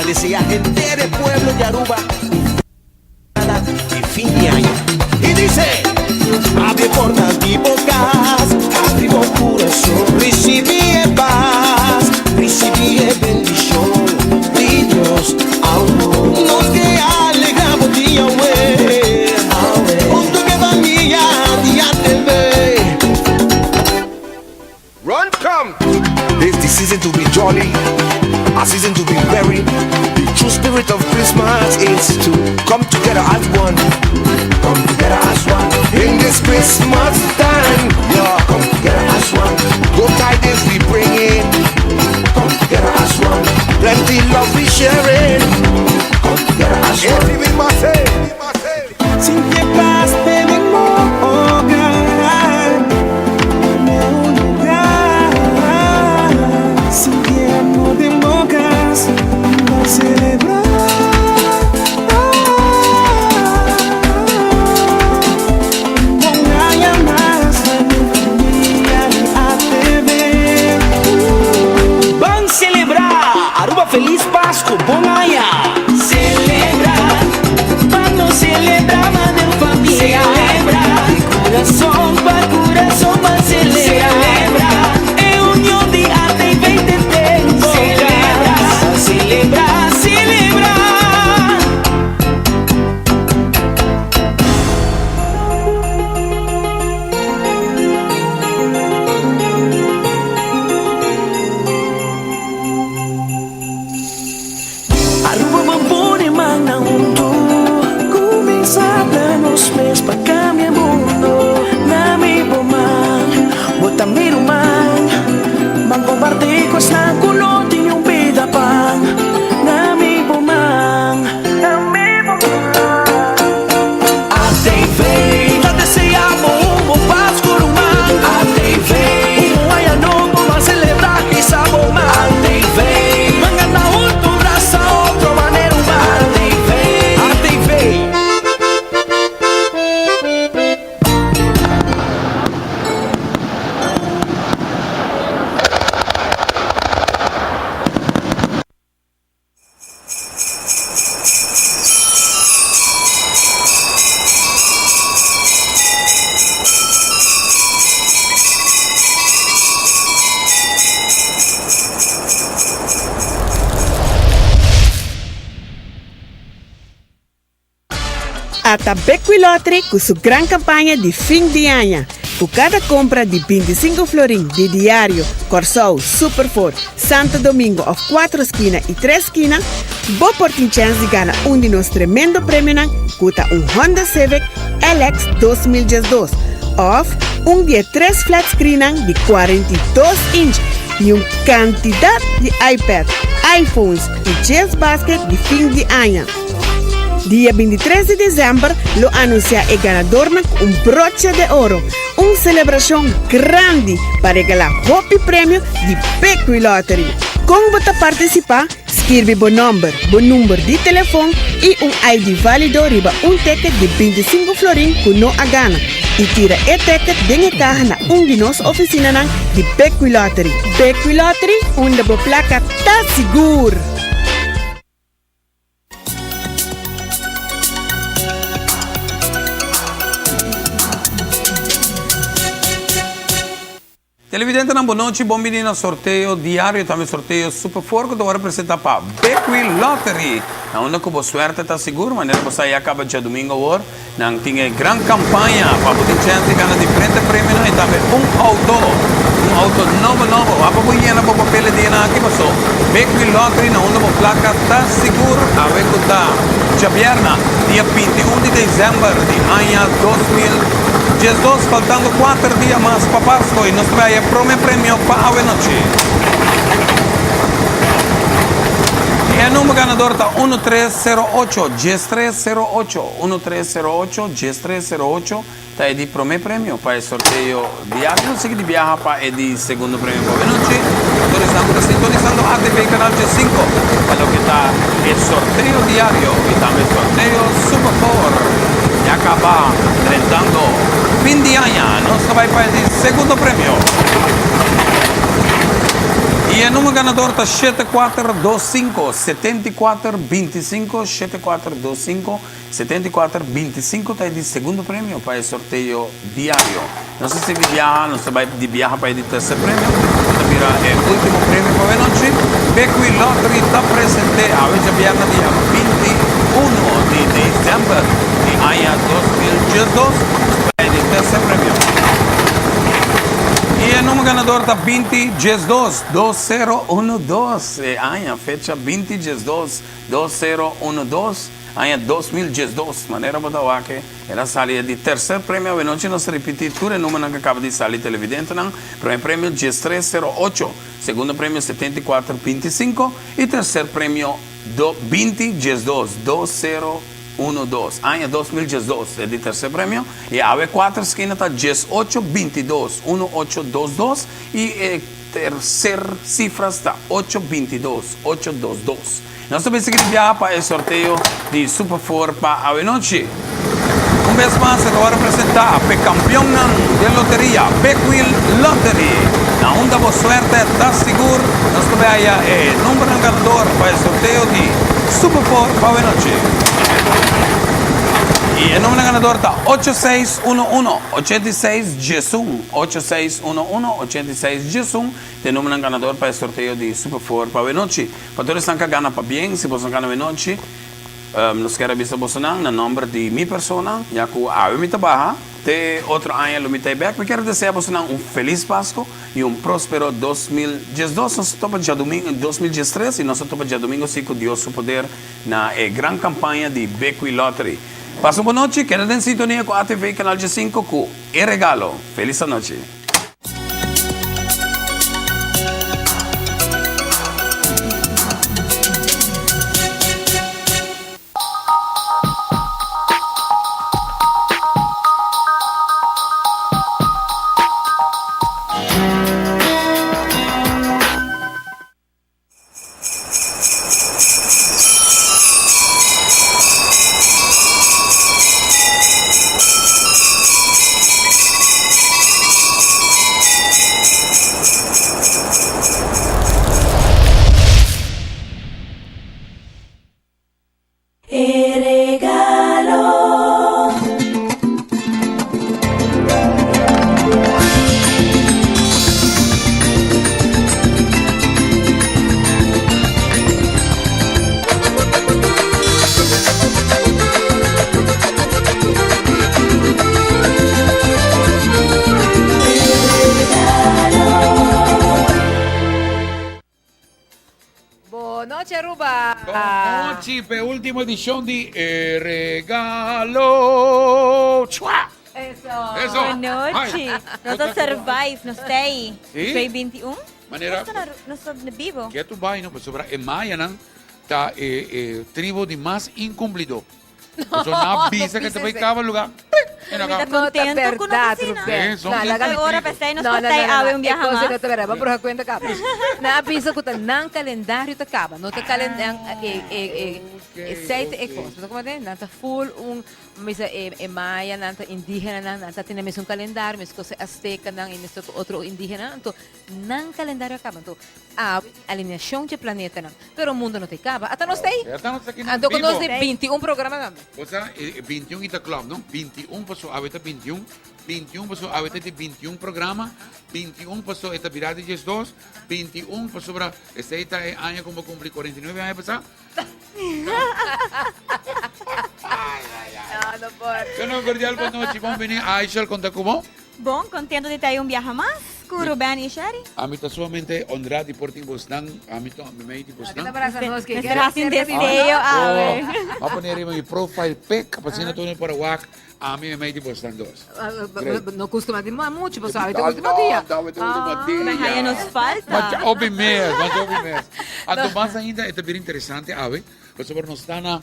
Decía gente de pueblo de Aruba y fin de año. Y dice: abre portas y bocas, abrigo corazón, recibí paz, recibí bendición de Dios. Nos que alegramos día junto que va mía día TV. Run, come. It's the season to be jolly, a season to be merry. The true spirit of Christmas is to come together as one. Come together as one. In this Christmas time, yeah, come together as one. Good tidings we bring in. Come together as one. Plenty love we sharing. Come together as one. Every with my say. Sin que paste de hogar, meu lugar. Sin que amor de bocas, vou celebrar. Vamos celebrar Aruba Feliz Páscoa, bom aia. Celebrar, vamos celebrar, mano família. Celebrar, de coração para coração, vamos celebrar. Celebrar, é união de arte e vem de tempo. Celebrar, celebrar, celebrar. Aruba bambone mana mundo, começada nos meses para cambiar mundo. Na mi bomang, bota miro man, mangombarde ko sa kulo din yung bida pang. Na mi bomang, na mi bomang. Ate vem, tá deseamos bom Páscoa rumang. Ate vem, ay ano mo va celebrar que sa bomang. Ate vem, mangana junto braça outro maneiro man. Ate vem, ate vem. Ata Beckwith Lottery com sua grande campanha de fim de ano. Por cada compra de 25 florim de diário, Corsol, Superford, Santo Domingo of 4 esquinas e 3 esquinas, você tem chance de ganhar de nossos tremendo prêmio, custa Honda Civic LX 2012, ou de 3 flat screen de 42 inch e uma quantidade de iPad, iPhones e chess basket de fim de ano. Dia 23 de dezembro, lo anuncia el ganador con un broche de oro, una celebración grande para regalar hopi premio de Beckwith Lottery. Como você participar, escreve bom número de telefone e um ID válido riba um ticket de 25 florim que não a gana. E tira o ticket dentro carro na de nossa oficina de Beckwith Lottery. Beckwith Lottery, onde a placa está segura. Televidente, boa noite, bom menino, sorteio diário, também sorteio super forte, que representa para Beckwith Lottery. Na onde que boa suerte está seguro, mas você aí acaba de domingo agora, não tinha grande campanha, para poder chance de ganhar diferentes prêmios e também um auto novo, para poder ganhar para papel de aqui, passou. Beckwith Lottery, na onde a placa está seguro, a ver que está Chabierna, dia 21 de dezembro de ano 2012, faltando 4 dias mais para Páscoa e nos vai o primeiro prêmio para a noite. el número ganador está 1308, 1308, 1308, 1308. Está el primer premio para el sorteo diario. No sé qué viaja para el segundo premio. Buenas noches. Nosotros estamos sintonizando ATV Canal G5 para lo que está el sorteo diario y también el sorteo Super 4. Ya acaba enfrentando fin de año. No se va para el segundo premio. Y el número ganador está 7425 7425 7425 7425 está el segundo premio para el sorteo diario. No sé si viaja, no se va de viaje para el tercer premio. Mira, el último premio para la noche. Beckwith Lottery está presente a veces viernes día 21 de diciembre de año 2012 para el tercer premio. Y el número ganador está 2012, 2012, año, fecha 2012, 2012, año 2012. Manera boa que era salir de tercer premio, a noite nós repetir tudo o número que acaba de salir televidente, não? Primeiro prêmio 1308, segundo prêmio 7425 e terceiro prêmio 2012, 2012, año 2012 es el tercer premio. Y AV4 esquina está 1822, 1822. Y tercer cifra está 822, 822. Nós também seguimos viajar para el sorteo de Super 4 para AV Noche. Un vez más, se va a representar el campeón de lotería, Beckwith Lottery. La onda de suerte está seguro. Nos vaya el número ganador para el sorteo de Super 4 para AV Noche. Y el número ganador está 8611 86 Jesús 8611 86 Jesús. El número ganador para el sorteo de Super 4 para AV Noche. Para todos los que ganan para bien, si vos ganan AV Noche, nos quero avisar você no nombre de mi persona, ya que a mí trabaja de otro año lo mitad back. Me quero desear você un feliz Pascua y un próspero 2012. Nós estamos já domingo 2013 y nós estamos já domingo sí con Dios su poder na gran campaña de Beckwith Lottery. Passa uma boa noite, queda em sintonia com a ATV Canal G5 com E Regalo. Feliz noite. Noche, Aruba. Oggi per ultima edición de Regalo. ¡Chua! Eso. Eso. Boa noite. Ai. Nós estamos survive, nós stay. Sim. Foi 21. Manera Nós estamos na vivo. que tu vai, no, pues sobra en Maya, ¿no? Está tribo de más incumplido. Pues una visa que te va a cada lugar. Está contento com a Ruben. vacina. Son Agora pensei, nós postei ave viajar Cosa mais. que te verá, vamos por cuenta acá. Na avisa que tá nan calendário tá acaba, não tá calendário site e coisa, como é? Não tá full misa maya, não tá indígena, não tá tem mesmo calendário, mas coisa azteca, não e mesmo outro indígena, então nan calendário acaba, então a alineação de planeta não, pero o mundo não te acaba, até nós tem. Estamos aquí en Então quando nós vivo. tem 21 programa não. O sea, 21 ita club, ¿no? 21 pasó a vete 21, 21 pasó a vete de 21 programa, 21 pasó esta virada de 2, 21 pasó para este año como cumplí 49 años pasado. Não pode. Bueno, cordial buenas noches, vamos a venir a Aisha al Contacubo. Bom, contento de ter um viajar mais. Skuro Bani Shari. Ami ta solamente onradi porting bosdang, ami to ami may di bosdang. Kita merasa nos que Mr. Hasin Deseo, awe. Apa neri may profile pic, kapag sinatunay para wak, ami may di bosdang dos. no costuma de muito, pessoal. Então costuma dia. Mahaya nos falta. Mas obi mes. At mas ainda é bem interessante, ave, porque nós está na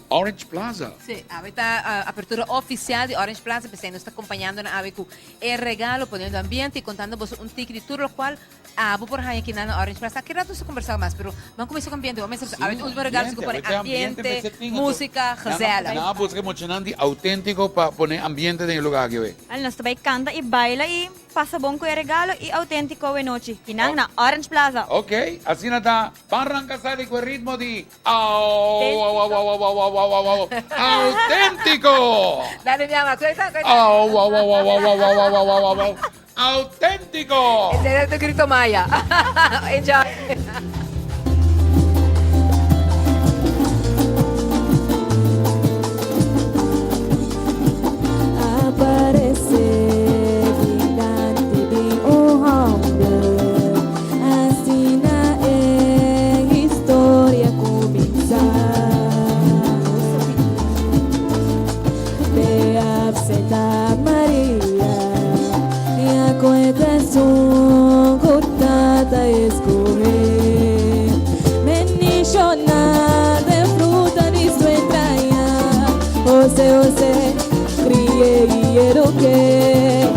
Orange Plaza. Sì, avete apertura oficial di Orange Plaza, perché nos está acompañando na ave con el regalo, poniendo ambiente y contándonos un ticket de tour, lo cual abo por ahí aquí na Orange Plaza. Aqui rato se conversar mais, pero vamos começar com ambiente, vamos a ver último regalo se compõe ambiente, música, gazela. Na busca emocionante, autêntico para poner ambiente no lugar que ve. Al nos tabay canta y baila y pasa bon ko yung regalo y auténtico we noche. Kinang na Orange Plaza. Ok, así nata, arranca sa di quel ritmo di auténtico. Dale mi ama, cuenta. Auténtico. Ese era el grito maya. Enjoy. Aparece gigante de onda, assim na história começar. Beab Santa Maria, e a coetação cortada escorrer. Menishonada de fruta de sua entranha, José, quiero que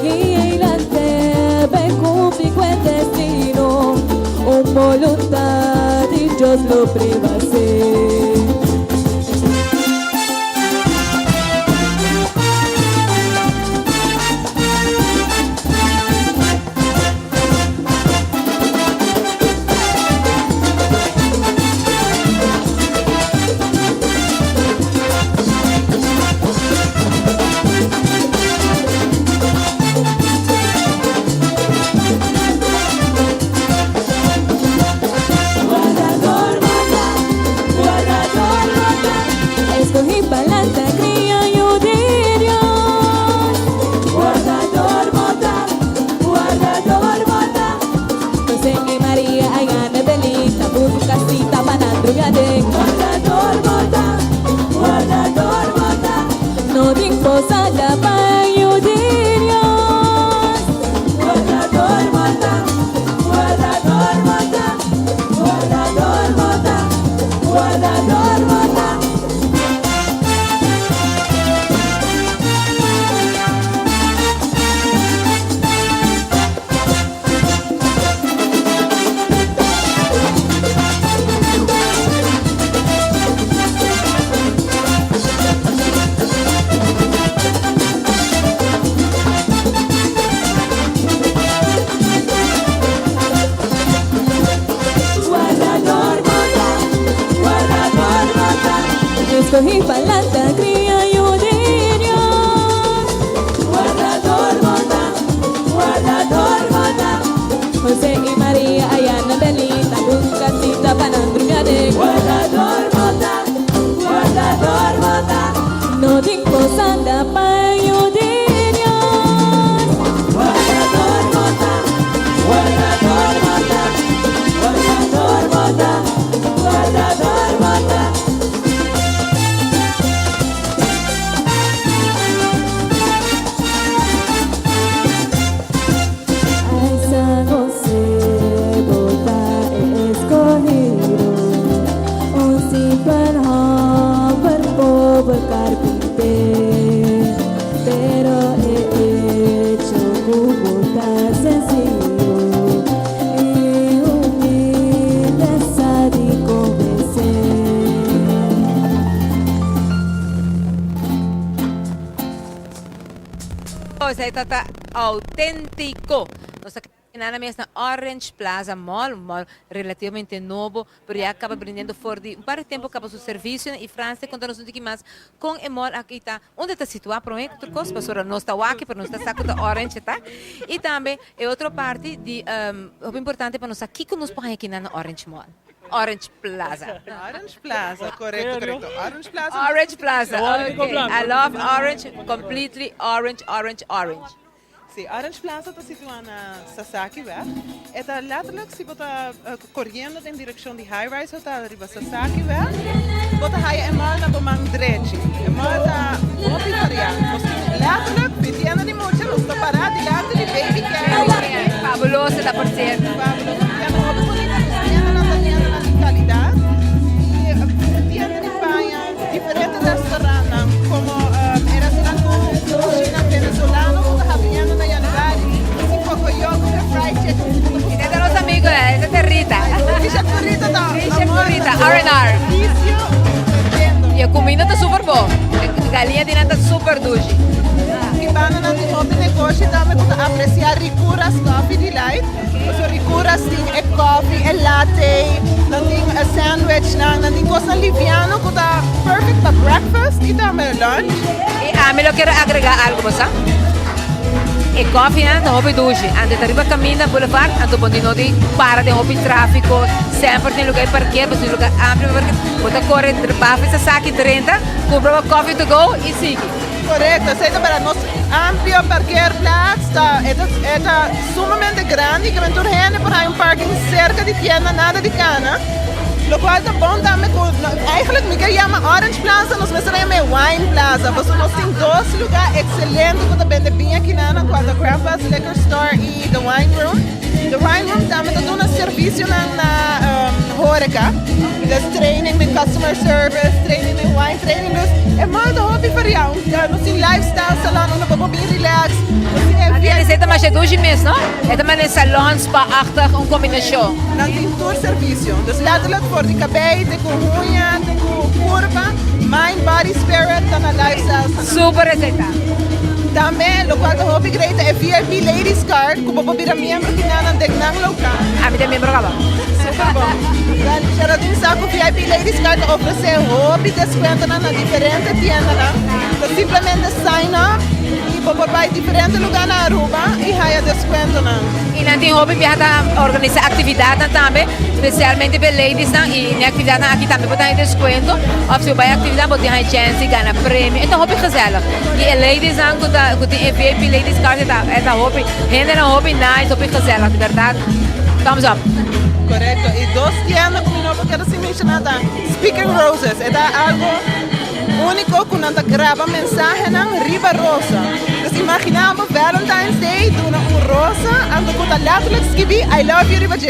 guiante me cumplir con el destino, un voluntad y Dios lo prevase. Escogí palanta, cría yo de Dios. Guardador mota. José y María, hay ganas de lista, busca casita para andruga de. Guardador mota. No te imposada para yo de Dios. Guardador mota. Escogí palanta, cría yo de Dios. Guardador mota. José y María, allá en Belita, busca cita para andruga de. Guardador mota. No te imposanda pa' yo de Dios. Guardador mota. Ay, San José, bota escogido, un simple hombre, pobre carpintero, pero he hecho un tan sencillo y humilde, sádico de ser. Esa está auténtico. Nossa nada mesmo na Orange Plaza Mall, um mall relativamente novo, pero já acaba brindando por de para tempo acaba seu serviço e França conta-nos um pouquinho mais com o mall aqui está onde está situado para mim outra coisa para não está aqui para não estar saco da Orange tá e também é outra parte de o importante para nós aqui que nos põe aqui na Orange Mall. Orange Plaza. Orange Plaza, correto. Orange Plaza. Orange Plaza. Okay. I love orange, completely orange. Sim, Orange Plaza está situada na Sasaki Weg. É letterlijk, se você correndo em direção de High Rise Hotel, arriba Sasaki Weg, você vai mal na Bomang Drechi. Mal da Hopi Variant. Letterlijk, pedindo de muito, não está parado diante de Baby Carrie. Fabuloso da por ser. Fabuloso. É uma Hopi bonita, pedindo na qualidade. E pedindo de Espanha, diferentes restaurantes, como restaurante China venezolano, que está abrindo na Januari, assim como yoga, fried chicken. Ese es de los amigos, ese es de Rita. Ficha burrito, tá? Ficha burrito, R&R. E a comida está super boa. A galinha de está super doce. Ibana natin open negócio também para apreciar ricuras coffee delight. So ricuras ting e coffee, e latte, nating a sandwich na, nating coisa liviano que tá perfect para breakfast e também lunch. E a mim eu quero agregar algo, você? E coffee na hobby doce. Ante arriba caminha boulevard, ante bondino de para de hobby tráfico, sempre tem lugar para parquear, mas lugar amplo porque você corre para essa saque 30, compra uma coffee to go e sigue. Correcto, aceita para nós amplio parqueerplaats, está sumamente grande, que tu gente para parking cerca de tienda, nada de cana. Lo cual está bom também, eigenlijk me chama Orange Plaza, nós chamamos Wine Plaza, porque nós temos dois lugares excelentes que também bem aqui na quando Grandpa's Liquor Store e The Wine Room. The Wine Room também está dando serviço na horeca, training de customer service, training de wine, training é mais do hobby variado, nós temos lifestyle salão, nós vamos bem relax. A receita mais é doce mesmo, não? É também salão, spa-achtig, uma combinação. Nós temos todo serviço, dus letterlijk voor de cabelo, de unha, de curva, mind, body, spirit, está na lifestyle. Super receita. Também, o qual hobby great é VIP Ladies Card, que você pode membro que não tem nada local. A mim também brava. Super bom. Já tem saco VIP Ladies Card oferece hobby desconto na diferente tienda. Então simplesmente sign up e você vai diferente lugar na Aruba e haya desconto na. E não tem hobby para organizar atividade também, especialmente para ladies e na atividade aqui também você tem desconto. Ou se vai atividade você tem chance de ganhar prêmio. Então hobby gezellig. E ladies que tem VIP Ladies Card é hobby, gente na hobby nice, hobby gezellig, de verdade. Thumbs up. Correcto. E dois tiendas que não quero se mencionar, Speaking Roses, é algo único que não grava mensagem na riba rosa. Então imaginamos Valentine's Day, duna rosa, ando com a letterlijk escrevi I love you riba que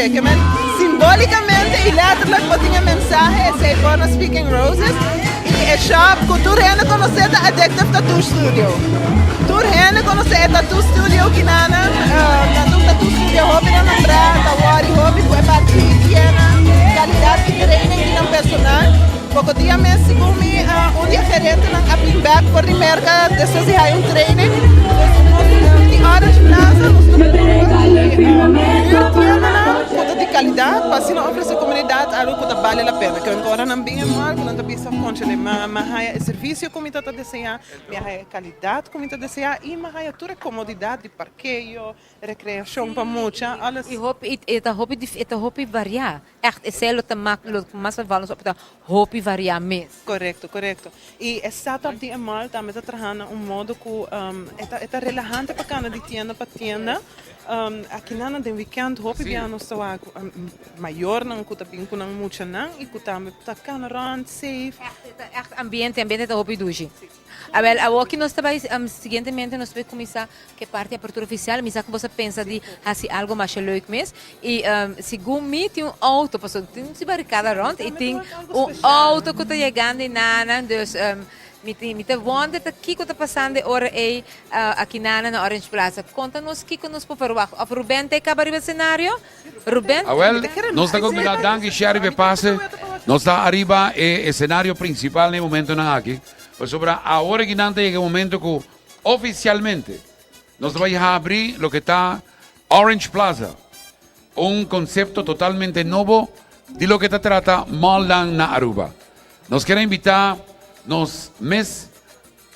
simbolicamente e letterlijk botinha mensagem se for na Speaking Roses. E é shop que tu rende conhecer da Addictive Tattoo Studio. Tu rende conhecer a Tattoo Studio que nana, Tattoo Studio hobby na nambrada, Wari hobby foi parte de qualidade de training de um personal. Pouco dia mesmo, segundo me, dia gerente na Appling Back por a merca, depois de um training. Em Orange Plaza, nós temos de qualidade, para se não oferecer à comunidade algo que vale a pena. Que agora não bem mal, que não está bem conchele, mas serviço como está desenhar, mas qualidade como está desenhar e mas toda comodidade de parqueio, recreação para muita, alles. E hobby variar. Echt, é lo que mais valores op dat hobby variar mesmo. Correcto, correcto. E é setup de mal também está trabalhando modo que é relajante para cada de tienda para tienda. Aqui na de weekend hobby biano so maior não que também com não muito não e que também está kana rand safe. Echt ambiente da hobby doce. Agora aqui nós também seguintemente nós vamos começar que parte da abertura oficial, mas que você pensa de fazer algo mais leuk mesmo e segundo mim tem auto, passou tem barricada rond e tem auto que está chegando e nada, dus me te wonder aqui que está passando hora aí aqui na Orange Plaza. Conta-nos que nos por favor. Of Ruben tem acabar o cenário? Ruben? Well, nós estamos com a dangue share de passe. Nós está arriba é cenário principal no momento na aqui. Pues sobre ahora que nante llega el momento que oficialmente nos vamos a abrir lo que está Orange Plaza, un concepto totalmente nuevo de lo que te trata Maldan na Aruba. Nos quiere invitar nos mes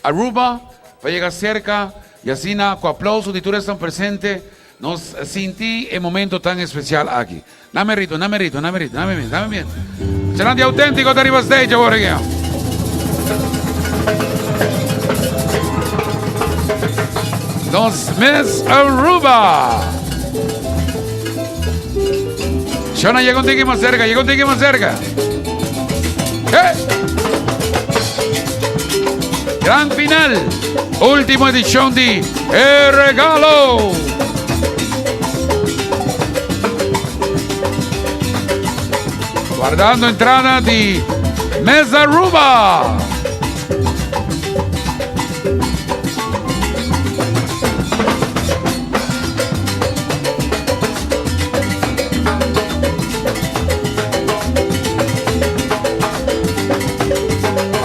Aruba para llegar cerca y así con aplausos de todos están presentes nos sentí el momento tan especial aquí. Dame bien. Serán de auténtico de arriba stage ahora ya. nos Miss Aruba. Shona, llega un tique más cerca, llega un tique más cerca. Gran final, última edición de El Regalo. Guardando entrada de Miss Aruba.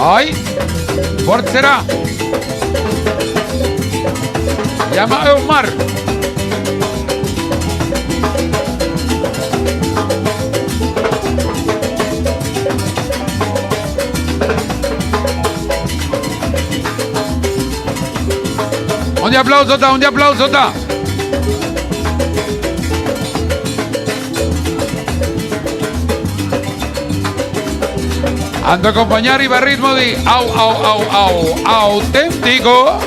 Ay, fuerte será. Llama a Omar. Un aplauso está, un aplauso está. Ando a acompañar y va ritmo de auténtico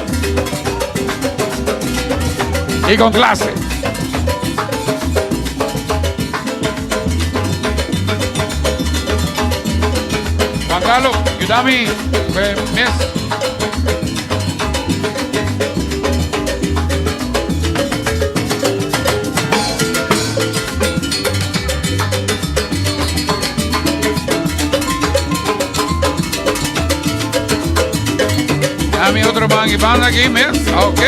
y con clase. Juan Carlos, ayúdame, Miss. Dame otro bang y bang aquí, Miss. Ok.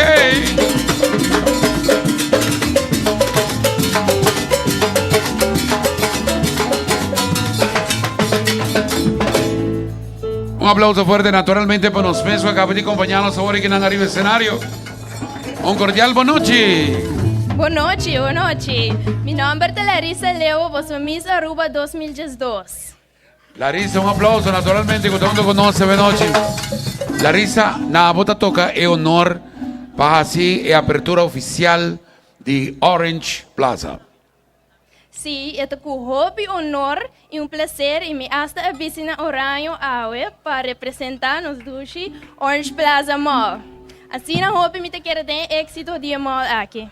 Un aplauso fuerte naturalmente para los Miss que acaban de acompañarnos ahora que están arriba del escenario. Un cordial buenas noches. Boa noite, boa noite. Meu nome é Larissa Leo, vou ser Miss Aruba 2012. Larissa, un aplauso naturalmente que todo el mundo conoce, buenas noches. Larissa, na bota toca è honor para así e apertura oficial de Orange Plaza. Sim, é com hobby, honor e prazer e me hasta a visita Oranho Aue para representar nos dushi Orange Plaza Mall. Assim na hobby me te quer ter êxito de mall aqui.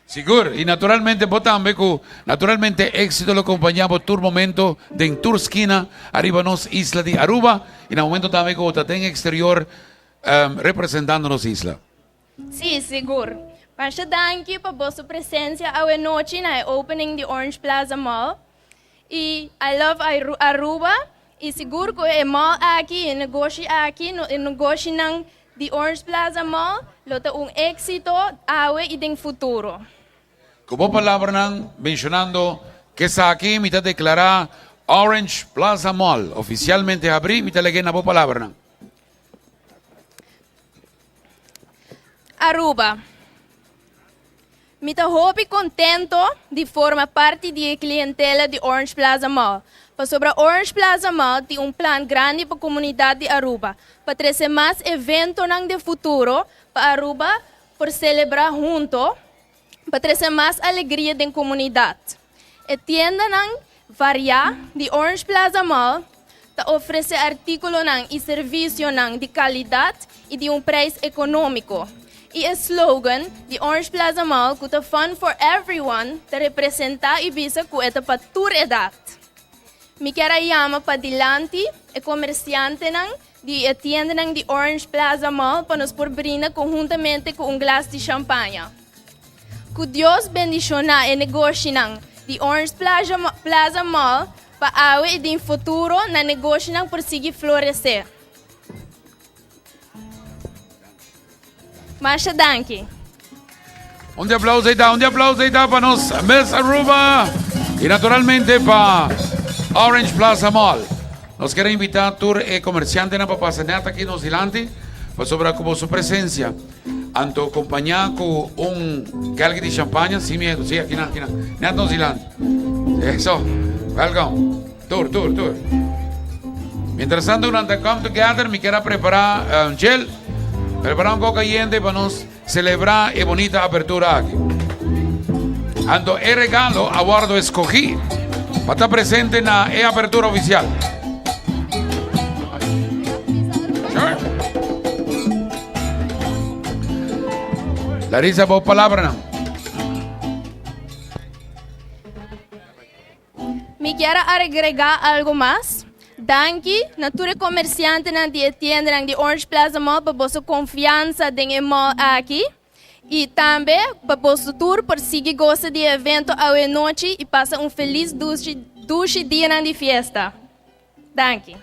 Seguro, y naturalmente vos también, naturalmente éxito lo acompañamos por momento de en Tour Esquina, arriba nos Isla de Aruba, y en el momento también como está en exterior representándonos Isla. Sim, seguro. Basta danke para vossa presença à noite na opening de Orange Plaza Mall. E I love Aruba. E seguro que é mall aqui, e negócio aqui, e negócio de Orange Plaza Mall, lota éxito awe e tem futuro. Como palabra mencionando que está aquí, me está declarada Orange Plaza Mall, oficialmente abrí, me está leyendo la palabra. Aruba. Me está hobby contento de formar parte da clientela de Orange Plaza Mall. Para sobre Orange Plaza Mall tem plano grande para a comunidade de Aruba. Para trazer mais eventos no futuro para Aruba, por celebrar junto, para trazer mais alegria da comunidade. A tienda varia de Orange Plaza Mall oferece artículos e serviços de qualidade e de preço econômico. E o slogan de Orange Plaza Mall, que é Fun for Everyone, representa e visa que é para toda idade. Me quero chamar para dilante e comerciante de tienda de Orange Plaza Mall para nos brindar conjuntamente com glass de champanhe. Que Deus bendiciona o negócio de Orange Plaza Mall para hoje e de futuro na negócio por seguir florescer. Masha danke. Un aplauso ahí está para nos Miss Aruba y naturalmente para Orange Plaza Mall. Nos quiere invitar a tour e comerciante para pasar aquí nos delante, para sobre como su presencia. Anto acompañado con un galgue de champaña, sin miedo, sí, aquí nos delante. Eso, welcome. Tour. Mientras tanto, durante Come Together, me quiero preparar un gel. Preparar un coca caliente para nos celebrar y bonita apertura aquí. Ando el regalo aguardo escogí para estar presente en la apertura oficial. Sure. Larissa, vos palabra na. Me quiero agregar algo más. Danke, natura comerciante na die tienda de Orange Plaza Mall para vossa confiança em mall aqui. E também para vosso tour por seguir gosta de evento à noite e passa feliz duche dia na de festa. Danke.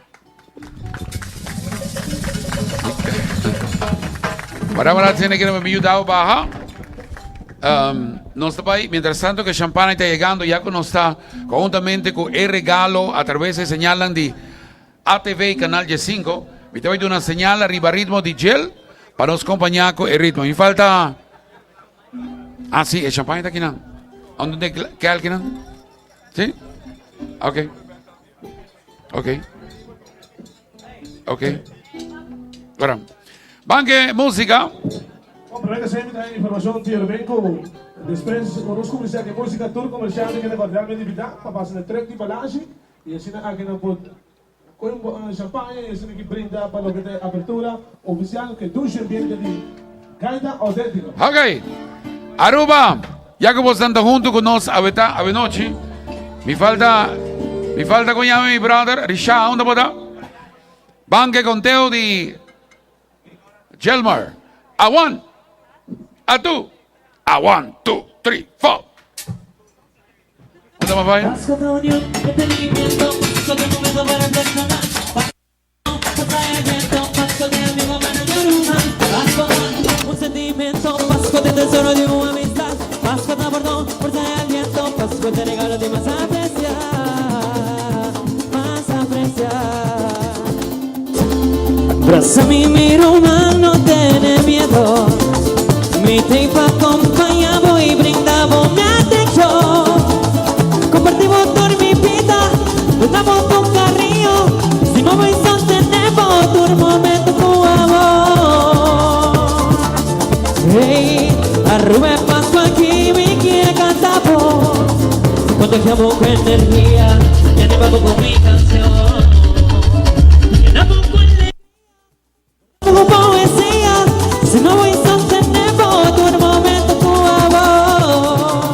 Para tiene que me ayudar baja. No está ahí. Mientras tanto que Champagne está llegando, ya que nos está conjuntamente con el regalo a través de señalan de ATV Canal Y5. Me te voy a dar una señal arriba ritmo de gel para nos acompañar con el ritmo. Me falta. Ah, sí, el Champagne está aquí, ¿no? ¿Dónde queda alguien? ¿No? ¿Sí? Ok. Ok. Ok. Ahora. Banque, música. Praten zijn met een informatie via de winkel. Después, conozco que sea que música tour comercial que guardar mi divida, para pasar el trek de balance y así na que no put con champagne y así que brinda para lo que de apertura oficial que duche ambiente de gaita auténtico. Ok. Aruba, ya que vos estás junto con nos a noche, me falta con mi brother Richard, ¿dónde está? Banque conteo de Gelmar. A 1, a 2, a 1, 2, 3, 4. ¿Dónde más vaya? Un sentimiento, Pascua de tesoro de una amistad, Pascua de perdón por ser aliento, Pascua de regalo de más apreciar, más apreciar. Abrázame, mi román, no tiene miedo, mi tiempo acompañamos y brindamos mi atención, compartimos toda mi vida, nos damos un cariño, si no voy a tenemos tu momento con amor. Hey, arrume Pascua aquí me quiere cantar vos, cuando llamo con energía, ya te pago con mi canción, llenamos con como poesía, si no voy a tenemos tu momento con amor.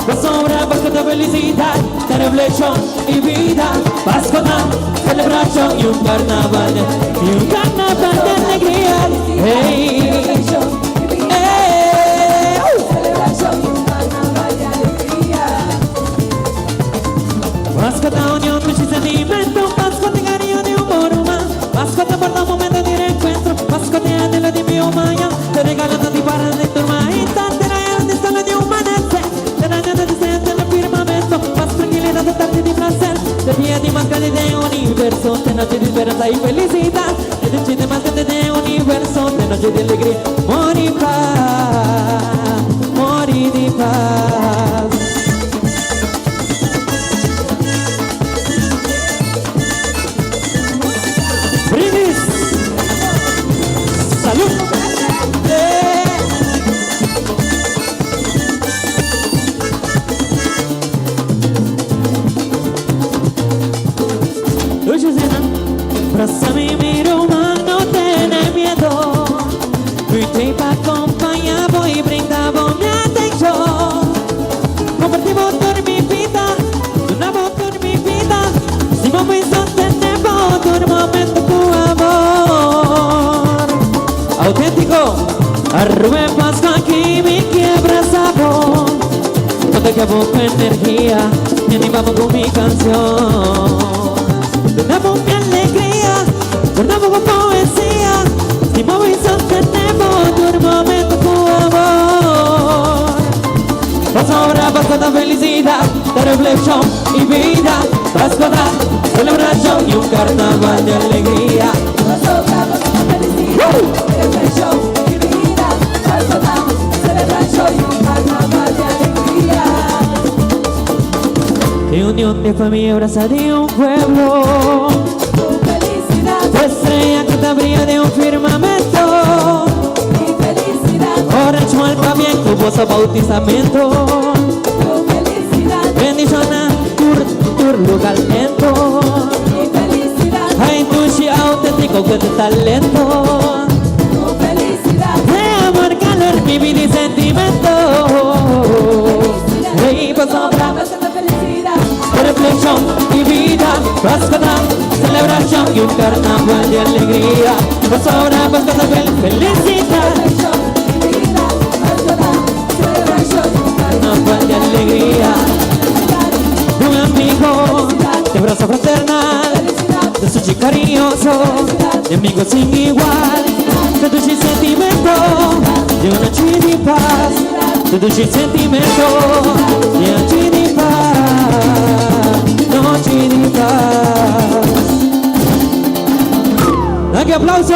Pues sobra Pascua de felicidad, de reflexión y vida, Pascua de celebración y un carnaval de alegría. Hey, Pascua de unión, mucho sentimiento, Pascua de cariño de humor humano, Pascua de por los momentos de reencuentro, Pascua de anhelo de mi humana, te regalo tanto para de tu majestad, te regalo de solo de humanecer, te regalo de deseo en el firmamento, más tranquilidad de tarde de placer, de día de más grande de universo, de noche de esperanza y felicidad, de noche de más grande de universo, de noche de alegría, amor y paz, amor y paz. Brindis, salud. Lucecina, abrázame, mi román, no tiene miedo. Mi tiempo acompañamos y brindamos mi atención. Compartimos toda mi vida, donamos toda mi vida. Si no me tenemos todo momento con amor. Auténtico, arrume Pascua aquí me quiebra sabor. Cuando acabo con energía, y animamos con mi canción. Donamos mi alegría, donamos con poesía. Si movimos tenemos todo momento con amor. Pascua ahora, Pascua de felicidad, de reflexión y vida. Pascua de celebración y un carnaval de alegría. Pascua de felicidad, de reflexión y vida. Pascua de celebración y un carnaval de alegría. De unión de familia, abraza de un pueblo. Tu felicidad, tu estrella que te brilla de un firmamento. Mi felicidad, orange mal paviento, voz a bautizamiento. Tu felicidad, bendición a tur lugar lento. Mi felicidad, hay duche auténtico que te talento. Tu felicidad, de amor calor mi y un carnaval de alegría. Pues ahora pues carnaval, felicidad. Carnaval de alegría. Un amigo de abrazo fraternal, de sushi cariñoso, de amigos sin igual, de dulce sentimiento, de una noche de paz, de dulce sentimiento, de una noche de paz, noche de paz. ¡Dale aplauso!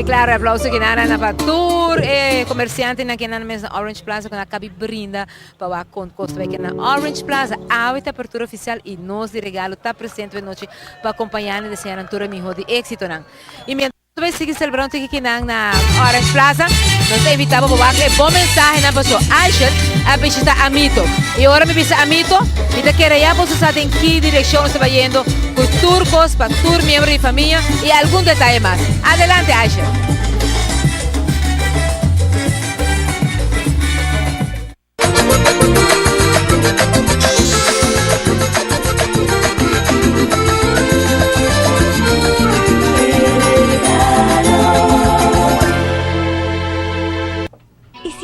Claro, aplauso que nada na tour comerciante na na mesma Orange Plaza com a cabe brinda para com costa que na Orange Plaza a abertura oficial e nós de regalo está presente hoje noite para acompanhar e desejar tour melhor de êxito não. E mesmo vai seguir celebrando aqui na Orange Plaza, nós invitamos para que bom mensagem na pessoa Aisha a visitar Amito. E agora me visita Amito, e te quero já você saber em que direção você vai indo com turcos, para tour membro de família e algum detalhe mais. Adelante, Aisha.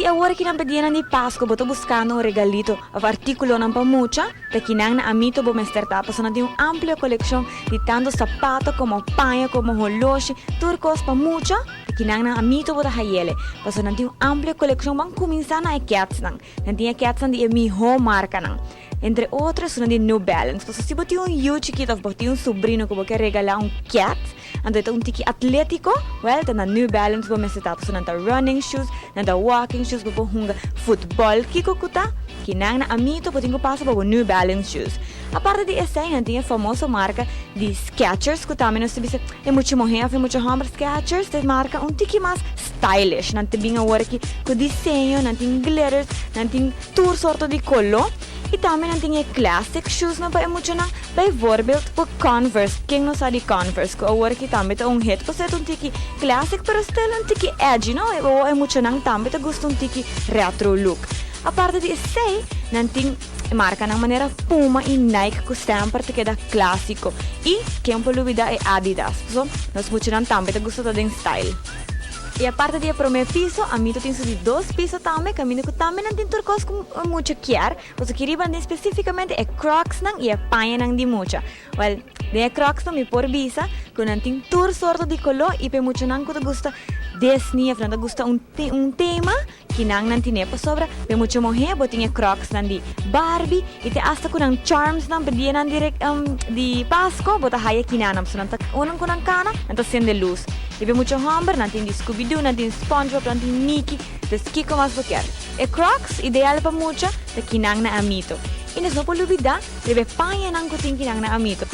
Agora que não pediam de Páscoa, botou buscando um regalito of artículo não pamucha, te kinang na Amito bo mester tapas na uma ampla coleção de tanto sapato como panha como relógio, turcos pamucha, te kinang na Amito bo da hayele, paso na uma ampla coleção bang começar na cats nang, nanti cats nang di mi home marca nang. Entre outras, na de New Balance. Paso se botou huge kit of botou sobrinho que quer regalar cat, ando ito tiki atlético, well, na New Balance bo mester tapas na running shoes, na walking shoes bo hunga football kiko kuta, kinang na Amito bo tingo pasa bo New Balance shoes. A parte de essa, nanti a famosa marca de Skechers, que também não se diz, é muito morrer, é muito hammer Skechers, de marca tiki mais stylish, nanti binga work com desenho, nanti glitters, nanti tour sorto de color. E também não tinha classic shoes não para muito não, bijvoorbeeld por Converse, quem não sabe Converse, que agora que também tá hit, porque é tiki classic, pero still tiki edgy, não? É muito não também tá gosto tiki retro look. A parte de sei, não tem marca na maneira Puma e Nike que sempre te queda clássico e quem pode olvidar é Adidas, so nós muito não também tá gosto de style. E a parte de primeiro piso, a mim tem subido 2 pisos também, caminho que também não tem turcos com muito quer, porque queria bandir especificamente é Crocs não e é panha não de mucha. Well, de Crocs não me por visa, que não tem tour sorto de color e pe muito não que gosta Disney, não gosta tema que não tem para sobra, pe muito morrer, botinha Crocs não de Barbie e te hasta com não charms não pedia não direct de Páscoa, bota haya que não, so não tá unang com não cana, não tá sendo luz. E muito hamburger, não tem Scooby-Doo, não tem SpongeBob, não tem Mickey, des Kiko mas quer. E Crocs, ideal para mucha, te kinang na Amito. E nós não podemos olvidar, deve panha nang kuting kinang na Amito.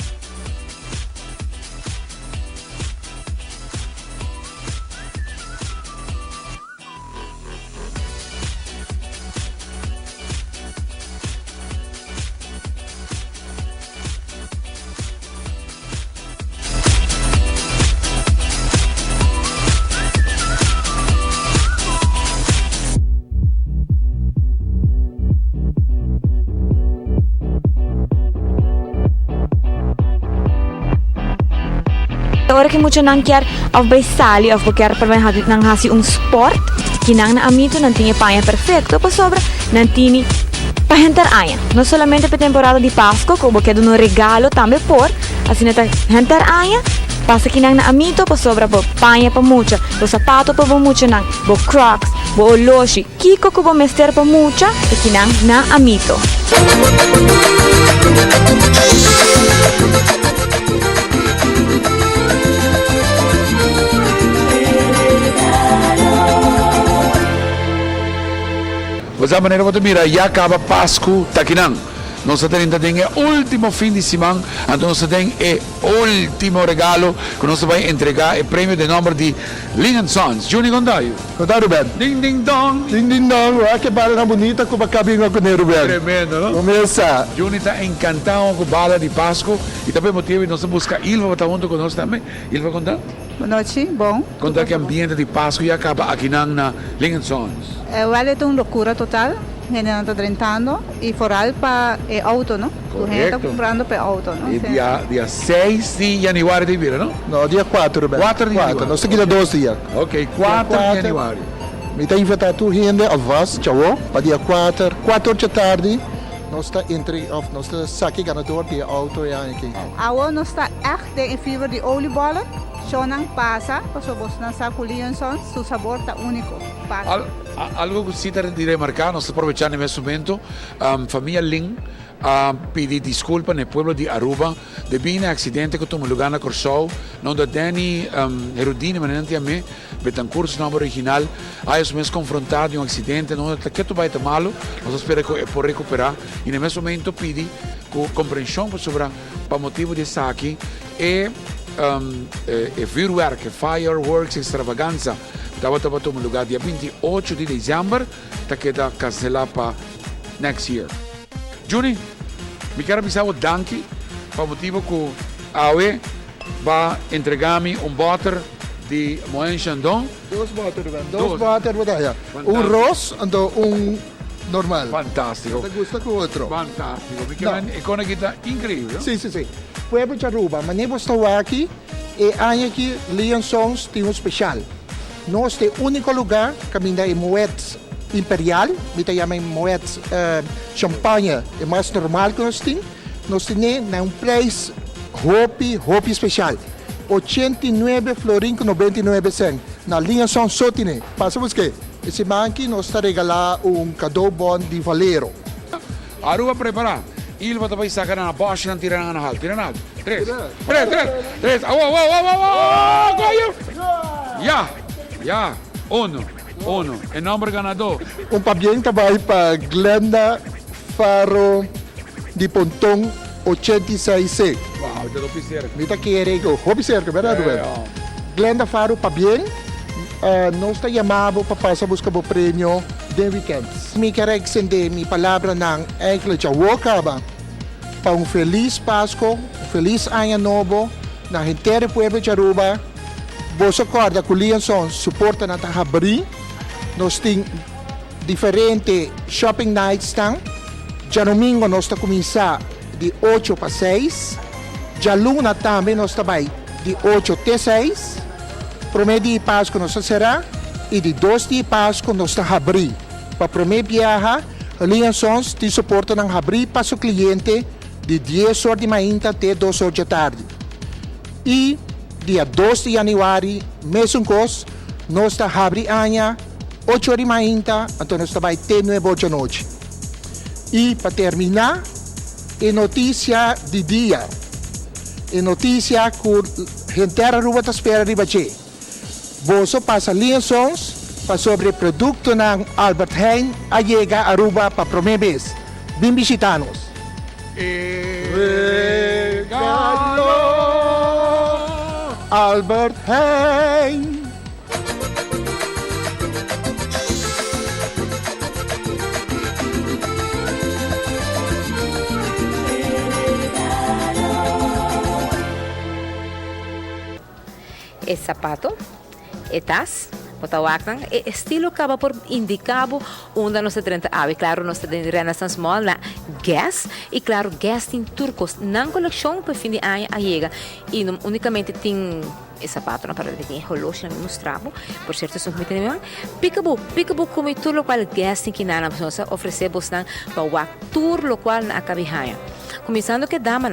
Ora que muito não quer of by sali of quer para hadit nang hasi sport kinang na Amito não tinha panha perfeito para sobra não tinha para hentar aia não solamente para temporada de Páscoa como que no regalo também por assim neta hentar aia passa kinang na Amito para sobra por panha para mucha o sapato para mucha nang bo Crocs bo oloshi kiko ko bo mester para mucha e kinang na Amito. Dessa maneira você mira, já acaba Páscoa, taquinang. Nós temos o último fim de semana, então nós temos o último regalo que nós vamos entregar, o prêmio de número de Ling & Sons. Juni Gondayo. Contar, Ruben. Ding ding dong. Ding ding dong, que bala na bonita com a cabinha com o Ruben. Tremendo, não? Começa. Juni está encantado com a bala de Páscoa e também motivo nós buscar Ilva para estar junto conosco também. Ilva, contar? Boa noite, bom. Contar que o ambiente de Páscoa já acaba aqui na Ling & Sons. Vale uma loucura total, gente não está tentando, e foral para auto, não? Tu gente comprando per auto, no? E dia 6 de januário de vira, não? No, dia 4, Roberto. 4 de januário. Nós temos 2 dias. Ok, 4 de januário. Me está invitado tu gente alvast, tchau, para dia 4, 4 da tarde. Nós está nós está saque ganador de auto e aqui. Awo no sta echt in fever de oliebollen. Zo nang pasa, paso bos na sa kulian son, su sabor ta único. Pasa. Algo que sí te diré marcar, nos aprovechando en ese momento, familia Ling pedi desculpa no pueblo de Aruba devido a accidente que tomou lugar na Corsou, onde Danny Herudini, manente a mim, Betancourt, nome original, aí os meus confrontados em um acidente, não é que tu vai ter malo, nós esperamos por recuperar, e nesse momento pedi compreensão sobre o motivo de estar aqui e vuurwerk, fireworks extravaganza, estava tomando lugar dia 28 de dezembro, está queda cancelar para next year. Juni, me quero avisar o danke para o motivo que a AOE vai entregar-me botter de Moen Chandon. 2 botter, Ruben. 2 botter, um rosa e normal. Fantástico. Te gusta com outro. Fantástico. Me quero uma guita incrível. Sim. Pueblo de Aruba, mas nem estou aqui e aqui Leon Sons tem especial. Nós temos o único lugar que ainda é moedas imperial, me chama moedas champanhe, é mais normal que nós temos. Nós temos preço hopi especial. 89 florin com 99 cent. Na linha São Sotine. Passamos que esse manque nós está regalando cadeau bom de Valero. Aruba preparar. Il va a sacar na bocha e não tirar na hal. Tira na hal. 3. Ya. Uno. O número ganador. Pabieng trabalho para Glenda Faro de Pontong 86C. Wow, te dopi cerca. Mita quiere go, hobby cerca, verdade, Ruben? Glenda Faro Pabieng, nós está chamado para passar buscar o prêmio de weekends. Me quero extender minha palavra ng Eikle Chawokaba para feliz Páscoa, feliz Ano Novo na inteira pueblo de Aruba. Você acorda que o Leon Sons suporta na Tahabri. Nós temos diferentes shopping nights. Já domingo nós está começar de 8 para 6. Já luna também nós está de 8 até 6. Primeiro dia de Páscoa nós será e de 2 dias de Páscoa nós está abrir. Para primeiro viajar, o Leon Sons te suporta na abrir para o cliente de 10 horas de manhã até 2 horas da tarde. E dia 2 de januário, mesmo coisa, nós está abrir amanhã 8 horas de manhã, então nós vai ter 9 horas da noite. E para terminar, a notícia de dia. A notícia que a gente Aruba está esperando de bater. Você passa liações para sobre o produto na Albert Heijn a chegar a Aruba para a primeira vez. Vem visitar-nos. Albert Heijn. E sapato, e tas, potawakang, e estilo acaba por indicado onde nós temos ave. Claro, nós temos Renaissance Mall na Guess, e claro, Guess tem turcos na coleção para fim de ano a chega. E não unicamente tem e sapato na parede tem relógio na mostravo, por certo são muito bem. Picabu como tudo o qual Guess tem que na nós oferecemos na para o tour o qual na acabihanha. Começando que dama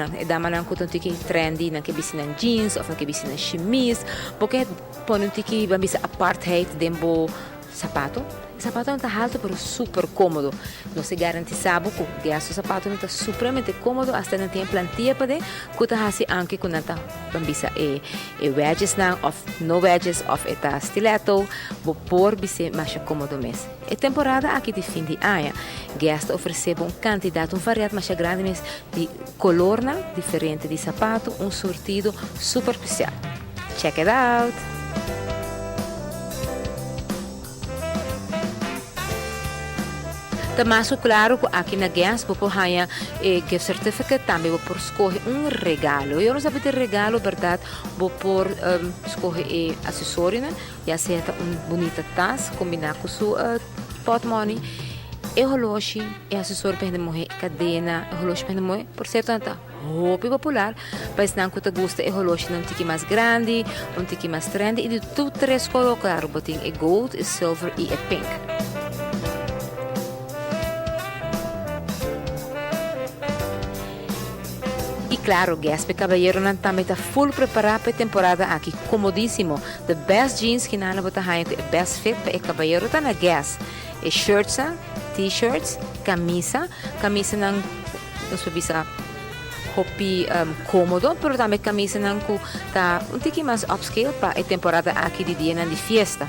com um tiki trendy na que bisina jeans ou na que bisina chemise, porque põe um tiki bambisa apartheid dembo sapato. O sapato não está alto, mas super cômodo. Não se garantizava que o sapato não está supremamente cômodo, até não tem plantilha para ele, que está assim anche com nanta bambisa e wedges não, ou no wedges, ou está stiletto, vou pôr bise mais cômodo mesmo. E temporada aqui de fim de ano, Guest ofereceu quantidade, variedade mais grande mesmo de color diferente de sapato, sortido super especial. Check it out! Mas claro, aqui na Guess, você ganha que certificado também, você escolhe regalo. Eu não sabia de regalo, verdade, você escolhe acessório, né? Já seja bonita taça, combinar com sua porta-money. holoshi é assessor para a cadena holoshi para a por certo anta roupa popular mas não que gosta é holoshi não tique mais grande um tique mais trendy e de tudo três cores claro botin é gold é silver e é pink. E claro, guys, pe caballero nan também está full preparado para a temporada aqui, comodíssimo. The best jeans que nana bota hain, the best fit para o caballero tá na guys. E shirts, t-shirts, camisa não se bisa hopi cômodo, pero também camisa não tá um tique mais upscale para a temporada aqui de dia de festa.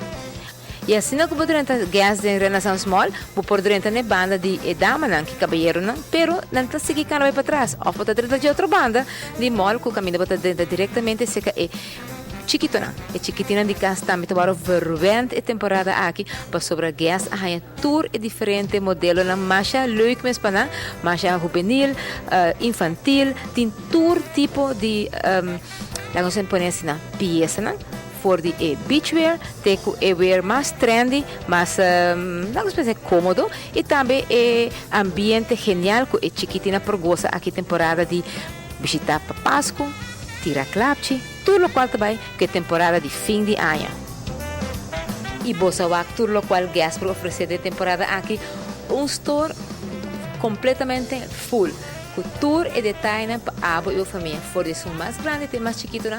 E assim não como durante a gas de Renaissance Mall, vou por durante a banda de dama não que caballero não, pero não está seguindo canal para trás. Ou para dentro de outra banda de mall que o caminho para dentro diretamente seca é chiquito não. É chiquitina de casa também para verwend a temporada aqui para sobre a gas a haja tour é diferente modelo na marcha leuk mes para marcha juvenil, infantil, tem tour tipo de lá não se põe assim na pieza não. For the beachwear, teco é wear mais trendy, mais não sei cômodo e também é ambiente genial que é chiquitina por goza aqui temporada de visitar para Páscoa, tirar clapchi, tudo o qual também que é temporada de fim de ano. E bossa wak tudo o qual Gaspro oferece de temporada aqui store completamente full. Cultura e detalhe para abo e a família. For de som mais grande, tem mais chiquito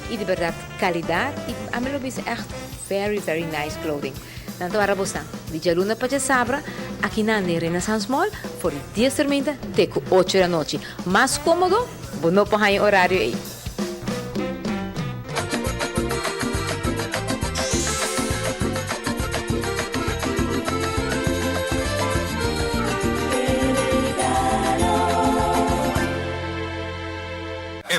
e de verdade qualidade e a mim é echt very very nice clothing. Nanto para você, de jaluna para sabra, aqui na Renaissance Mall, for 10 termina, teco 8 da noite. Mais cômodo, bono para o horário aí.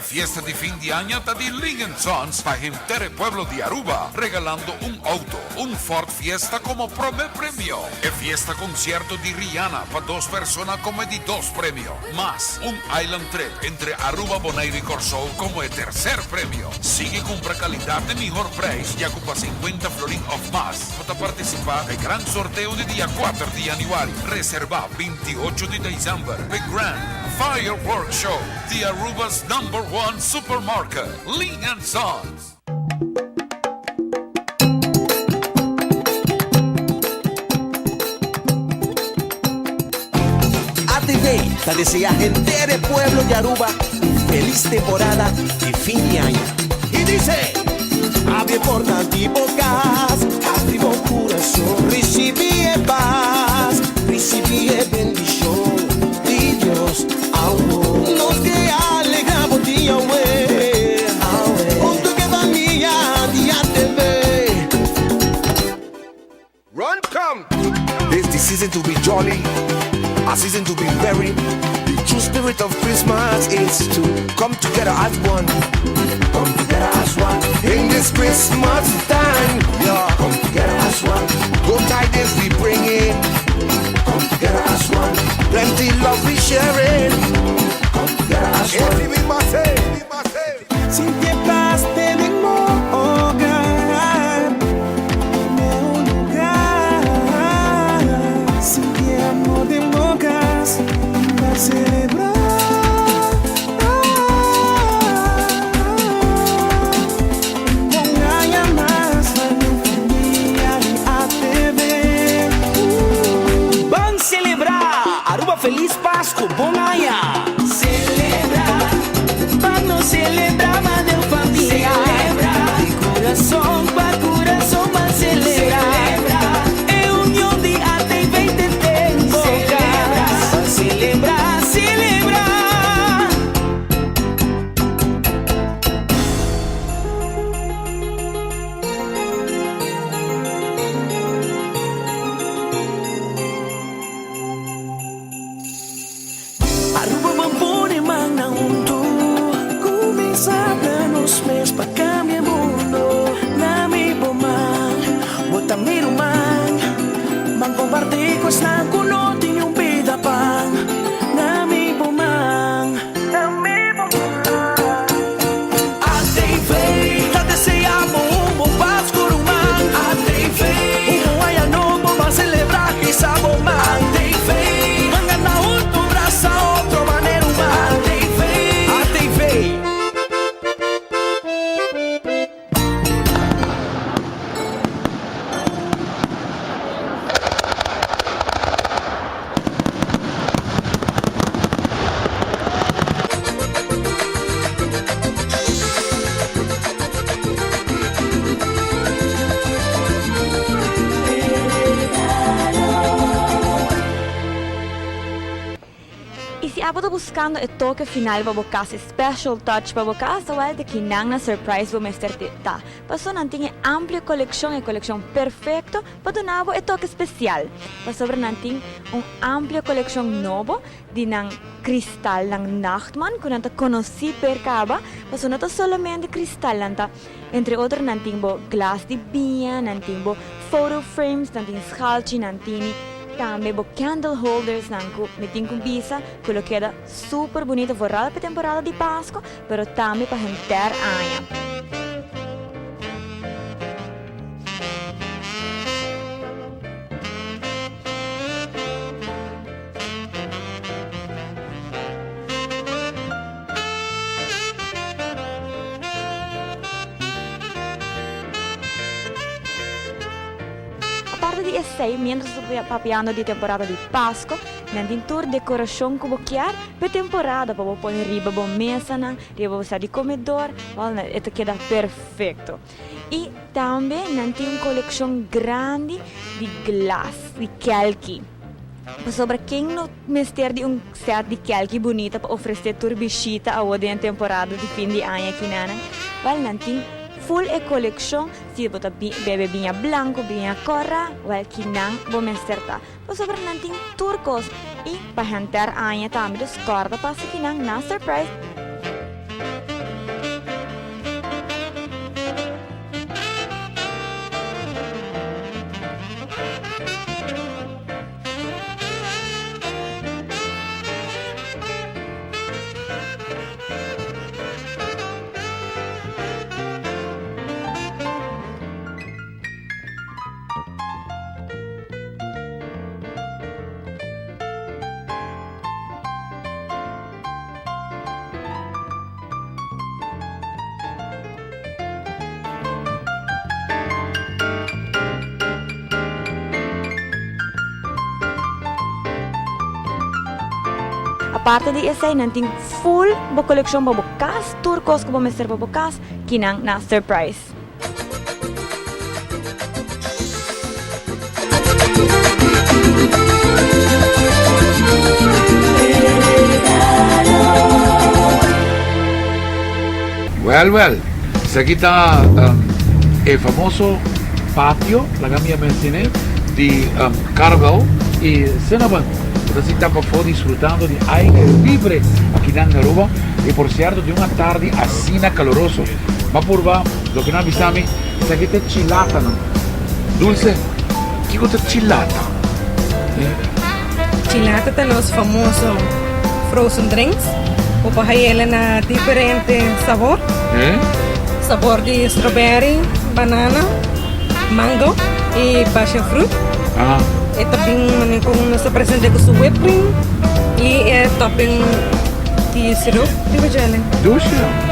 Fiesta de fin de año está de Ling Sons para gente del pueblo de Aruba, regalando un auto, un Ford Fiesta como primer premio. Fiesta concierto de Rihanna para 2 personas como de 2 premios. Más un Island Trip entre Aruba, Bonaire y Corso como el tercer premio. Sigue compra calidad de mejor precio y ocupa 50 florín of más para participar del gran sorteo de día 4 de januario. Reserva 28 de diciembre. The Grand Fireworks Show, the Aruba's #1 supermarket, Ling & Sons. ATV te desea gente del pueblo de Aruba feliz temporada de fin de año. Y dice, abre portas y bocas, abre corazón, recibí paz, recibí bendición de Dios. Nos que alegramos dia ué, junto que família de ATV. Run, come! This the season to be jolly, a season to be merry. The true spirit of Christmas is to come together as one. Come together as one. In this Christmas time, yeah. Come together as one. Good tidings we bring in. Come together as one. Plenty love we sharing. Come together as one. Sin que paste de hogar, meu lugar. Sin que amor de bocas para celebrar. Com ganha mais família e ATV. Vamos celebrar Aruba Feliz Páscoa, bom ganha. Celebrar, meu família. Celebra, de coração para coração, para celebrar. É união de ATV e tempo. Para celebrar, celebrar. Aruba mampune mana untu. Sabe nos pés para cambiar mundo. Na Boto buscando o toque final para casa, special touch para casa, well, de kinang na surprise para Mr. Tita. Paso nanting amplia colección e colección perfecto para donavo e toque especial. Paso sobre nanting amplia colección novo di nang cristal ng Nachtman, kung nanta conoci per kaba, paso nata solamente cristal nanta. Entre otros nanting bo glass di bia, nanting bo photo frames, nanting scalchi, nantini. Também bo candle holders nanku meting kumbisa, que lo queda super bonito forrado para temporada de Páscoa, pero também para render año. Mientras papiando di temporada di Páscoa, nantin tour decoração que boquear per temporada para pôr riba bo mesa na, riba bo di comedor, olha, isso queda perfeito. E também nantin coleção grande de glass, de kelki. Sobre quem não mister de set de kelki bonita para oferecer tour bichita a em temporada de fim de ano aqui na, vale nantin full e colección, si bota bebe vinha blanco, vinha corra, well kinang bo mesterta. Po sobre nanting turcos e pa hanter anya também dos corda pa sa kinang na surprise. Aparte de essa, nanting full bo colection bo bukas, turcos ko bo mester bo bukas, kinang na surprise. Well, aquí está el famoso patio, la que mencioné, de Carvel y Cinnabon. Você está para fora disfrutando de aire libre aqui na Aruba e por cierto de uma tarde assim caloroso. Va por va, lo que não avisame, isso aqui é chilata, não? Dulce, que é chilata? Chilata é nosso famoso frozen drinks. O para ele na diferente sabor. Sabor de strawberry, banana, mango e passion fruit. E também com nossa presente com o whipped cream e topping de sirup de vagina. Dulce,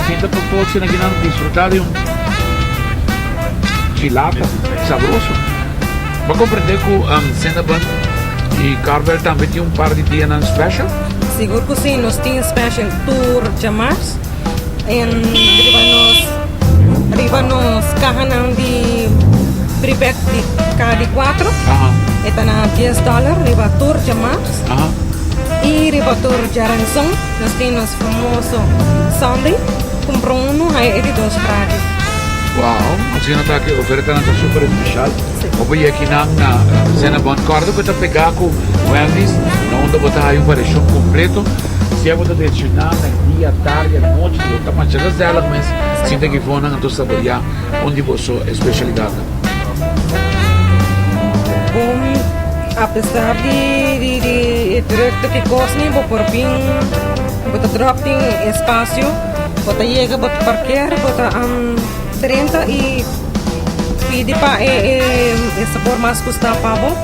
sinta para todos que aqui não disfrutar de chilata saboroso. Va compreender que Cinnabon e Carvel também tem par de dias special? Seguro que sim, nós temos special tour de março e arriba nos carros de prepack de KD4 está na $10 riba tour de março e riba tour de Aranzon nós temos famoso Sunday comprou aí de 2 grátis. Wow, assim não está aqui oferta não super especial. Ouvir aqui na Cinnabon Cordo que está pegar com Wendy's, onde botar aí variação completo. Se é botar de chinar dia, tarde, noite, está mais chegas dela, mas sinta que vão na tua saborear onde você especialidade. Apesar de druk que cosme, por fim, bota drop tem espaço, bota chega, bota parquear, bota 30 e pede para sabor mais custa pavo,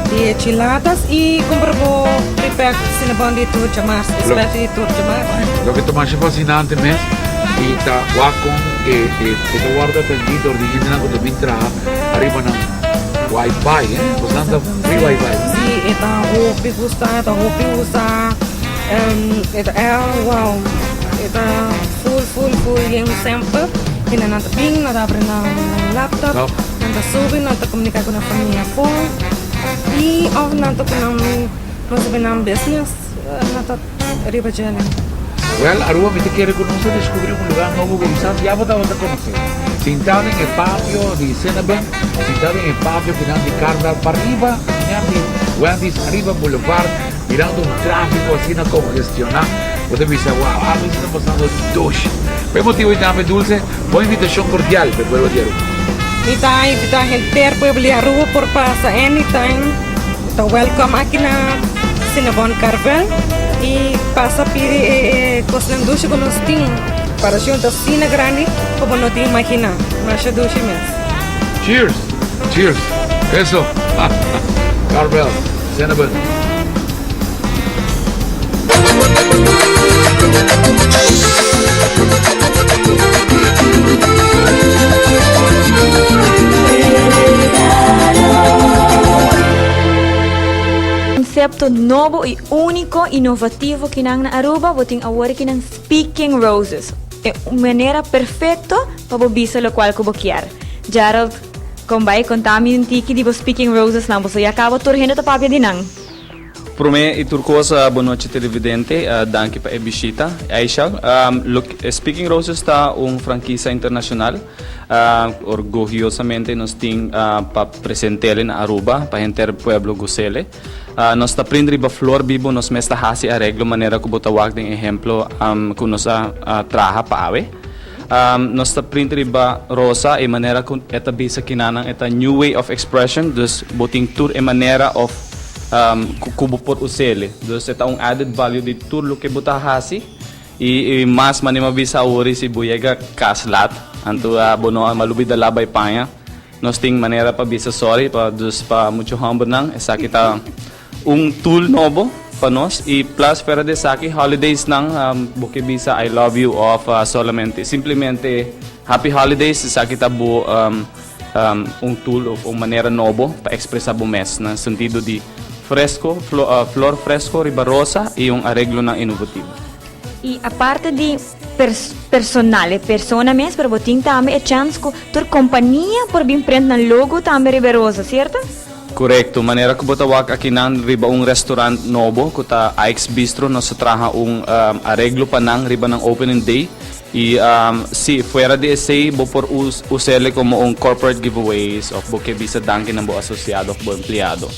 de chiladas e compra por prepack Cinnabon de tour de março, espécie de tour de março. Lo que tu mais fascinante mesmo e tá lá com e guarda atendido original quando vem entrar arriba na Wi-Fi, portanto free Wi-Fi. Sim, está roupa usa, wow, está full yang sample, e na nata bing, nata abre na laptop, nata subi, nata comunicar com a família phone, e nata com nós sabe na business, nata arriba Jelen. Well, Aruba me te quiere conocer, descubrir un lugar nuevo que quizás ya vos te vas a conocer. Sentado en el patio de Cinnabon, sentado en el patio mirando de Carla para arriba, mirando Wendy's arriba Boulevard, mirando un tráfico así no congestionado. Vos te dices, wow, algo está pasando douche. Por motivo de dame dulce, buena invitación cordial del pueblo de Aruba. Kita gente pueblo de Aruba por pasa anytime. Kita welcome aquí na Cinnabon Carvel. Y pasa pide cosas dulce con los ting para juntar cine grande como no te imaginas más dulce mes. Cheers, cheers. Eso. Carvel, Cinnabon. Concepto novo e único, inovativo que na Aruba, boting agora que ng Speaking Roses. É uma maneira perfeita para bisa lo qual que boquear. Gerald, combay contami un tiki di Speaking Roses na boso acaba turhendo ta papia dinang. Para mim, e turcosa boa noite televidente, danke para a visita. Aisha, Speaking Roses está franquia internacional. Orgulhosamente nós temos para apresentar na Aruba, para gente do pueblo Gusele. Nós está aprendendo a flor vivo, nós mesmo hasi arreglo maneira que botawag de exemplo que nós traha para ave. Nós está aprendendo a rosa e maneira que esta bisa kinanang esta new way of expression, dus boting tour e maneira of kubo por usele. Dus ito ang added value di tulo ke butahasi e mas manimabisa ori si buyega kaslat anto bono malubid da labay panya. Nós ting maneira pa bisa sorry pa dus pa mucho humble nang esa kita tool novo pa nós e plus fera de saki holidays nang buke bisa I love you of solamente simplemente happy holidays sa kita bu tool of maneira novo pa expressar bu mes na sentido di fresco, flor fresco, ribarosa e arreglo na inovativo. E a parte de personale, persona mesmo, para botin também é chance que tua companhia por bem prende na logo também ribarosa, certo? Correcto, maneira que botawak aqui nan riba restaurant novo, que tá Ike's Bistro, nós traha arreglo pa nang riba ng opening day. E se fuera de esse, vou por usarle como corporate giveaways of porque bisa danke ng bo asociado bo empleado.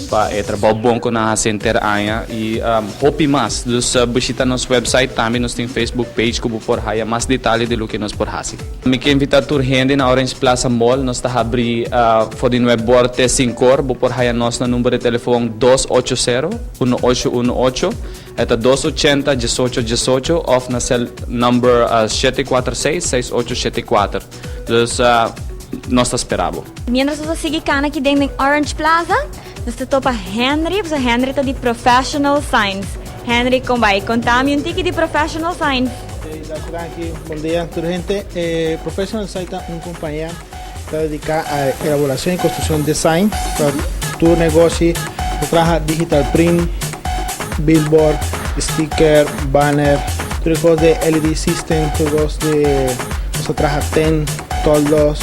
Pa trabalho bom com na center aya e hope mas dus visita nos website também nos tem Facebook page que por haya mais detalhe de lo que nos por hasi. Me que invitar tur gente na Orange Plaza Mall nos tá abri for the web board T5 bo por haya nos na número de telefone 280-1818 eta 280-1818 off na cell number 746-6874. Dus nós tá esperando. Mientras você sigue cana aqui dentro de Orange Plaza, nós topa Henry, porque Henry tá de Professional Signs. Henry, combay, contame tiki de Professional Signs. Bom dia, toda gente. Professional Signs é uma companhia que dedica a elaboração e construção de design para tu negócio, trabalha digital print, billboard, sticker, banner, trucos de LED system, trucos de nos trabaja ten, toldos,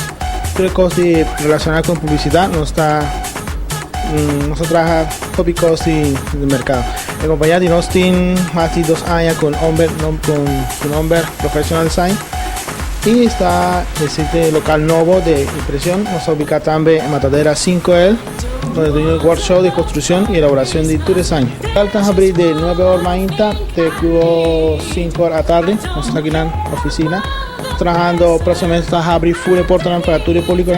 trucos de relacionados con publicidad, nos trabaja tópicos de mercado. La compañía de nos tiene más de 2 años con su nombre Professional Design y está el sitio local nuevo de impresión. Nos ubica también en Matadera 5L, donde tiene un workshop de construcción y elaboración de tu design. Estamos abrir de 9 horas mañana, de 5 horas a tarde, nos está aquí en la oficina. Trabajando próximamente está a abrir full portal para tu público,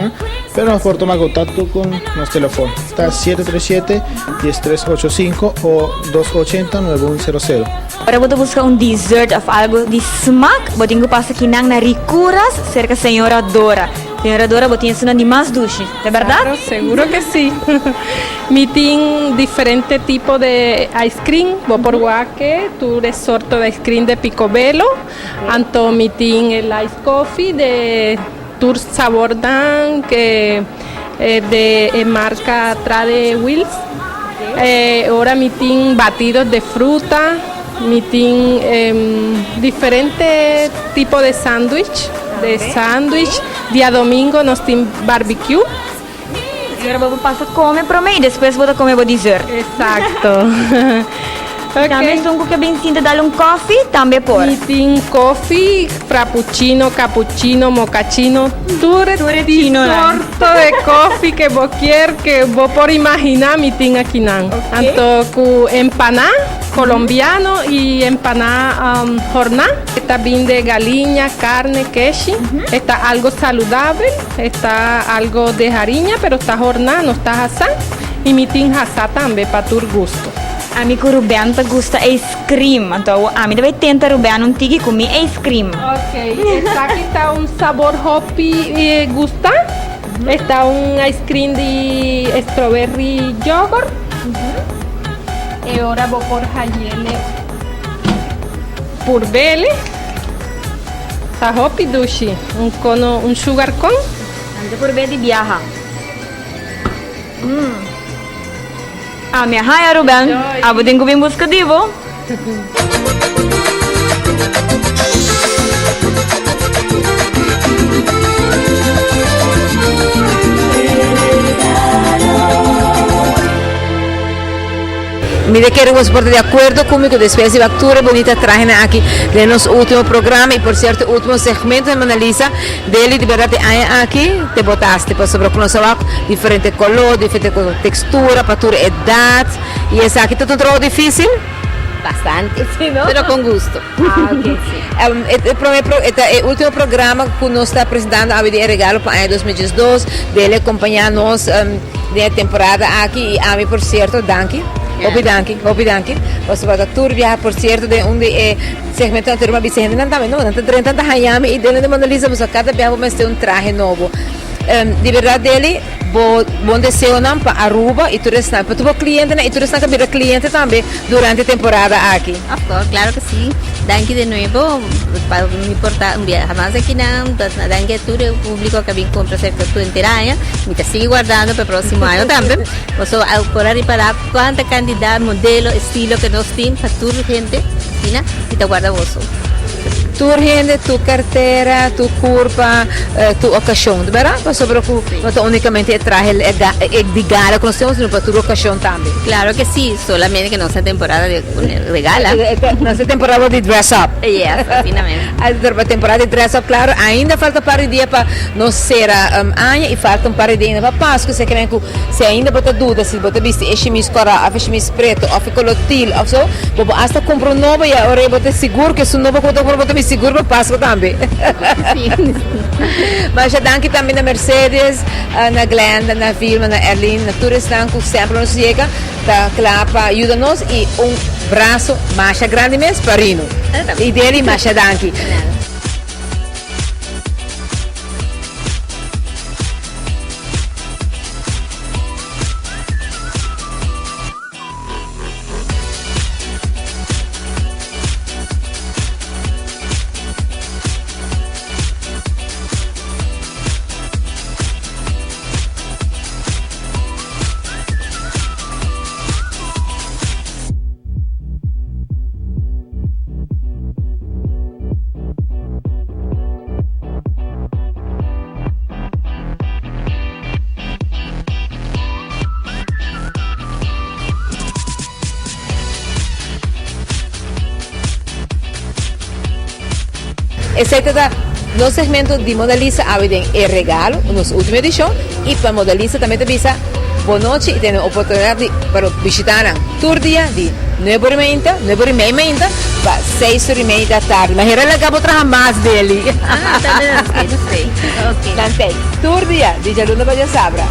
pero nos puede tomar contacto con nuestro teléfono. Está 737-1385 o 280-9100. Para você buscar dessert of algo de smack, você passa aqui na Ricuras, cerca da Senhora Dora. Senhora Dora, você tem de mais doce, é verdade? Claro, seguro que sí. Mi tem diferente tipo de ice cream, vou por guaque, tu resorto de ice cream de picobello, anto mi tem el ice coffee de tur sabor dan que de marca Trade Wheels. Ahora mi tem batidos de fruta, mi tem diferente tipo de sándwich. Dia domingo nós temos barbecue. Agora você passa come para mim, depois você come o dessert. Exato. Também sungguh que bem sinta dar coffee, também por. Meeting coffee, frappuccino, cappuccino, mochaccino, todo sorto de coffee que vos quer, que vos por imaginar meeting aquí nan. Tanto con empaná colombiano y empaná jornal. Está bien de galinha, carne, queso. Está algo saludable, está algo de hariña, pero está jornal, no está asá. Y meeting asá también para tu gusto. A mim, o Ruben gosta ice cream. Então, a mim deve tentar Ruben um tigre comer ice cream. Ok, aqui está um sabor hoppy gusta. Está um ice cream de strawberry yogurt. E agora vou por ele por bele. Está hoppy dushi. Um sugar cone. Anda por bele de viaja. Ah, minha raia, Ruben. Abo tenho que vir buscar de vo. Mire que eres de acuerdo conmigo, después de Factura Bonita traen aquí de los últimos programas y por cierto, último segmento de Monalisa, de verdad hay aquí, te botaste, pues sobre conocer diferente color, diferente textura, para tu edad, y es aquí todo un trabajo difícil. Bastante, sí, ¿no? Pero con gusto. Ah, ok, sí. El último programa que nos está presentando a de regalo para el 2022, de él acompañarnos de temporada aquí, y a mí, por cierto, danke. Obidanki. Você vai viajar, por cierto, de um segmento anterior, mas você não também, não, não tem tanta hayami e dentro de Monalisa, mas cada vez vamos ter traje novo. De verdade, dele, bom desejo não para Aruba e tudo isso, para tu cliente, e tudo isso que vira cliente também durante a temporada aqui. Of course, claro que sí. Danke de nuevo, para no importa un viaje más aquí, danke a todo el público que viene comprar cerca de tu enteraña, y te sigue guardando para el próximo año también. Pues por ahí para cuánta cantidad, modelo, estilo que nos tienen para tu gente, y te guarda vos. Tu gente, tu carteira, tu curva, tu ocasião, ¿verdad? Pues sobre no únicamente traje de gala que nós temos, sino para tu ocasião também. Claro que sí, solamente que no sea temporada de gala. No sea temporada de dress up. Yes, finalmente. A temporada de dress up, claro, ainda falta um par de dias para nós ser año e falta um par de dias para Páscoa. Se querem que se ainda bota dúvida, se bota viste este mis coral, este mis preto, ou color til, ou so, vou hasta comprar um novo e agora bota seguro que se novo que eu bota seguro para Páscoa também. Mas já danke também na Mercedes, na Glenda, na Vilma, na Erlin, na Turistan, que sempre nos chega, tá claro, para ajudar-nos e braço mais grande mesmo para Rino. E dele mais danke. Esse é no segmento de Monalisa tem o regalo, nos última edição, e para Monalisa também te avisa boa noite e tem a oportunidade para visitar todo dia de 9h30 para 6h30 da tarde. Mas ele acabou de trabalhar mais dele. Também não sei. Ok. Dante, todo dia, de Luna para Sabra.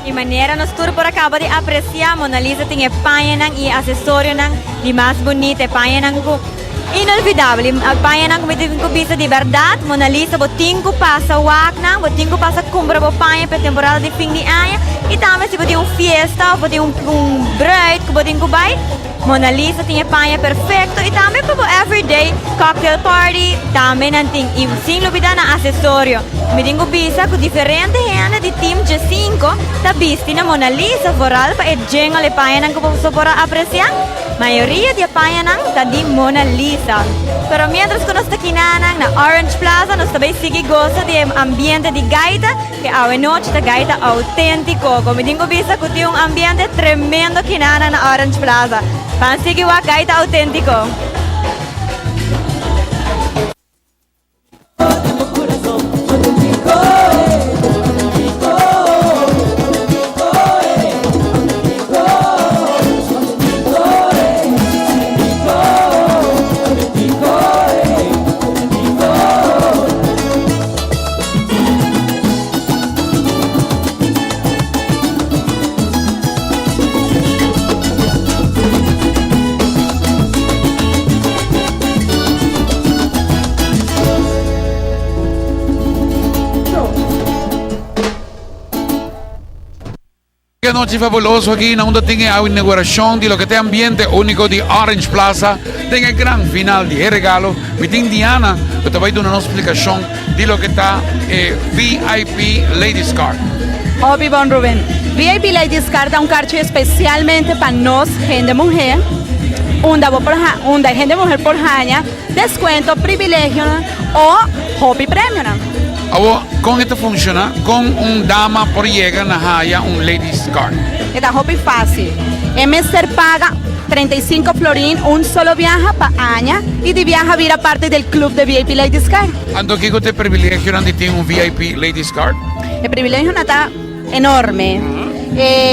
De maneira, nós tudo por acaba de apreciar, Monalisa tem panha nang e acessório nang de mais bonita, panha nang ko inolvidável, panha nang com bisa de verdade, Monalisa botinho passa wak nang, botinho passa compra bo panha para temporada de fim de ano e também se botinho fiesta, botinho bruid, que botinho vai, Monalisa tem panha perfeito e também para everyday cocktail party, também não tem e sem dúvida na acessório. Me tenho bisa com diferente gente de time G5 da vista na Monalisa foral para e jenga le panha nang ko para apreciar. Mayoría de apanyanan ta di Mona Lisa. Pero mientras que nos está kinanan na Orange Plaza, nos também sigue goza de ambiente de gaita, que a noche de gaita auténtico. Como digo, visa que tem ambiente tremendo kinanan na Orange Plaza. Para seguir a gaita auténtico. Qué noche fabuloso aquí, na onda tiene a inauguración de lo que te ambiente único de Orange Plaza, tiene el gran final de regalo, mi tin Diana, que te voy a dar una explicación de lo que está VIP Ladies Card. Obi Bon Rubén, VIP Ladies Card da card especialmente para nos, gente mujer, gente mujer por año, descuento, privilegio o hobby premio. Con esto funciona con un dama por llega na haya un ladies card. Es hobby fácil. MSR paga 35 florín, un solo viaja para año y de viaja vir a parte del club de VIP Ladies Card. Ando que te privilegio de tener un VIP Ladies Card. El privilegio está enorme.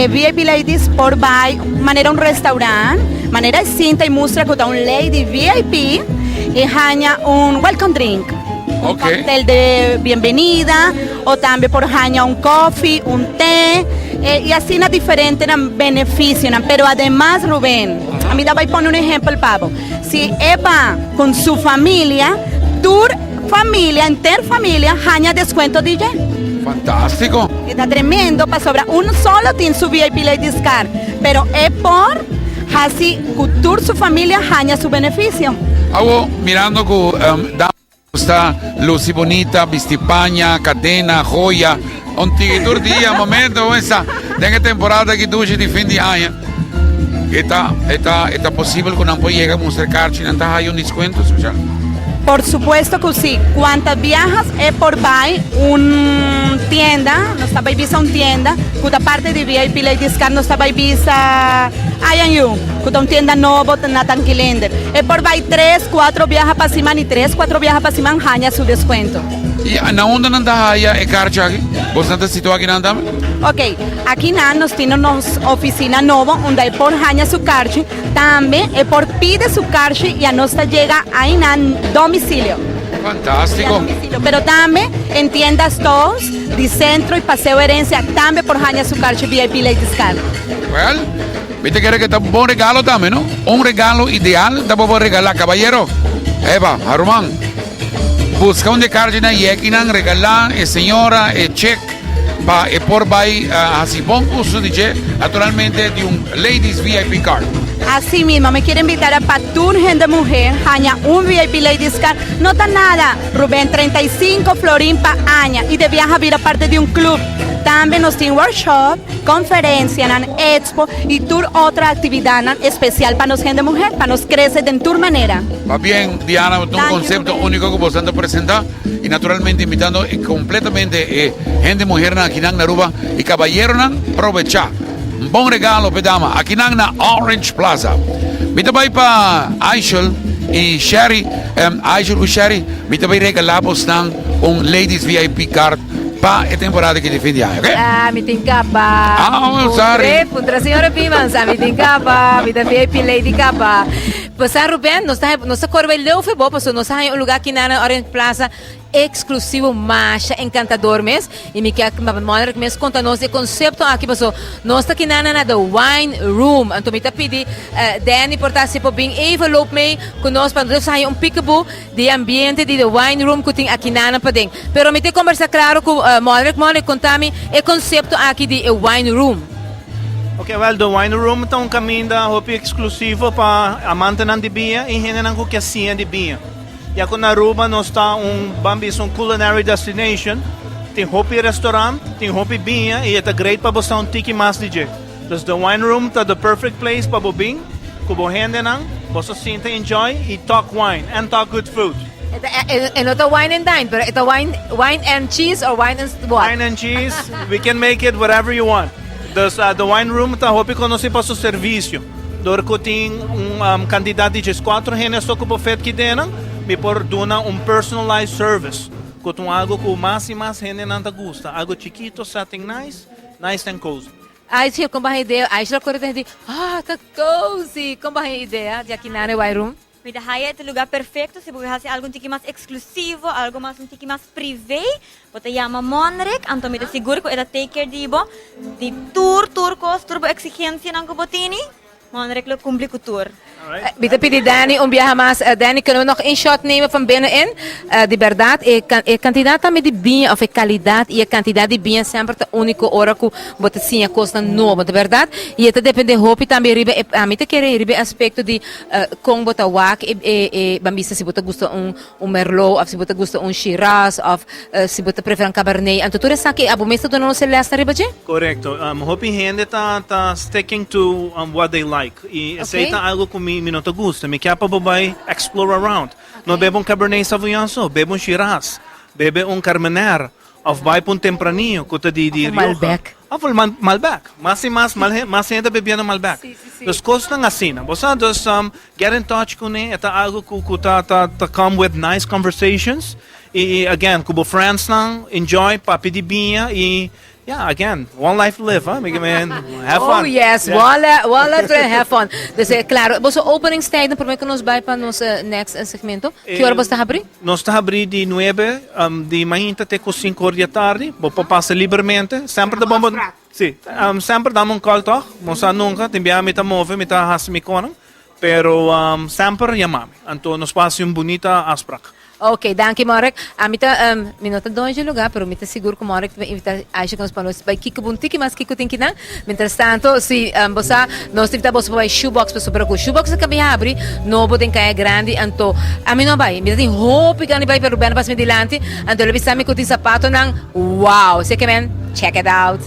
VIP Ladies por buy, manera un restaurante, manera cinta y muestra que un lady VIP y hanya un welcome drink. Un cóctel de bienvenida o también por año un coffee, un té y así diferentes beneficios, pero además Rubén, a mí voy a poner un ejemplo pavo, si Eva con su familia, tu familia, interfamilia, aña descuento DJ. Fantástico. Está tremendo, para sobra un solo tiene su VIP Ladies Card, pero es por así cultura su familia aña su beneficio. Mirando que está Lucy Bonita, Vistipaña, Cadena, Joya, un tigre día, momento, esa, de temporada que duche de fin de año. Está posible que no lleguemos a acercarse, ¿no hay un descuento? Por supuesto que sí. Cuantas viajas es por buy un tienda, no está visa un tienda, cuya parte de VIP Ladies Card no está visa INU, cuya un tienda nuevo na tanquilender. Es por buy 3-4 viajas para semana y 3-4 viajas para semana hanya su descuento. ¿Y na onda nanda haya carcha aquí? ¿Vos no te sitúas aquí nanda? Ok, aquí nos tiene una oficina nueva donde hay por hanya su carchi, también es por pide su carchi y a nos llega ahí en domicilio. Fantástico. Pero también en tiendas todos de centro y paseo herencia, también por hanya su carchi VIP Ladies Card. Well, viste que está un buen regalo también, ¿no? Un regalo ideal, te puedo regalar, caballero. Eva, Armán, busca un de cargina y aquí regalar, señora, check. Por by así buen uso de naturalmente de un Ladies VIP Card. Así mismo, me quiere invitar a Patur Gente Mujer, aña un VIP Ladies Card, no está nada, Rubén, 35 florín pa' aña y de viaja a vir a parte de un club. También nos tiene workshop, conferencia, expo y tour otra actividad especial para nos gente mujer, para nos crecer de tu manera. Va bien, Diana, un concepto único que vos estás presentando y naturalmente invitando completamente gente mujer aquí en Naruba y caballero aprovechar. Un buen regalo, pedama, aquí en Orange Plaza. Mita voy para Aishel y Sherry, Aishel y Sherry, mita voy a regalamos un Ladies VIP Card pa e temporada que de fin de año, ¿ok? Mi tincapa. Sorry. Puntra señora Piman, mi tincapa, mi VIP Lady capa. Pues Rubén, nos está corre el leu febo, pues nos hay un lugar aquí en Orange Plaza exclusivo, macha, encantador mes. E me quer que mes conta-nos o conceito aqui, pessoal. Nós está aqui na The Wine Room. Então, me tá pedi, Danny, portar se por bem, envelope me conosco para nós sair peekaboo de ambiente de The Wine Room que tem aqui na Padem. Pero me te conversar claro com Modric, contar-me o conceito aqui de Wine Room. Ok, well, The Wine Room é caminho da roupa exclusivo para amante de bia e gente que assim de bia. E aqui na Aruba nós está um culinary destination, tem roupa restaurante, tem roupa bia e é great para você tiki mais DJ. Dus The Wine Room tá the perfect place para bobin, kubo hende nang, boso sinta enjoy, y talk wine, and talk good food. Ito wine and dine, pero ito wine and cheese or wine and what? Wine and cheese, we can make it whatever you want. The wine room, hopi konosi pa su servicio. Dor ko ting kandidat di 4 henes to kubo fet ki denang, mi por duna personalized service. Kung algo ko mas e mas hende nanta gusta, algo chiquito, setting nice and cozy. Ay, siya, kung bahay ideya, ay, siya, kurita, tá cozy. Kung bahay ideya, di aqui na wine room. Mira, haya este lugar perfecto se puede hacer algo un tiki más exclusivo, algo más un tiki más privé. Bota llama Monrek, anto me te seguro que era take care dibo, di tour cost, turbo exigencia ng kubotini. Monrek lo cumple con tour. Bita pidi Danny biyahe mas. Danny, kunnen we nog een shot nemen van binnenin? De verdad, kandidaat met die bier, of kwaliteit, kandidaat die bier sempre te unico ora ku bota sia costa novo, de verdad. E это depende hopi também ribe a mim te querer ribe aspecto de com bota wak bambisa se bota gusta merlot, of se bota gusta shiraz, of se bota preferan cabernet. Anto tu resa que abo mesa do não se lesta ribe je? Correcto. Hopi hende ta sticking to what they like. E aceita algo com mi não te gusta. Mi kaya pa babay explore around. No bebe Cabernet Sauvignon, bebe Shiraz, bebe Carmener, of vai pun tempranillo, kuta di Rioja. Malbec. Malbec. Mas gente bebendo Malbec. Dos cosas ng asina. Bosa dos get in touch ko ni eta algo kuta ta come with nice conversations. E again, kubo friends lang, enjoy papi di biya e yeah, again, one life to live, huh? Have fun. Oh, yes. Yeah. One life to have fun. Dus, claro, você openingstijden, por que nos vai para nos next segmento? Que hora você está abrir? Nós está abrir de 9 de manhã até 5 da tarde. Você passa livremente. Sempre da bomba. Sim. Sempre dá um call toch. Nós nunca te enviamos a mover, me tá hasmi konang. Pero sempre chamamos. Então, nós passamos bonita asprak. Ok, danke Marek. Amita minuta dois de lugar, pero mita seguro que Marek invita acha que nos panos vai kiko bunti que mas kiko tem que não. Mientras tanto, se você nós tivemos você vai shoebox para super com shoebox que vai abrir, novo tem caia grande, anto a mim não vai. Mita tem hope que não vai para Ruben para mediante, anto ele bisa me com sapato nang. Wow, você que men, check it out.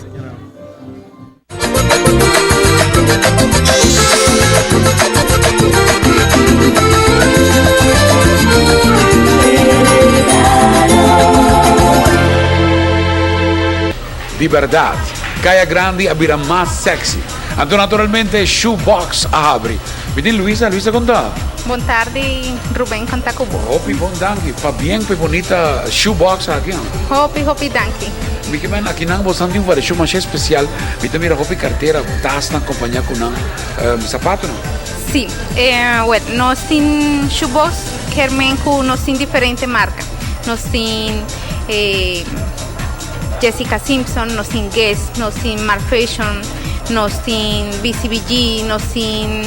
Di verdad, Kaya Grande abrirá más sexy. Anto naturalmente shoebox a abri. Vidin Luisa conta. Buon tardi, Ruben conta kubo. Hopi bon danki, pa bien pe bonita shoebox aqui. Hopi danki. Mi que men aqui nang bosan um varejo mais especial. Vita mira hopi carteira, tas na companhia com nang sapato no. Sì, nós tem shoebox kermen ku nós tem diferente marca. Nós tem Jessica Simpson, nós tem Guess, nós tem Mark Fashion, nós tem BCBG, nós tem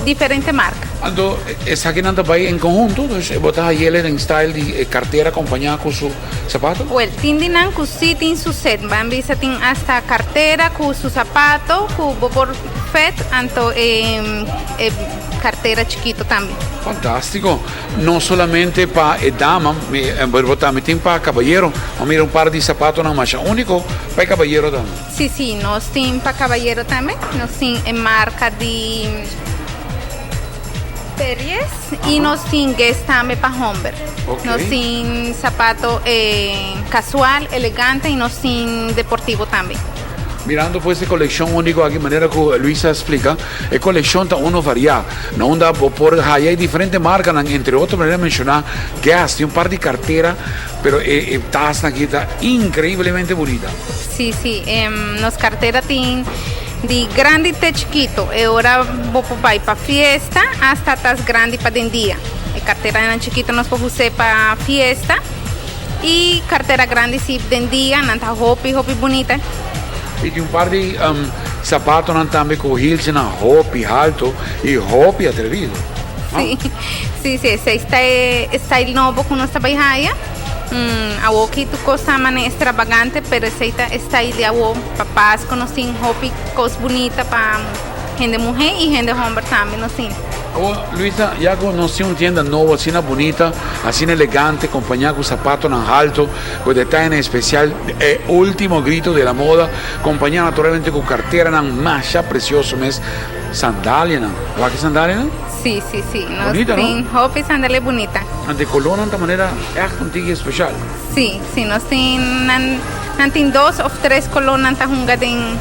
diferente marca. Ando, essa aqui não vai em conjunto, botar a ele em style de carteira acompanhada com seu sapato? Well, tindinan ku si tin su set, bambisa tin hasta cartera ku su zapato, ku por fet, anto cartera chiquito también. Fantástico. No solamente para dama, también para caballero. O mira un par de zapatos nada más. Único para caballero también. Sí, nos tienen para caballero también. Nos tienen en marca de Perries y nos tienen Guess también para hombre. Okay. Nos tienen zapato casual, elegante y nos tienen deportivo también. Mirando pues esa colección única, de manera que Luisa explica, es colección está uno variada, no onda por hay diferentes marcas, entre otras maneras mencionar Guess, tiene un par de carteras, pero está aquí está increíblemente bonita. Sí, nos carteras tienen de grande y chiquito, ahora voy para fiesta hasta tas grande para den día. Cartera en chiquito nos puede usar para fiesta y cartera grande si den día, nanta hopi bonita. E tem um par de sapatos também com heels na hopi alto e hopi atrevido. Sí, ese style novo que nós trabalhamos. A que tu cosa mane extravagante, pero ese style de awo papás conocen hopi cos bonita para gente mujer y gente hombre también no sin. Luisa, ya conocí una tienda nueva, así bonita, así elegante, acompañada con zapatos en alto, con detalles especial, último grito de la moda, acompañada naturalmente con cartera más precioso mes. sandália, não. Qual sandália, não? Sí, sí, sí. Nos Bonita, ¿no? tin hopi sandalia bonita. De color, de manera echt een tige speciaal. Sí, sí, nos tin nantin 2 of 3 colonan ta hunga den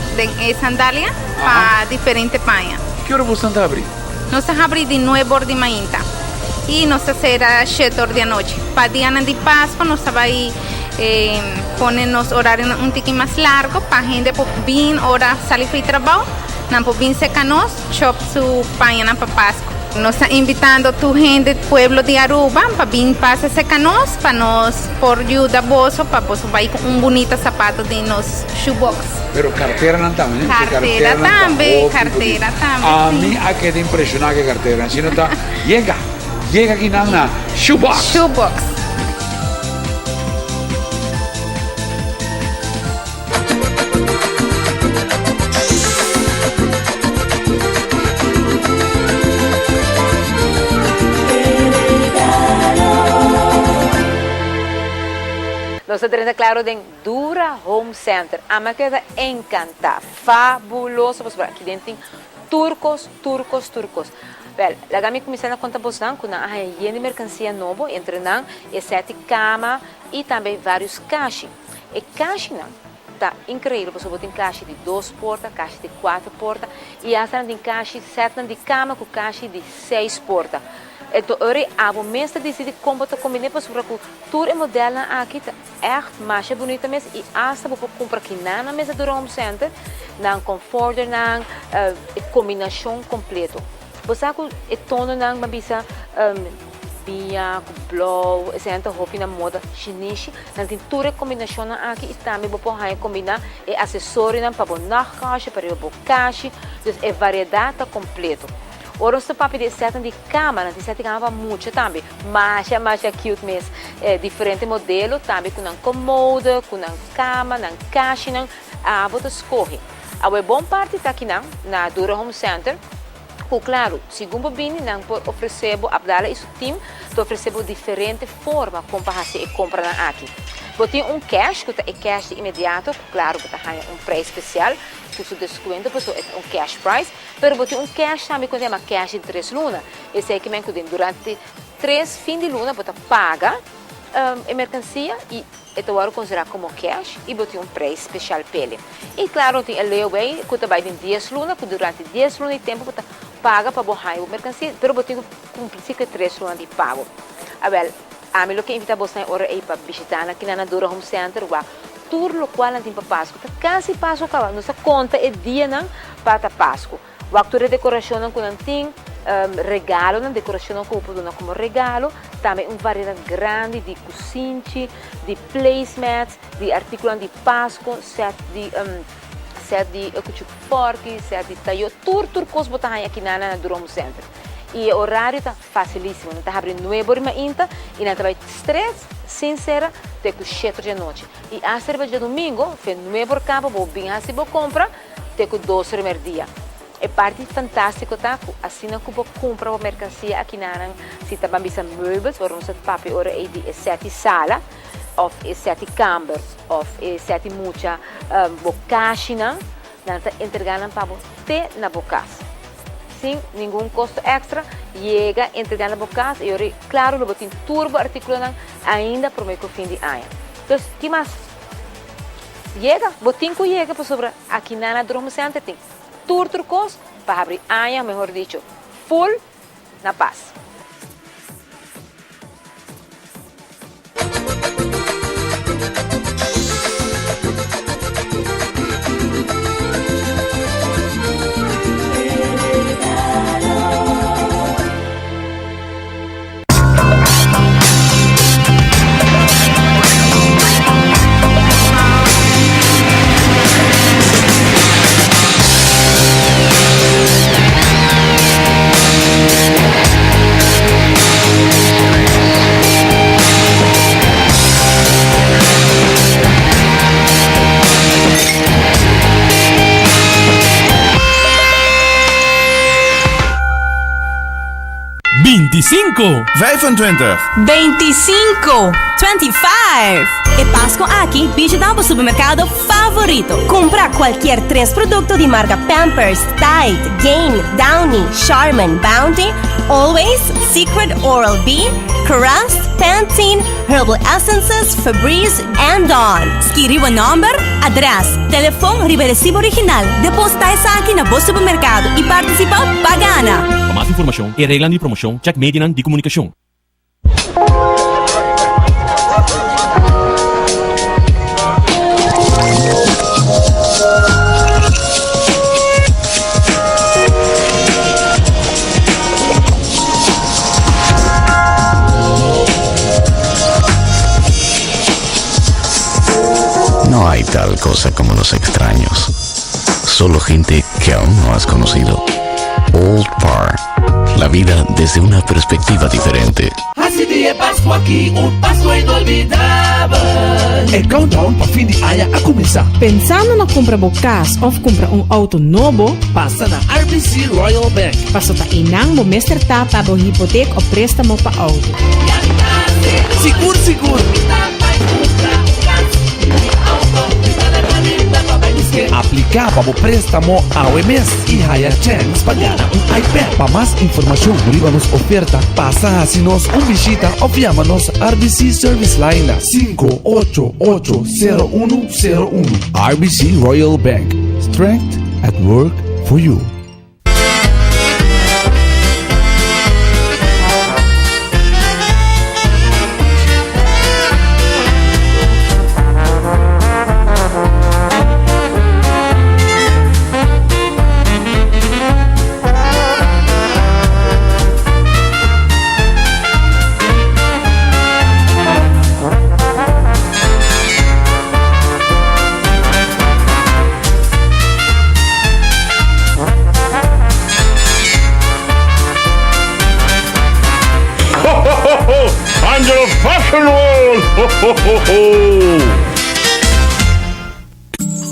sandalia pa diferente paña. Que hora você anda abrir? Nos abri de 9 de mainta. Y nos será 7 de noche. Pa día de Pascua nos va ahí ponen los horarios un tiqui más largo para gente por bien hora salir para trabajo, nan por bien secanos, chop su paña para Pascua. Nos está invitando tu gente del pueblo de Aruba para bien pasar secanos para nos por ayuda boso para vos vai con un bonito zapato de nos shoebox. Pero carteira não também, né? Carteira também, carteira também. A mim a que impressionar que carteira, se não tá, chega aqui na shoebox. Shoebox. Nós estamos claro de Dura Home Center. A minha queda encanta, fabuloso. Aqui dentro tem turcos. Well, a gami começando a contar bastante com a de mercancia novo, entre nós, 7 camas e também vários caixas. E caixa não está incrível, você tem caixa de 2 portas, caixa de 4 portas e essa tem caixa 7 de cama com caixa de 6 portas. Então, hoje, a momento decide como tu combinar para sobre que tudo é modelo aqui é mais bonito mesmo e essa você compra aqui na mesa do Home Center, na conforto, na combinação completa. Você é tono na mabisa bia, blow, essa roupa na moda chinesa, na tem toda a combinação aqui e também você pode combinar e acessório para o caixa, para o caixa, então é variedade completa. Ora, você pode pedir 7 de cama, não tem 7 camas muito também, mais cute mesmo, diferente modelo também com uma comoda, com uma cama, uma caixa, você escolhe. A boa parte está aqui na Dura Home Center. Claro, segundo bem, não oferecemos a isso time, oferecemos diferente forma como fazer compra aqui. Você tem cash, que é cash imediato, claro, você tem preço especial, com seu desconto, é cash price, mas você tem cash também, que é uma cash de 3 lunas. Esse é que durante 3 fins de luna, você paga a mercancia e então agora considerar como cash e você tem preço especial para ele. E claro, tem a layaway, que vai em 10 lunas, que durante 10 lunas de tempo você paga para borrar a mercancia, mas você tem que cumprir 3 lunas de pago. A mim, o que invita você agora é para visitar aqui na Dura Home Center, tudo o qual não tem para Páscoa, quase Páscoa, nossa conta é dia para Páscoa. O actor de decoração não tem regalo, na decoração como regalo, também uma variedade grande de cozinha, de placemats, de artículos de Páscoa, set de fork, set de taio, tudo coisa botar aqui na Dura Home Center. E o horário está facilíssimo, não está abrindo 9 da manhã e não está 3, sincera, até 7 da noite. E a cerveja de domingo, fez 9 campo, vou bem assim, vou comprar, até 12 da dia. É parte fantástica, tá? Assim não vou comprar a mercancia aqui na se está bambisa möbels, ou não se papi ora é de 7 sala, ou 7 camas, ou 7 mucha caixa, não está entregando para você na boca. Sem nenhum custo extra, chega entregando na casa e, claro, eu tenho turbo artículo ainda para o fim de ano. Então, o que mais? Chega para sobre aqui na Dura Home Center, tem tudo coisa para abrir ano, melhor dito, full na paz. $25, $25, 25, 2025. E Pasco aqui, visita o supermercado favorito. Compra qualquer 3 produtos de marca Pampers, Tide, Gain, Downy, Charmin, Bounty, Always, Secret Oral-B, Crest, Pantene, Herbal Essences, Febreze, and Dawn. Escreva o number, address, telefone e recibo original. Depois tayo sa akin na boss supermercado e participa pagana. Para mais informação e regras de promoção, check Medinan de Comunicação. No hay tal cosa como los extraños, solo gente que aún no has conocido. Old Par, la vida desde una perspectiva diferente. Así día Pascua aqui, Pascua inolvidável. El countdown para fim de ano a começar. Pensando na compra do casa ou compra auto novo? Passa na RBC Royal Bank. Passa ta inang mo Mr. Tapa do hipoteca ou préstamo pa auto. Seguro. Aplicar para o préstamo AOMS e haya chance para ganhar iPad. Para mais informação, nos oferta, passa a nos visita ou llama-nos RBC Service Line 5880101. RBC Royal Bank. Strength at work for you. Angelo Fashion World! Ho, ho, ho, ho.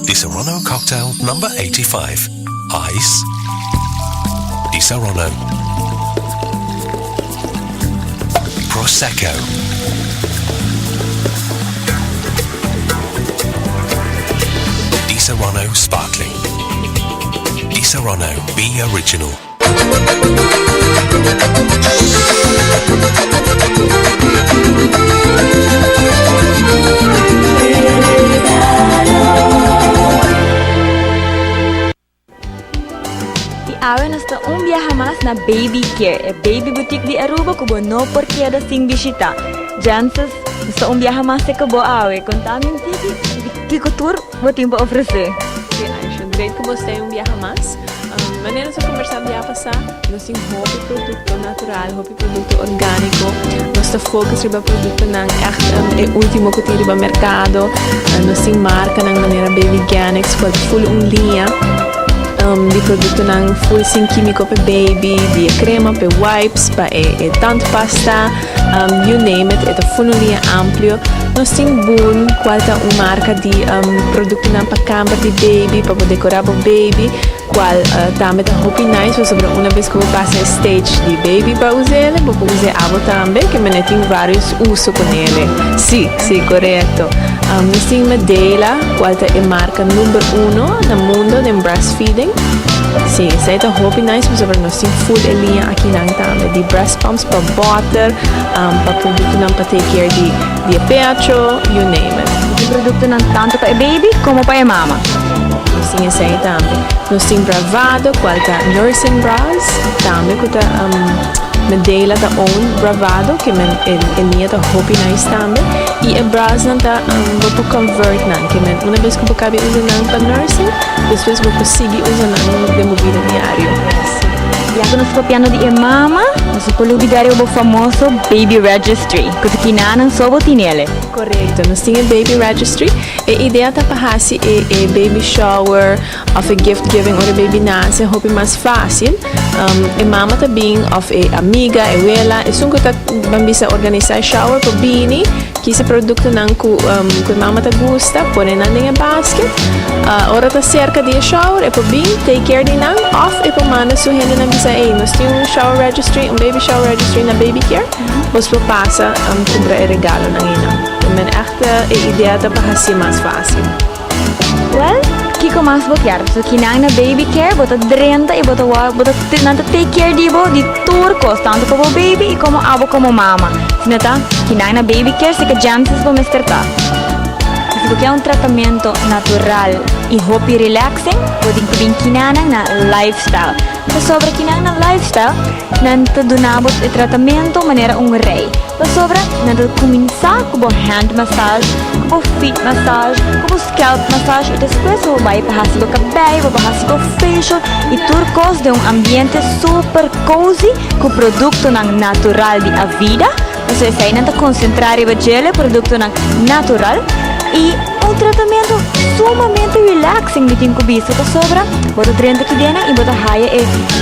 Disaronno cocktail number 85. Ice. Disaronno. Prosecco. Disaronno Sparkling. Disaronno Be Original. Awen hasta un viaje más na Baby Care, e baby boutique di Aruba kubo no por queda sin visita. Janses, hasta un viaje más se kubo awe, contamin tiki tour bo timpo ofrecer. Sí, Aisha, great que você tem viaje más. Maneira de conversar via passar, nós temos produto natural, produto orgânico, nós focus riba produto nang echt último que tem riba mercado, nós temos marca nang maneira Baby Organics, qual full linha di produto nang full sin químico per baby, di crema per wipes, pa tanto pasta, you name it, è full linha ampio. Nós temos qualta marca di produto nang pa camper di baby, pa decorar o baby. Qual também tá muito nice, sobre uma vez que eu passo stage de baby para usar ele, vou usar a também, que eu tenho vários usos com ele. Sim, correto. Nós temos Medela, qual é a marca número 1 no mundo de breastfeeding. Sim, isso tá muito nice, sobre nós temos full linha aqui na também, de breast pumps para butter, para produto não para take care de pecho, you name it. De produto não tanto para baby como para mama. Sim, isso aí também. Nós temos Bravado, qual é nursing bras, também que tá Medela tá own Bravado, que é linha tá muito nice também. E a bras não tá vou convert não, que uma vez que eu acabei usando para nursing, depois vou conseguir usar de movida diário. Ya que nos copiando de mama, nós podemos olvidar o famoso Baby Registry, que aqui não só tinele. correto. Nós temos baby registry. A ideia tá para é baby shower, of a gift giving ou baby nasce, hope mais fácil. A mama também, of a amiga, a abuela, é só que tá bambisa organizar shower para bini, que esse produto não que mama tá gosta, põe na minha basket. Ora tá cerca de shower, é para bini, take care de não, off é para mana suhende na bisa, nós temos shower registry, baby shower registry na baby care. Você passa comprar regalo na ina. Men echt a ideia da para mais fácil. Well, kiko mas bokyar. So kinang na baby care, bota drenta e bota nanta take care di turcos, tanto como baby e como abo como mama. Sinata, kinang na baby care, se que janses po Mr. Ta. Porque é tratamento natural e hopi relaxing, pwedeng kabing kinanang na lifestyle. So sobre kinang na lifestyle, nanto dunabot e tratamento manera rei. So sobre nanto começar com hand massage, com feet massage, com scalp massage e depois o vai bahasi ko cabello, bahasi ko facial e turcos de ambiente super cozy com produto ng natural de a vida. So essa nanto concentrar e bajele produto ng natural. E um tratamento sumamente relaxing de tinkubiso que sobra, bota 30 que dena e bota haya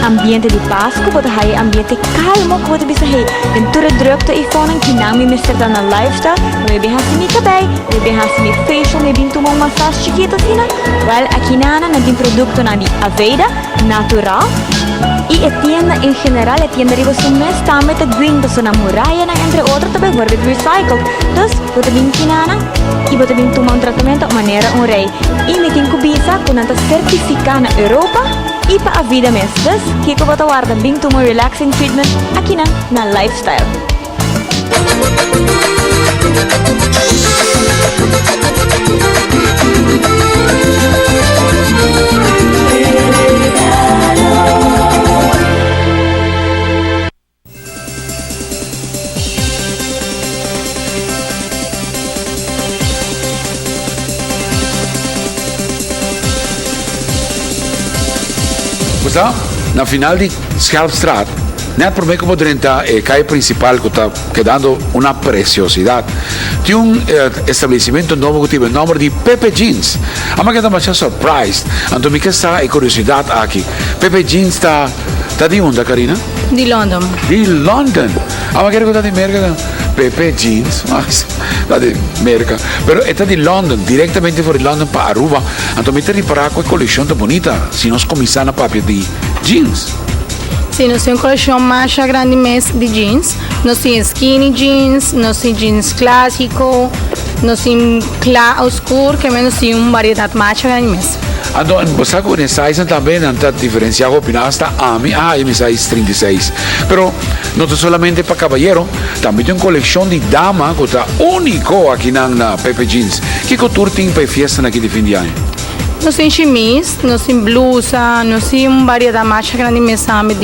ambiente de paz, bota haya ambiente calmo, que bota bisa hey, ventura drukte e fonan que não me mestra na lifestyle, me bem assim mi cabelo, me bem assim mi facial, me bem tomar massagem chiquita assim, well aqui nana na tem produto na de Aveda natural. E a tienda em geral, a tienda riba sumes também tá gringo, so na muralla na entre outras também vai recycle. Dus, bota bem kinana e bota bem tomar tratamento maneira rei. E me tem kubisa com nanta certificada na Europa e para a vida mesmo. Dus, kiko bota guarda bem tomar relaxing treatment aqui na lifestyle. Basta, na final de Schelpstraat, net por meio como drenta calle principal que está quedando uma preciosidade. Tem estabelecimento novo que tive o nome de Pepe Jeans. A minha queda mais surprised. Então me queda a curiosidade aqui. Pepe Jeans está de onde, Karina? De London. De London. A minha queda de merda. Pepe Jeans, mas está de merda. Pero está de London, diretamente por London para Aruba. Então me reparar com a coleção tão bonita. Se nós começar a papel de jeans. Sim, nós temos uma coleção mais grande mesmo de jeans. Nós temos skinny jeans, nós temos jeans clássico, nós temos claro escuro, que menos temos uma variedade mais grande mesmo. Então, você com o size também não está diferenciado, opina hasta a mim, mi size 36. Pero não é solamente para caballero, também tem uma coleção de dama que está único aqui na Pepe Jeans. Que couture tem para festa aqui de fim de ano? Nós temos chemise, nós temos blusa, nós temos uma variedade mais grande mesmo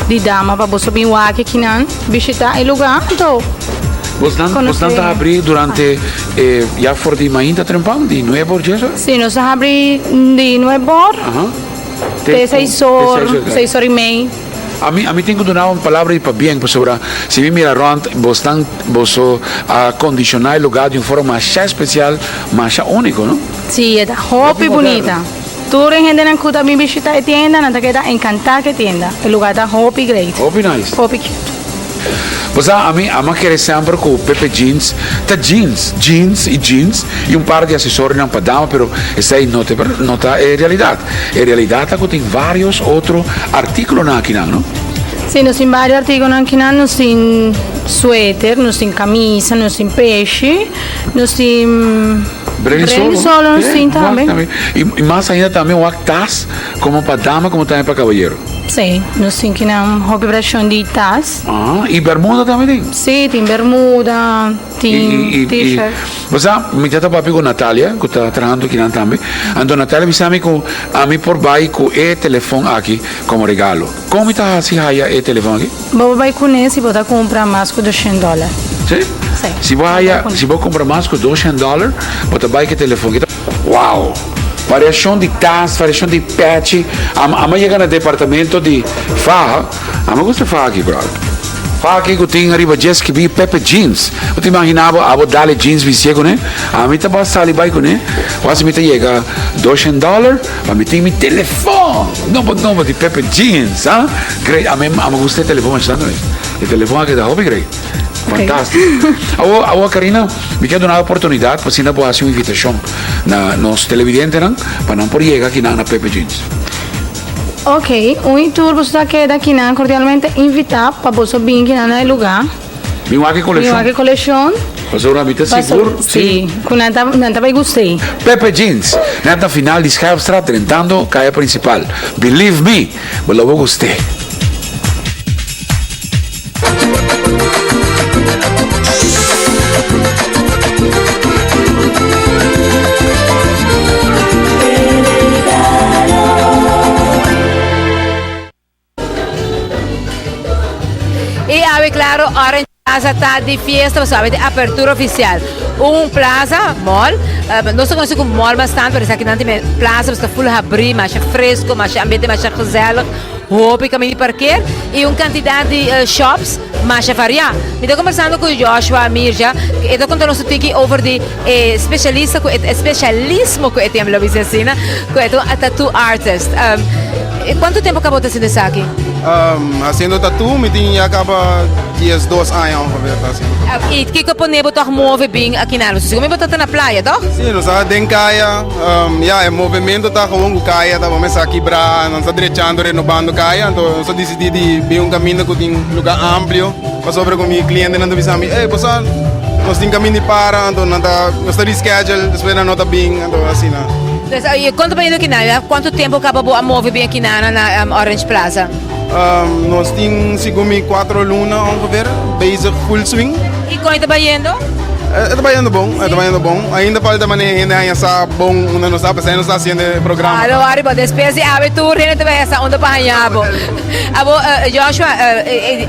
de dama para você vir aqui na visitar o lugar. Então, você está abrindo durante já for de ainda trampando de 9 horas? Sim, nós abrimos de 9 horas, de 6 horas, 6 horas e meia. A mim tenho que dar uma palavra para bem, para se me mira around, você acondicionar o lugar de uma forma mais especial, mais única, não? Sim, é roupa bonita. Toda a gente não cuida bem visitar a tienda, não queda encantada com a tienda. O lugar da roupa great. Roupa nice. Roupa cute. Pois a mim quer sempre com o Pepe Jeans, tá jeans e par de acessórios não para dama, pero essa aí não é realidade. É realidade que tem vários outros artigos aqui, não? Sim, nós temos vários artigos aqui, nós temos suéter, nós temos camisa, nós temos peixe, nós temos solo, nós temos também. E mais ainda também o tas, como para dama, como também para caballero. Sim, nós temos aqui uma roupa de tas. E bermuda também tem? Sim, tem bermuda, tem t-shirt. Você me está papi com Natália, que está trabalhando aqui também. Então, Natália me chama com a mim por baixo com o telefone aqui como regalo. Como está assim aí o telefone aqui? Vou vai com esse e vou comprar mais com $200. Sim? Sim. Se vou comprar mais com $200, vou vai com o telefone. Uau! Variação de tas, variação de patch. A mãe chega no departamento de farra. A mãe gosta de farra aqui, brother. Faki ko ting arriba Jess que vi Pepe Jeans. Eu te imaginava abo dale jeans visiego né? A mim tá bastante vai com né? Quase me chega $200 para me ter mi telefone. Não de Pepe Jeans, ah? Great, a mim gusta o telefone bastante né? O telefone que dá hobby great. Fantástico. Agora, Karina, me quer dar uma oportunidade para ainda fazer uma invitação na nos televidentes para não por chegar aqui na Pepe Jeans. Ok, tour você queda aqui na cordialmente invitar para você vir aqui na lugar. Vim aqui coleção. Você uma vida seguro? Sim, com nada vai gostar. Pepe Jeans, nada final de Skype tentando caia principal. Believe me, eu vou gostar. E claro, Orange Plaza está de fiesta, sabe, de apertura oficial. Plaza, mall, não se conhece como mall bastante, mas aqui não tem plaza, está full abrir, mais fresco, mais ambiente, mais gezellig, roupa e caminho de parqueiro, e quantidade de shops, mais variar. Me estou conversando com o Joshua Mirja, e estou contando um pouquinho over de especialismo que eu tenho, com o tattoo artist. Quanto tempo acabou de fazer isso aqui? Haciendo tattoo, me tinha acaba 2 anos assim. E que pone botar move bem aqui na Luz? Como botar na praia, toch? Sim, nós tem caia, o movimento tá com o caia, tá começar a quebrar, nós está direitando, renovando caia, então nós decidimos de ver caminho que tem lugar amplo, para sobre com meu cliente não deve saber, pessoal, nós tem caminho de para, então nós está reschedule, depois não está bem, então assim não. E quanto bem aqui na? Quanto tempo acabou a move bem aqui na Orange Plaza? Nós temos 4 lunas, ongeveer, bezig full swing. E como está indo? Está indo bom, Ainda falta maneira ainda sa bom, não está passando, está fazendo programa. Alô, Aribo, depois de abertura, ainda também essa onda para ganhar. Joshua,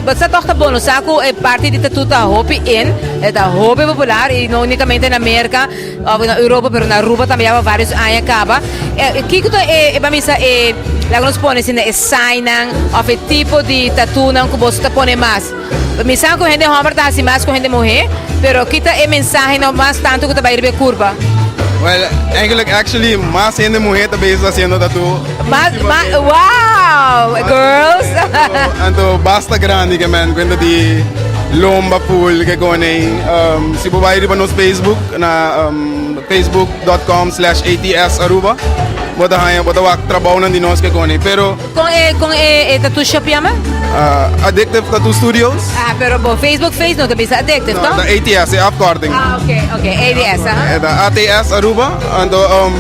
você toca bom, saco parte de tudo da hobby da hobby popular e não unicamente na América ou na Europa, mas na Europa também há vários anos acaba. Que é misa lá nos põe assim, signan of tipo de tatu não que você põe mais. Misa com gente homem tá assim mais com gente mulher, pero kita mensagem não mais tanto que vai ir curva. Well, actually, mais gente mulher também está fazendo tatu. Wow, girls. Então basta grande que man, quando de lomba pool que gone. Se você vai ir para nosso Facebook na facebook.com/ATS Aruba. Bota trabalho na nós que gone. Pero com tattoo shop chama? Addictive Tattoo Studios. Pero bom, Facebook não também é addictive, não? Da ATS, é afkorting. Okay, ATS, É da ATS Aruba. Então,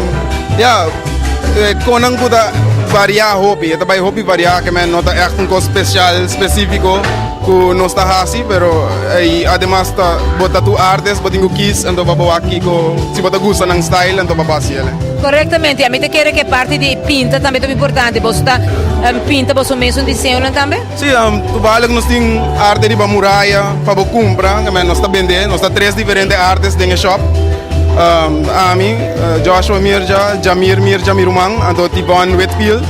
konang puta variar hobby. Ito ba hobby variar que man nota echt um coisa específico que não está assim, pero además tá bota tu artes, bota ingo kiss, então babawa aqui ko se bota gusta ng style, então babasi ele. Corretamente, a mim te quer que parte de pinta também é importante. Você tá pinta, você mesmo desenho também? Sim, tu balik nós tem arte de muralha para você comprar, que man nós tá vendendo, nós tá 3 diferentes artes dentro shop. A mim, Joshua Mirja, Jamir Mirja Mirumang, então Tibon Whitfield.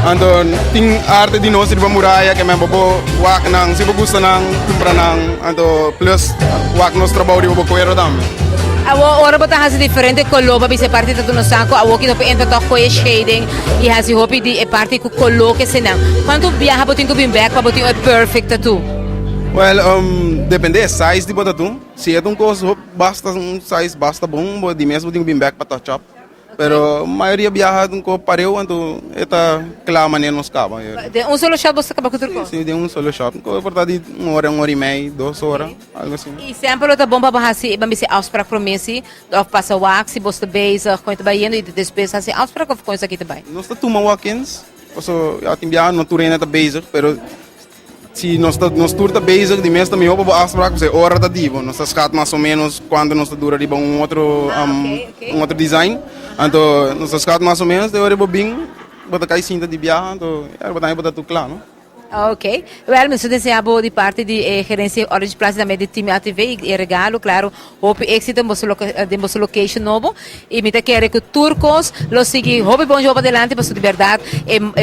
Então, tem arte de nós de muralha que me bobo wak nang se gusto nang comprar nang então plus wak nos trabalho de bobo coero também. Ora botar has diferente color para ser parte do nosso saco, a que não entra com shading e has hope de parte com color que se não. Quando viaja botar com back para botar é perfect tattoo. Well, depende do size de tatu. Se é coisa basta size basta bom, de mesmo tem back para touch up. Pero a maioria viaja com pareu, então é claro maneira nos cava. De solo shot você acaba com tudo? Sim, de shot. Com verdade 1 hora e meia, 2 horas, algo assim. E sempre tá bom para bahasi, para me se ausprak promesse, of passa wax, bosta base, coisa baiano e depois assim ausprak of coisa aqui também. Nós tá tuma walk-ins, so já tem viaja no turena tá basic, pero se nós tour tá basic, de mês também eu para ausprak você hora tá divo, nós schat mais ou menos quando nós dura de outro outro design. Então, nós schat mais ou menos de hora bem, bota cai cinta de viagem, então é botar tudo claro, não? Ok. Well, me deseavo de parte de gerência Orange Plaza também de time ATV e regalo, claro, hope êxito de nosso location novo e me quero que turcos lo siga, hope bom jogo adelante, mas de verdade,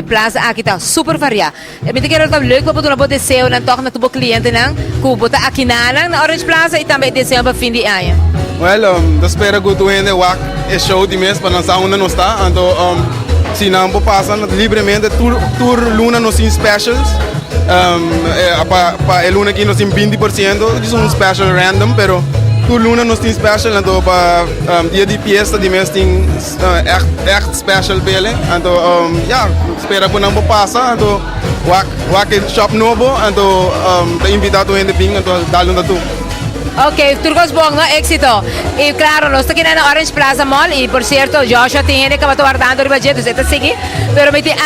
plaza aqui está super variado. Me quero que leuk para doen, botar deseo na toch na tubo cliente nang, que botar aqui na Orange Plaza e também deseo para fim de ano. Well, espero que tu ainda wak é show de mês para lançar onde não está, então se não passa livremente tour luna nos tem specials. Para el luna aqui nós tem 20%, isso é um special random, pero tour luna nos tem special, então para dia de fiesta de mês tem echt special pele, então espero que não passa, então wak shop novo, então te invitar tu ainda bem, então dá-lhe tu. Ok, turcos bom, ¿no? Éxito. Y claro, no estoy aquí en Orange Plaza Mall y por cierto, Joshua tiene que estar guardando el budget, usted sigue, pero me tiene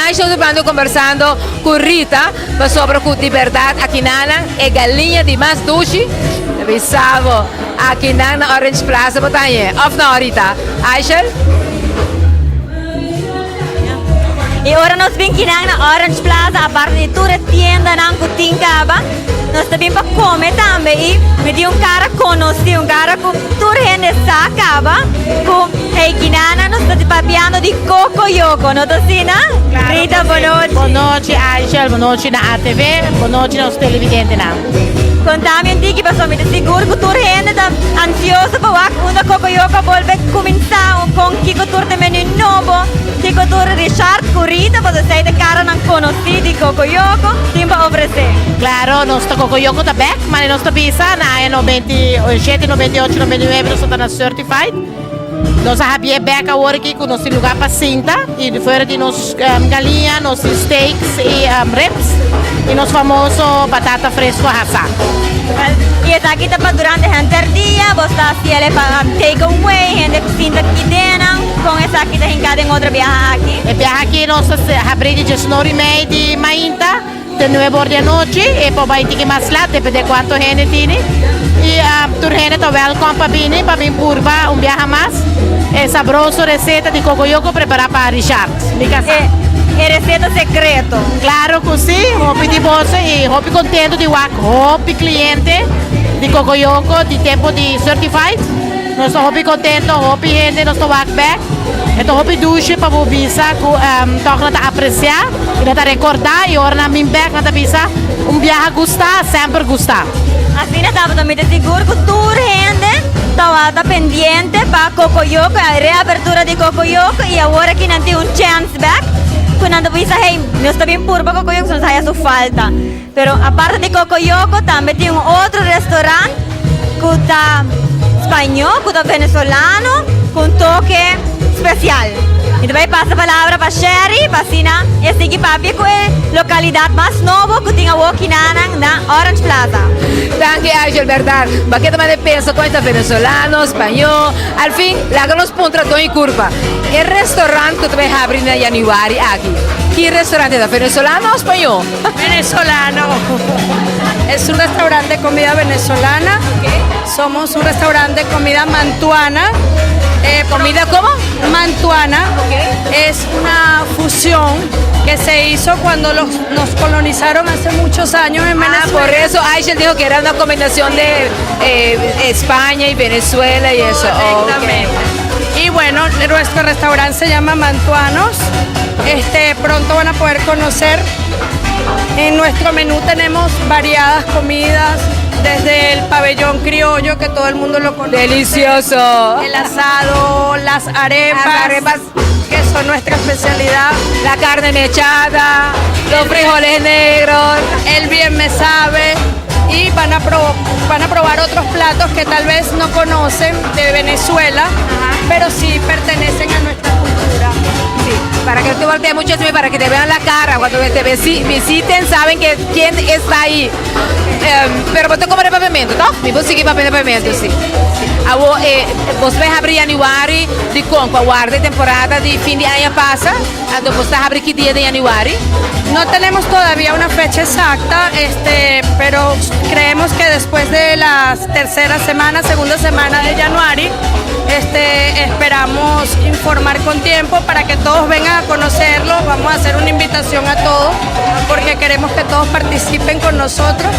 conversando con Rita sobre de verdad aquí en galinha de más dushi, avisado, aquí en Orange Plaza, botanya, of no, Rita, Aishel? E ora nós vim aqui na Orange Plaza, a parte de toda a tienda na Cutincaba. Nós também para comer também. E me deu cara conhecido, cara com toda a gente acaba. Com Heikinana, nós estamos papiando de Coco Yoko, não é assim, não? Claro, Rita, boa noite. Boa noite, Aishel. Boa noite na ATV. Boa noite nos televidentes. Contame um dia que passou, me seguro que toda a gente está ansiosa para que Coco Yoko volve a começar com Kiko Tour de menu novo. Kiko Tour Richard Curita, você sai de cara não conhecido de Coco Yoko, tem para oferecer. Claro, nós estamos Coco Yoko tá back, mas nós estamos pensando na 97, 98, 99, nós estamos na certified. Nós sabemos back agora aqui com nosso lugar para cinta e fora de nos galinha, nos steaks e ribs e nos famoso batata fresco assado. E essa aqui está para durante o dia, você está assim para take away, gente cinta aqui dentro, com essa aqui está em cada outra viagem aqui. E viagem aqui nós abrimos de 9:30 de manhã, de 9 da noite e para vai ter que mais lá, depende de quanto gente tem. E a gente está welcome para vir curva viagem mais. É saboroso receita de Coco Yoko preparar para Richard. É receita secreta. Claro que sim, hope de bolsa e hope contento de hope cliente de Coco Yoko de tempo de certified. Nós estamos hope contento, hope gente, nós estamos back. Então hope duche para o visa, toca na apreciar, e na recordar e ora na minha back na visa, viagem gostar, sempre gostar. Assim estava também seguro que toda gente está pendiente para Coco Yoko, a reabertura de Coco Yoko e agora que não tem chance back. Quando bisa, hey, nós também por Coco Yoko, não sai a falta. Pero a parte de Coco Yoko também tem outro restaurante que está espanhol, que está venezolano, com toque especial. Então vai passar a palavra para Sherry, para Sina, e seguir para ver qual é a localidade mais nova que tem aqui na Orange Plaza. Danke, Ángel, verdade. Porque também pensa com venezolano, espanhol, al fim, lá nos pontos em curva. O restaurante que também abre em januário aqui. Que restaurante é venezolano ou espanhol? Venezolano. Es un restaurante de comida venezolana. Somos un restaurante de comida mantuana. ¿Comida cómo? Mantuana. Es una fusión que se hizo cuando nos colonizaron hace muchos años en Venezuela. Por eso Aishel dijo que era una combinación de España y Venezuela y eso. Exactamente. Y bueno, nuestro restaurante se llama Mantuanos. Pronto van a poder conocer. En nuestro menú tenemos variadas comidas, desde el pabellón criollo, que todo el mundo lo conoce. ¡Delicioso! El asado, las arepas, que son nuestra especialidad. La carne mechada, los frijoles negros. El bien me sabe. Y van a probar otros platos que tal vez no conocen de Venezuela, pero sí pertenecen a nuestra cultura. Sí, para que tú voltees mucho, para que te vean la cara, cuando te visiten saben que quién está ahí. Pero vos te comes pavimento, ¿no? Mi vos sigue pavimento, sí. Vos vais a abrir januário de como aguarde temporada de fin de año pasa, entonces vos estás a abrir qué día de januário. No tenemos todavía una fecha exacta, pero creemos que después de la segunda semana de januário, esperamos informar con tiempo para que todos vengan a conocerlo. Vamos a hacer una invitación a todos porque queremos que todos participen con nosotros.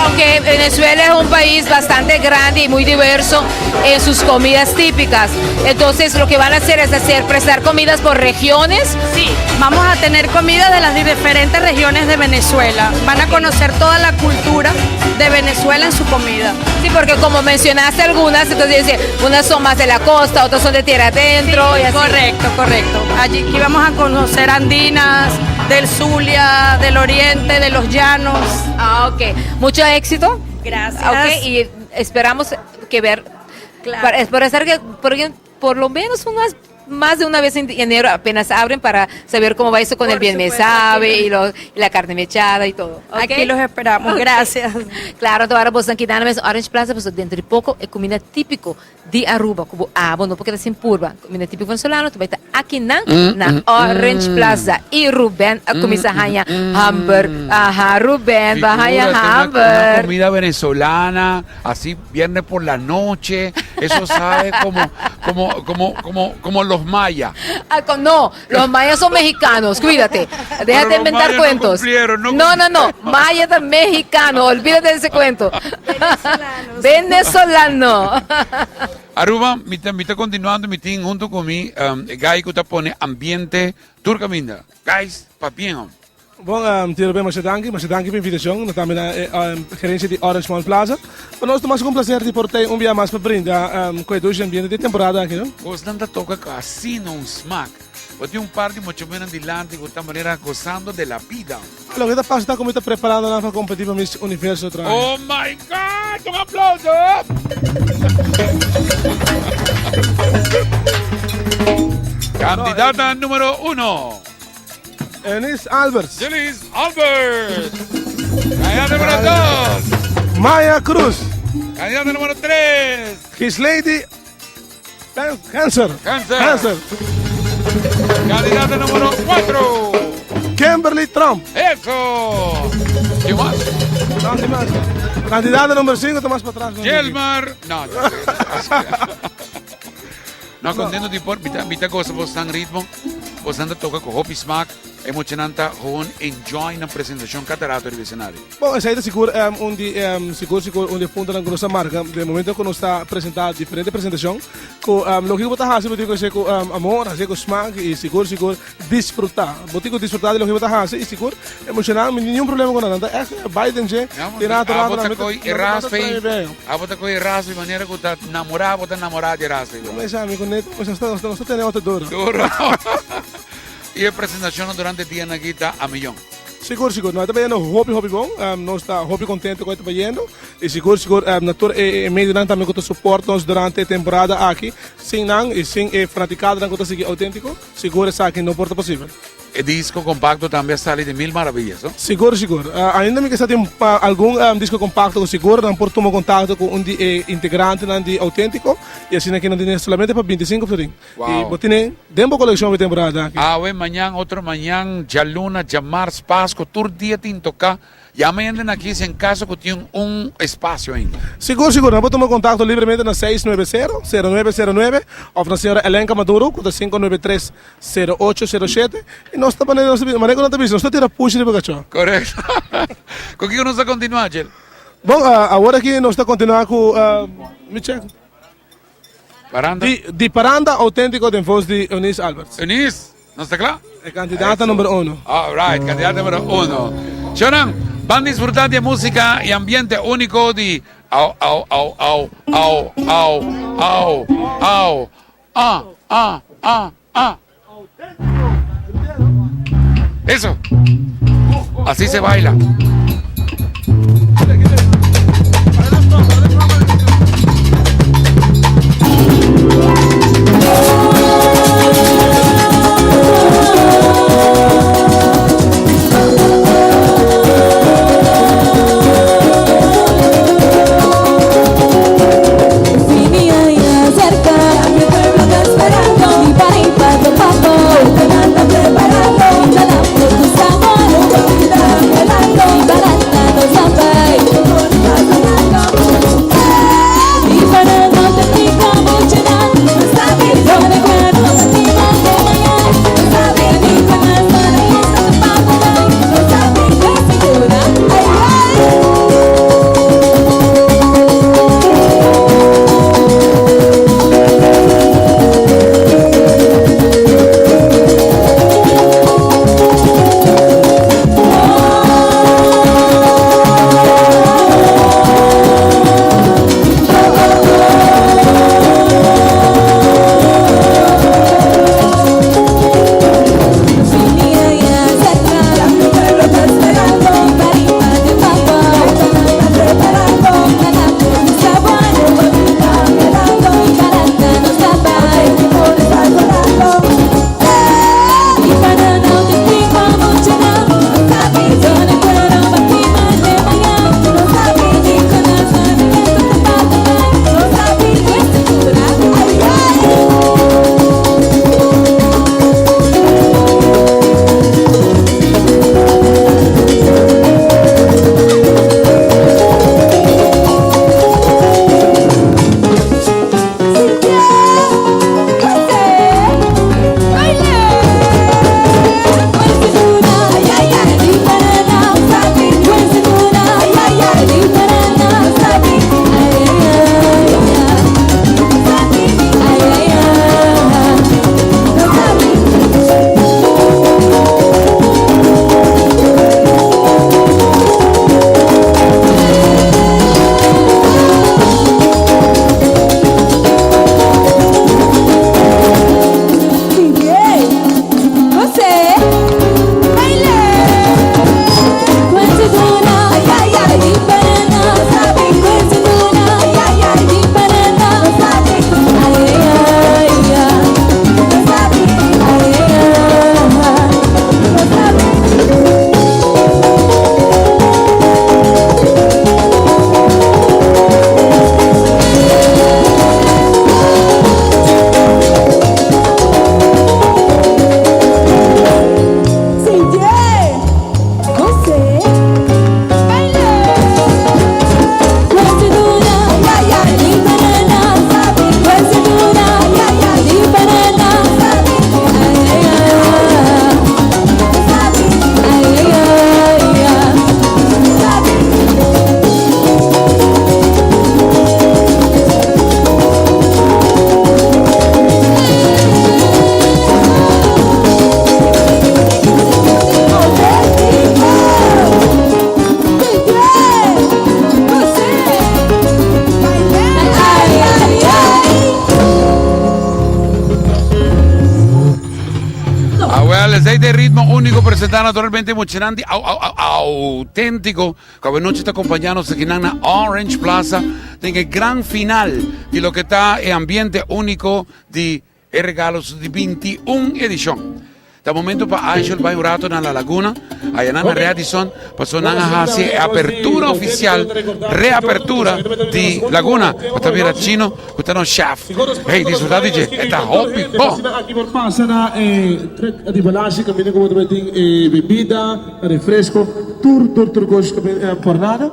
Aunque Venezuela es un país bastante grande y muy diverso en sus comidas típicas, entonces lo que van a hacer es prestar comidas por regiones. Sí, vamos a tener comida de las diferentes regiones de Venezuela. Van a conocer toda la cultura de Venezuela en su comida. Sí, porque como mencionaste algunas, entonces dice, unas son más de la costa, otras son de tierra adentro. Sí, y así. correcto. Allí aquí vamos a conocer andinas, del Zulia, del Oriente, de los llanos. Ah, ok. Mucho éxito. Gracias. Ok, y esperamos que ver. Claro. Para estar que por lo menos más de una vez en enero apenas abren para saber cómo va eso con Por el bien me supuesto, sabe aquí y la carne mechada y todo. ¿Ok? Aquí los esperamos, Ok. gracias. Claro, agora você aqui na Orange Plaza, você dentro de pouco é comida típico de Aruba, como não porque assim purba, comida típico venezuelano, tu vai estar aqui na Orange Plaza. E Ruben, a comida rainha hamburger, Ruben, bahaya Una hamburger. comida venezolana, así viernes por la noche, eso sabe como los mayas. No, los mayas son mexicanos, cuídate. Déjate los inventar mayas no cuentos. cumplieron, no No, mayas son mexicanos, olvídate de ese cuento. Venezolano. Aruba, me está continuando mi team junto con mi guy que pone ambiente turcaminda. Guys, papien. Bom, tiro bem, mas danke pela invitação. Nós também na gerência de Orange Mall Plaza. Para nós, tomamos um prazer de portar dia mais para brindar com o ambiente de temporada aqui, não? Gostando toca assim no smack. Eu tenho par de muito menos adelante de esta maneira gozando de la vida. Lo que pasa está como está preparando para competir para Miss Universo outra vez. Oh my God! Un aplauso. Candidata número 1. Eunice Alberts. Eunice Alberts. Candidata número 2. Maya Cruz. Candidata número 3. His Lady Cancer. Candidata número 4. Kimberly Trump. Eso. ¿Qué más? No, ¿qué más? Candidata número 5, Tomás para atrás. Yelmar. No. No, contento de por vita cosa por tan ritmo. Postando toca com Hopi Smack, emocionante, gewoon enjoy na apresentação catarato do cenário. Bom, essa aí é seguro onde ponta na nossa marca. De momento que nós está apresentando diferente apresentação, com o que você faz, você tem com amor, você com smack e seguro desfrutar. Você tem desfrutar do que você faz e seguro emocionar, nenhum problema com nada. É Biden já tirar a bota com erraspe, maneira que tá namorado, de erraspe. Mas amigo, nós estamos tendo outra dura. E a apresentação durante o dia na guita a milhão. Seguro. Nós estamos vendo Hopi bom. Nós estamos Hopi contente com o que estamos vendo. E seguro. Natura e meio também que suporta nós durante a temporada aqui. Sem não e sem praticado na conta seguir autêntico. Seguro essa aqui não porta possível. O disco compacto também sai de mil maravilhas, não? Seguro. Ainda me que você tem algum disco compacto com seguro, não pode tomar contato com integrante de autêntico. E assim aqui não tem somente para 25 florin. E você tem dentro da coleção de temporada aqui. Amanhã, outro manhã, já luna, já março, Páscoa, todo dia tem que tocar. E amanhã aqui, se em caso que tem espaço ainda. Seguro. Não pode tomar contato livremente na 690-0909 ou na senhora Elenca Maduro, com 593-0807. E nós estamos maneira que nós estamos tendo push de bagacho. Correto. Com que nós vamos continuar, Gel? Bom, agora aqui nós estamos continuando com Paranda? De Paranda autêntico de voz de Eunice Alberts. Eunice, não está claro? É candidata número 1. All right, candidata número 1. Shonan, van a disfrutar de música y ambiente único de Eso. Así se baila. Preparando, ya la produzamos, no olvidamos, presentar naturalmente emocionante, auténtico. Cada noche está acompañándonos aquí en la Orange Plaza. En el gran final de lo que está el ambiente único de regalos de 21 edición. Da momento para Angel vai un rato nella Laguna, allá en Radisson, pasó a hacer apertura oficial, reapertura de Laguna. También a Chino, que está en chef. Hey, disfrutar DJ, está hoppy, bon. Aqui por passa na trek di balasi, cammina como também bebida, refresco, tour gosto por nada.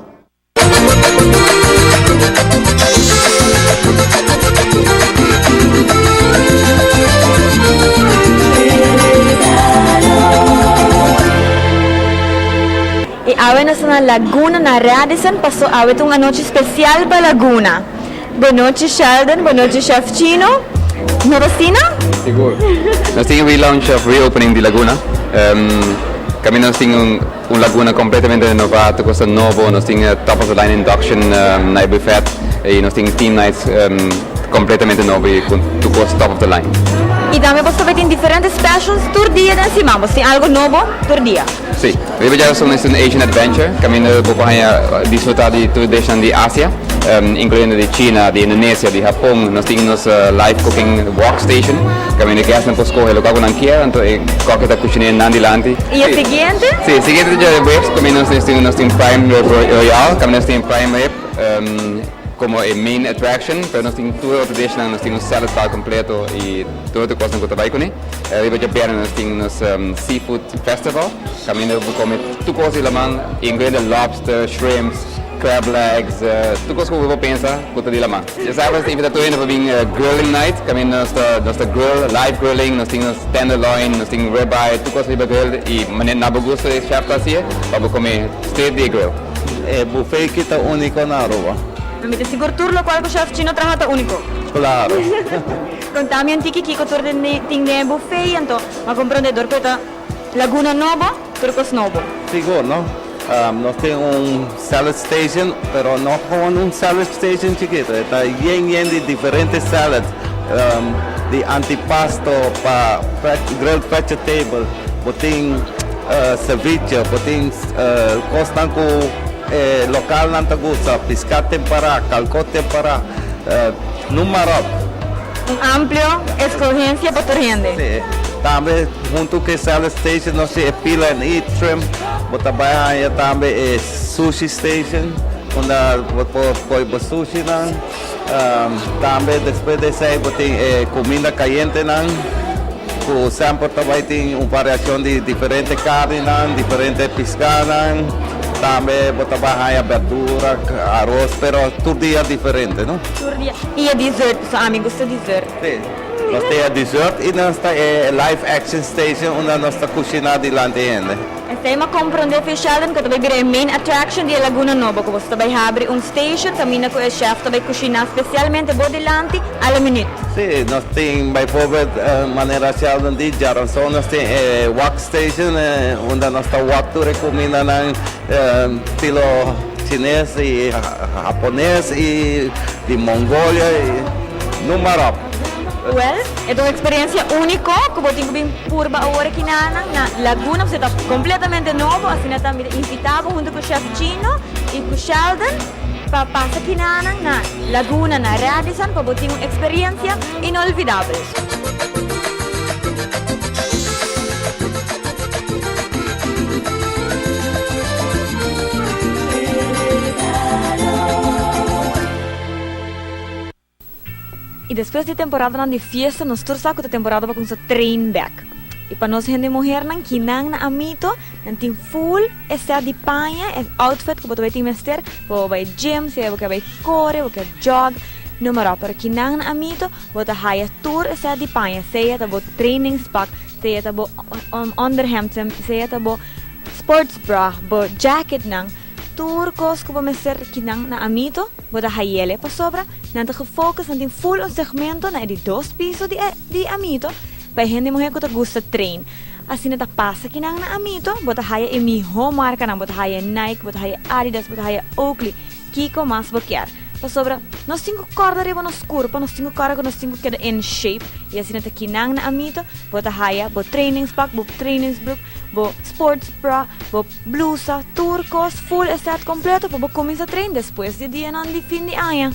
E awe na Laguna na Radisson passou awe uma noite especial para Laguna. Boa noite Sheldon, boa noite Chef Chino. Norosina? Seguro. Nós temos o relaunch of reopening de Laguna. Kami nós temos Laguna completamente renovado, coisa novo. Nós temos top of the line induction na buffet e nós temos team nights completamente novo com tudo top of the line. E também você vai ter diferentes specials por dia de cima. Você tem algo novo por dia. Sim, we já somos um Asian Adventure. Kami vamos disfrutar de tudo de Ásia, incluindo de China, de Indonésia, de Japão. Nós temos live cooking workstation. Kami de guests não podem escolher o que não quer, então qualquer cozinha não dilante. E o seguinte? Sim, o seguinte já é webs. Kami nós temos Prime Royal, kami nós temos Prime Rib. Como a main attraction, pero nós temos tudo tradicional, nós temos salad bar completo e tudo coisa que vai com ele. Riba de Berna nós temos seafood festival, caminho vou comer tudo coisa lá man, incluindo lobster, shrimps, crab legs, tudo coisa que eu vou pensar, tudo de lá man. Já sabes, invita tu indo para vir grilling night, caminho nós tá grill, live grilling, nós temos tenderloin, nós temos ribeye, tudo coisa para grill e maneira na bagunça de chef assim, para comer straight de grill. Buffet kita único na Aruba. Me te seguro tur lo cual Chef Chino trabaja único. Claro. Contami antichi que tur de tingue buffet anto, ma comprendedor que ta Laguna Novo, turcos novo. Seguro, ¿no? Nós temos salad station, pero no como salad station chiquito, está bien de diferentes salads, de antipasto para grilled vegetable, botín ceviche, botín costanco local nanta gusta, pescado temporada, calcot temporada, número. Amplio escogencia para tu gente. Sí. Também junto com salad station nós temos pila and eat shrimp, também também sushi station, onde pode sushi não. Também depois desse aí tem comida caliente não. O sempre também tem uma variação de diferentes carnes não, diferentes pescados não. Também botava verdura, arroz, pero todo dia diferente, não? Todo dia. E a dessert, são amigos de dessert. Sim. Nós temos a dessert e nós temos live action station onde nós estamos cozinhando de lá ainda. Esta é uma compreender fechada que também vira a main attraction de Laguna Nova, que você também abre station, também com o chef também cozinhar especialmente por delante a la minute. Sim, nós temos by forward maneira Sheldon de Jaranson, nós temos wok station onde nós estamos wok tour comida na estilo chinês e japonês e de Mongólia e número. Well, é uma experiência única, que você tem que vir por agora aqui na Laguna, você está completamente novo, assim está invitado junto com o Chef Chino e com o Sheldon para passar aqui na Laguna, na Radisson, para você ter uma experiência inolvidável. E depois de temporada de fiesta, nós torçamos a temporada para começar train back. E para nós, gente mulher, que não na amito, não tem full essa de panha, outfit que você vai ter mestre, você vai gym, você vai correr, você vai jog, número para que não na amito, você vai tour essa de panha, seja tá training pack, seja tá underhemd, seja tá sports bra, jacket não. Turcos que vamos ser que na amito, boda hayele pa sobra, nanta gefocus nanti full on segmento na de 2 piso de amito, para gente mulher que gusta train. Assim nata passa que na amito, boda haya emi home marca na boda haya Nike, boda haya Adidas, boda haya Oakley, Kiko mas boquear. sobra, nós tinha corda riba nos corpo, nós tinha cara que nós tinha que in shape. E assim nata kinang na amito, bota haya, bo trainingspak, bo trainingsbroek, bo sports bra, bo blusa, turcos, full set completo, bo comienza a train después de dia nan di fin di año.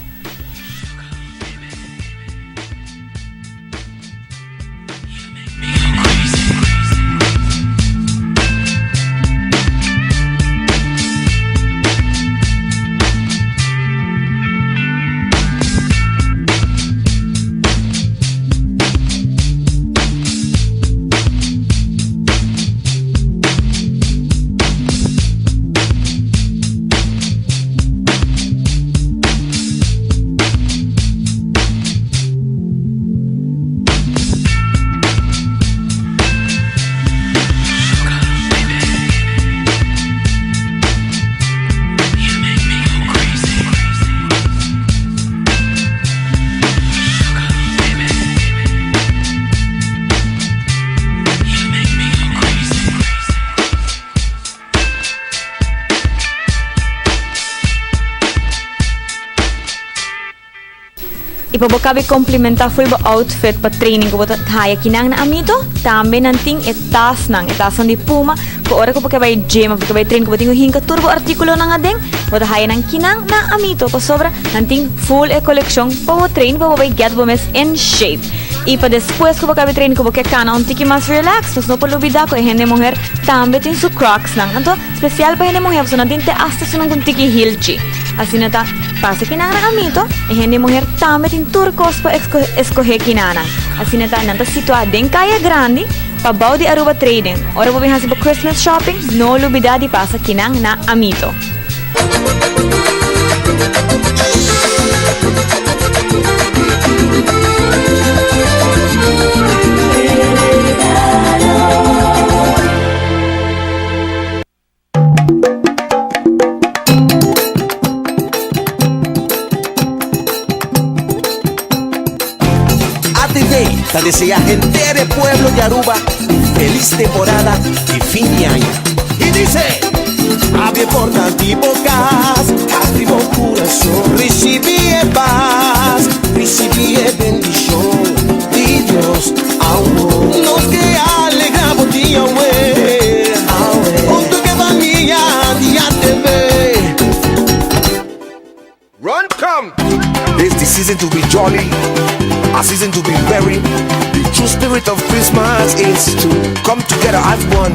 Ipabokabi komplementa full ba outfit pa training ko bota haya kinang na amito tambe nanting etas di Puma ko ora ko pakabay gym pakabay train ko botingo hinka turbo artikulo na nga ding bota haya nang kinang na amito pa sobra nanting full collection pa bo train pa bay get bo mes in shape. Ipa después ko pakabay train ko boke kana un tiki mas relax no po lubida ko hende mujer tambe tin su Crocs nang anto special pa hende mujer so nantin te hasta sunang kun tiki hilchi. Así nata pasa kinang na amito e hende mujer tambe tin turcos pa escoger kinana. Así nata nanta situa den kaya grande pa bau di Aruba trading. Ora bo binhasi pa Christmas shopping no lubida di pasa kinang na amito. Te desea gente de pueblo de Aruba feliz temporada y fin de año. Y dice, abre portas y bocas, abri o corazón, recibí paz, recibí bendición de Dios. Nos que alegramos día, güey, junto que familia, día te ve. Run, come! It's the season to be jolly, a season to be merry. The true spirit of Christmas is to come together as one.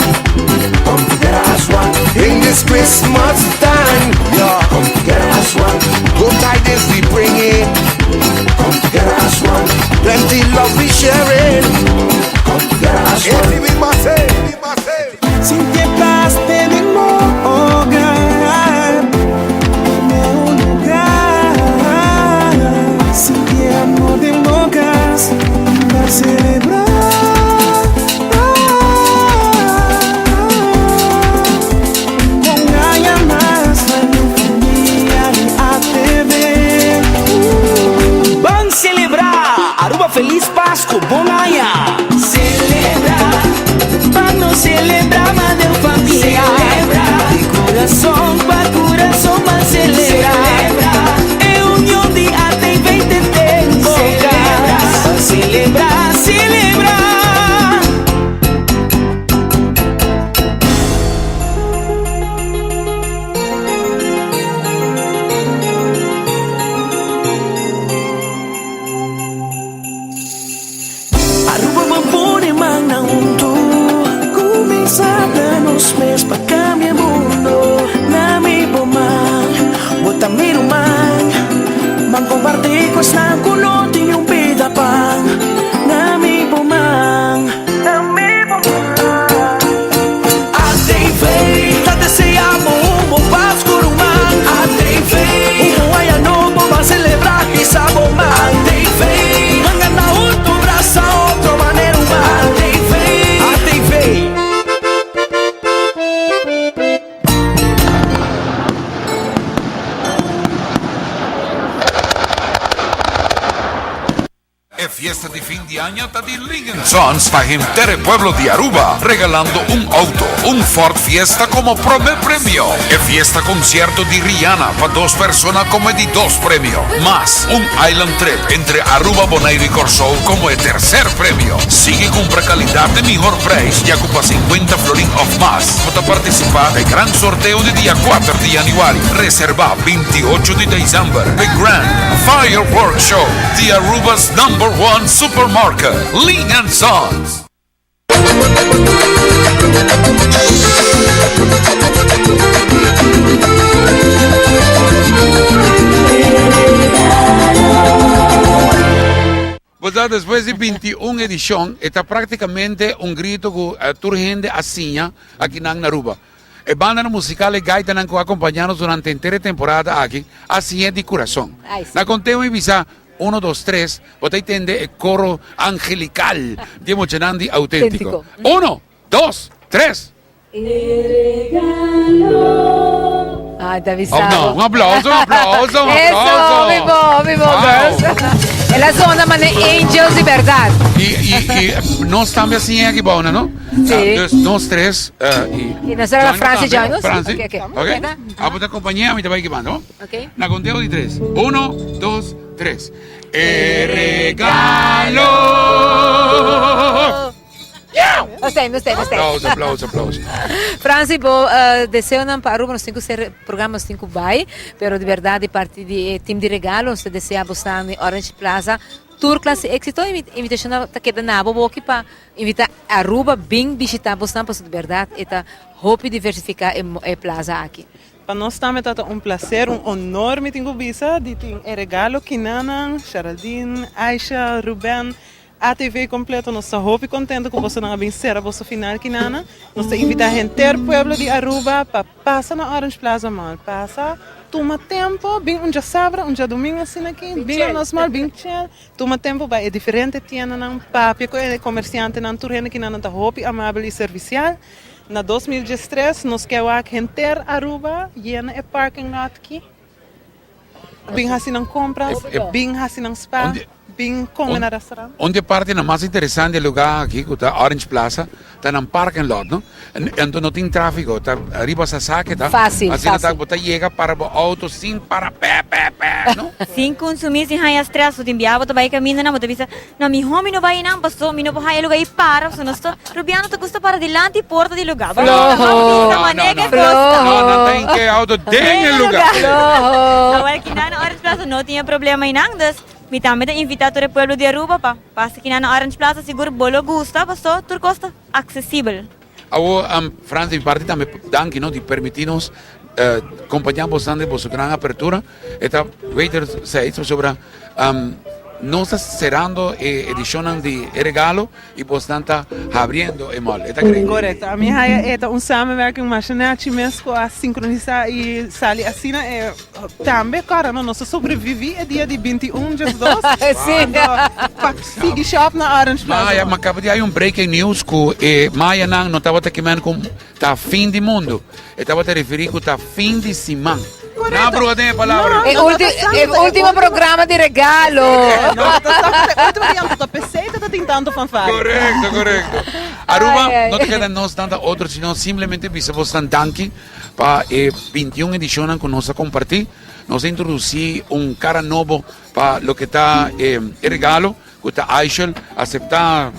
Come together as one. In this Christmas time, yeah. Come together as one. Good tidings we bring in. Come together as one. Plenty love we sharing. Come together as one. Every we must say, we must say. Sin que paz tenemos hogar. Sin que amor de bocas para celebrar. Con haya más familia de ATV. Van celebrar Aruba Feliz Pascua, bom haya. Celebrar. fiesta de fin de año está de Ligon Sons para gente del pueblo de Aruba, regalando un auto, un Ford Fiesta como primer premio. E fiesta concierto de Rihanna para 2 personas como de 2 premios. Más un Island Trip entre Aruba, Bonaire y Corsol como el tercer premio. Sigue y compra calidad de mejor precio y ocupa 50 florín of más. Para participar del gran sorteo de día 4 de January. Reserva 28 de diciembre. The Grand Fireworks Show. The Aruba's #1 supermarket. Ligon Sons. Pues después de 21 edición, está prácticamente un grito que toda gente asigna aquí en Aruba. El banda musical y gaita que acompañados durante entera temporada aquí, así es de corazón. La conteo y visa 1, 2, 3, vos entende el coro angelical de Mochenandi auténtico. 1, 2, 3. Ay, David Oh, no, un aplauso. Eso, vivo, girls. Es la zona de Angels de verdad. Y nos también así aquí, Bona, ¿no? Sí. 2, 3. Y nosotros la Francis Jonas. Francis. Ok. A tu compañía, me te va equipando. Ok. La conteo de 3. 1, 2, 3. Regalo. Gostei. Aplauso. Francis, deseo para Aruba nos 5 programas 5 vai, pero de verdade parte de time de regalo, se deseja buscar em Orange Plaza, tour classe éxito, invitação tá queda na boa aqui para invitar Aruba bem visitar buscar, porque de verdade eta hope diversificar a plaza aqui. Para nós também é um prazer, um honor me tenho visa de ter regalo que Nana, Geraldine, Aisha, Ruben, a TV completo, nós estamos muito contentes com você não vencer a vossa final que Nana. Nós invitamos a gente do pueblo de Aruba para passar na Orange Plaza Mall, passa, toma tempo, bem um dia sábado, um dia domingo assim aqui, bem nós mal, bem chill, toma tempo vai é diferente tienda não, papi comerciante não, turene que Nana está muito amável e servicial. Na 2013 nós queremos a gente Aruba, llena o parking lot aqui. Bem assim não compras, bem assim não spa. Bem como na restaurante. Onde parte na mais interessante lugar aqui, que está Orange Plaza, está num parking lot, não? Então não tem tráfego, está arriba sa saque, tá? Fácil. Assim você chega para o auto sem para pé, não? Sem consumir, sem raia stress, você enviava, você vai caminhando, você avisa, não, mi home não vai não, pastor, mi não vai raia lugar e para, você não está, Rubiano, te custa para delante e porta de lugar. Não tem que auto tem lugar. Agora que na Orange Plaza não tinha problema em nada. Mi também invitado o pueblo de Aruba pa. Passa que na Orange Plaza seguro bolo gusta, pastor, tudo custa acessível. Francis, parte também danke, não, de permitir-nos acompanhar bastante a sua grande abertura. Está waiter sei sobre nós cerrando edição de regalo e bastante abrindo o mall. Está incrível. Correto. A minha é samenwerking mas na Chimesco a sincronizar e sair assim também, cara, nós sobrevivemos é dia de 21 de 2. Sim. Sigue shop na Orange Plaza. Mas acaba de um breaking news que Maia não estava aqui com tá fim do mundo. Estava a referir que tá fim de semana. Não, Bruno, tem a palavra. O último programa de regalo. Último dia, PC está tentando fanfare. Correto. Aruba, não te queda nós tanta outro, senão simplesmente visamos tan danke para 21 edição que nós compartir. Nós introduzir cara novo para o que está regalo, que está Aishel, aceitar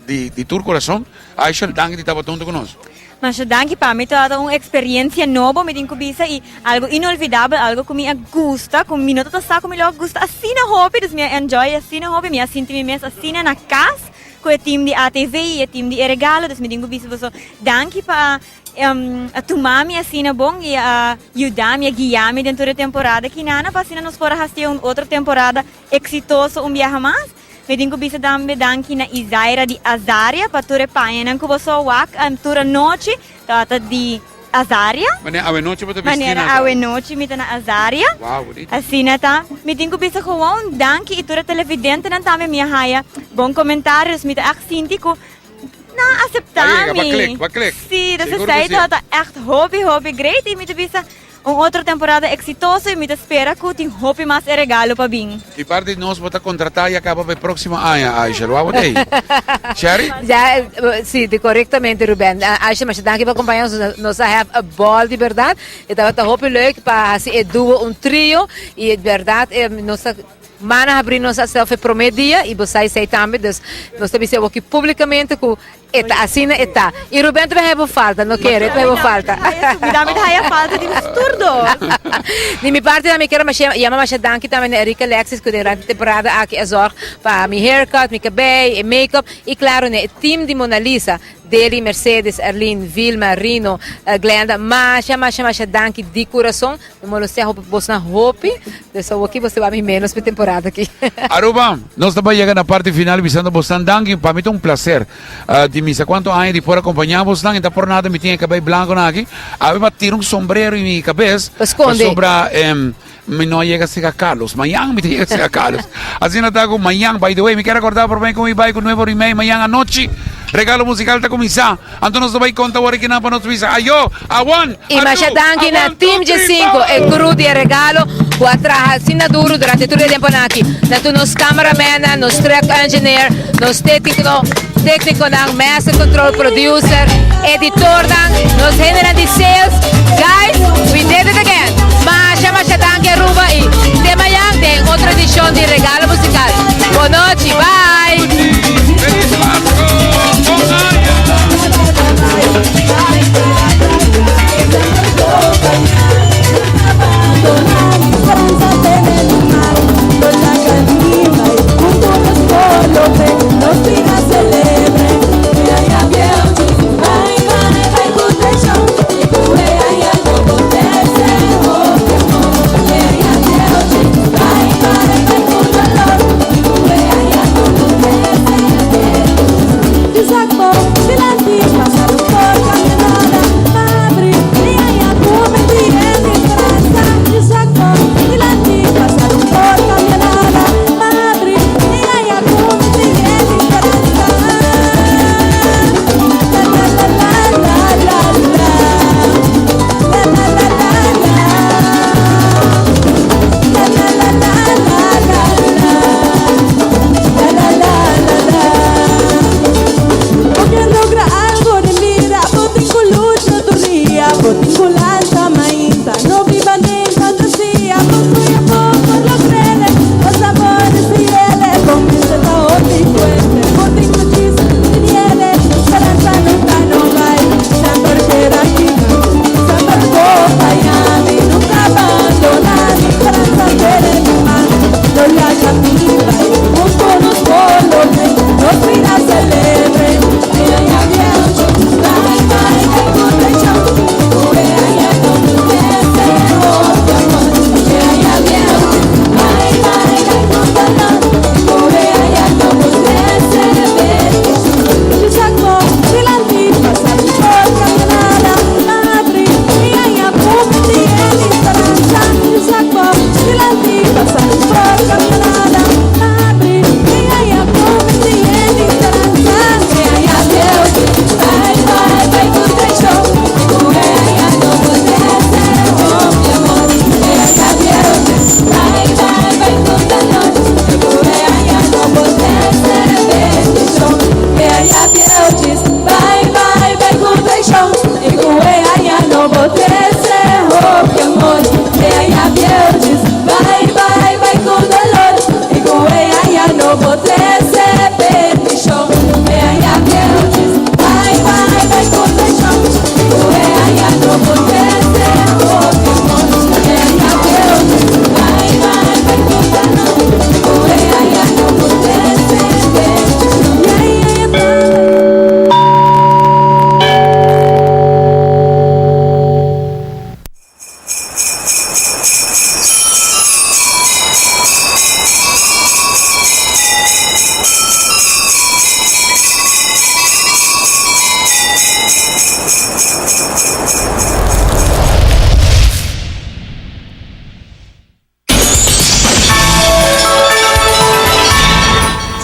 de tu coração. Aishel, danke de estar junto conosco. Mas danke para mim, toda uma experiência nova, me tenho visa e algo inolvidável, algo que me gusta, que me nota está como me gusta, assim na hobby, dus me enjoy assim na hobby, me sinto me mesmo assim na casa, com o time de ATV e o time de regalo, dus me tenho visa você danke para a tomar-me assim na bom e ajudar-me a guiar-me dentro da temporada que nana, para assim nós fora fazer outra temporada exitosa viaje mais. Me tenho bisa também danke na Isaira de Azaria para tu repanha não que você wak tura noite tata de Azaria. Maneira a noite para Maneira a noite me na Azaria. Wow, bonito. Assim tá. Me tenho bisa gewoon danke e tura televidente não também minha raia. Bom comentários me tá sinti ko na-acceptar Paklik. Sim, dat Seguro zij que sim. dat echt hobby great. E me bisa outra temporada exitosa e me espera que tem hobby mais regalo para mim. E parte de nós vamos contratar e acaba para a próxima ano, Aisha. Lo hago aí. Sherry? Já, sim, corretamente, Ruben. Aisha, mas dank voor acompanhar nós have a ball de verdade. E dat was hoop leuk para assim duo trio e de verdade nós mana abrir nossa selfie promedia e você sei também, dus nós também ser aqui publicamente com eta assim eta. E Ruben também have falta, não quer, também have falta. Me dá falta de turdo. De minha parte também quero mas chama mas dank também Erika Alexis que durante a temporada aqui a zorg para meu haircut, meu cabelo e make-up e claro né team de Mona Lisa Deli, Mercedes, Arlene, Vilma, Rino, Glenda, mas dank de coração. Não sei se você na hope, então aqui você vai menos para temporada aqui. Aruba, nós estamos chegando na parte final, visando você dank. Para mim é um prazer. De mim, quanto anos depois acompanhar você dank, então por nada me tinha cabelo branco aqui. Aí tiro um sombrero em minha cabeça. Esconde. Me não chega a ser Carlos, amanhã me chega a ser Carlos. Assim não está com amanhã, by the way, me quero acordar por bem com o bike com 9h30 amanhã à noite. Regalo musical está começar. Então nós vamos contar o que não para nós visa. Ayo, a one, e mas dank na team G5 é cru de regalo. O atrás assim duro durante todo o tempo aqui. Na tu nos cameraman, nos track engineer, nos técnico ng master control producer, editor nos general de sales. Guys, we did it again. Mas dank Aruba e de amanhã tem outra edição de regalo musical. Boa noite, bye.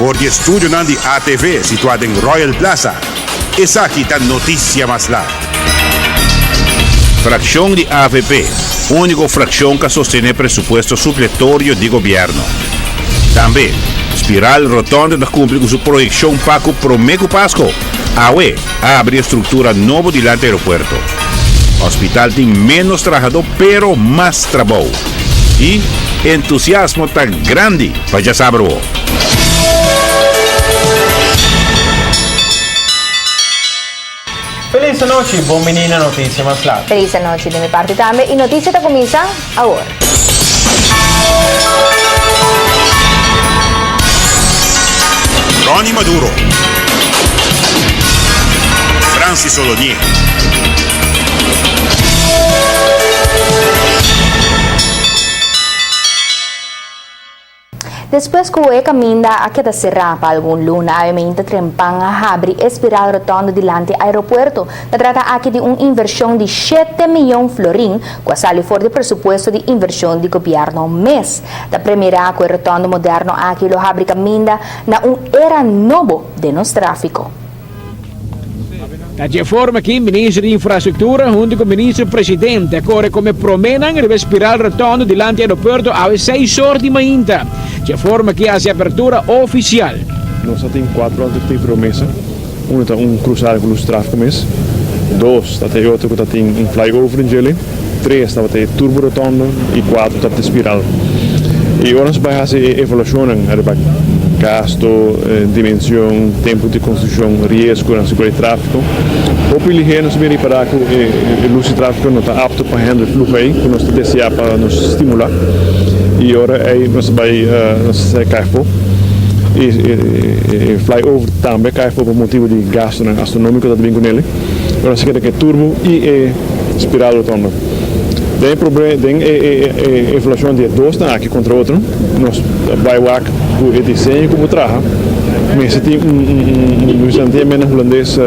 Voor je studio ng ATV situado em Royal Plaza. Esa aqui tá notícia mais lá. Fracción de AVP, única fracción que sostiene presupuesto supletório de governo. Também, Espiral Rotonda da cumpre com sua projeção Paco Promeco Pasco. AUE abre estrutura nova diante do aeroporto. Hospital tem menos trabajador, pero mais trabalho. E entusiasmo tá grande para já saber. Feliz noite, bom menina, notícia mais lá. Feliz noite de minha parte também. E notícia está começando agora. Ronnie Maduro, Francis Solonier. Depois que o caminha a queda será para algum luna, a emenda trempang abre espiral rotondo dilante aeroporto. Trata aqui de uma inversão de 7 milhões de florim, quase ali fora do pressuposto de inversão de governo mês. Da primeira com o rotondo moderno aqui lo abre caminha na era novo de nos tráfico. De forma que o ministro de Infraestrutura, junto com o ministro-presidente, agora como promenam o espiral rotondo dilante do aeroporto às 6 horas da manhã. De forma que hace abertura oficial. Nós temos 4 anos de promessa. Um cruzado com os tráficos. 2, tem outro que tem um flyover em Chile. 3, tem turbo rotondo. E 4, tem espiral. E agora nós vamos fazer avaliação gasto, dimensão, tempo de construção, risco na segurança de tráfego. O PLG nos vem para que o luz de tráfego não está apto para handle fluxo aí, que nós desejamos para nos estimular. E agora aí nós vamos carro e flyover também carro por motivo de gasto astronômico da bem nele. Agora se quer que turbo e espiral rotondo. Tem problema, tem inflação de 2 aqui contra outro. Nós vamos o desenho como traga. Mas se tem menos holandês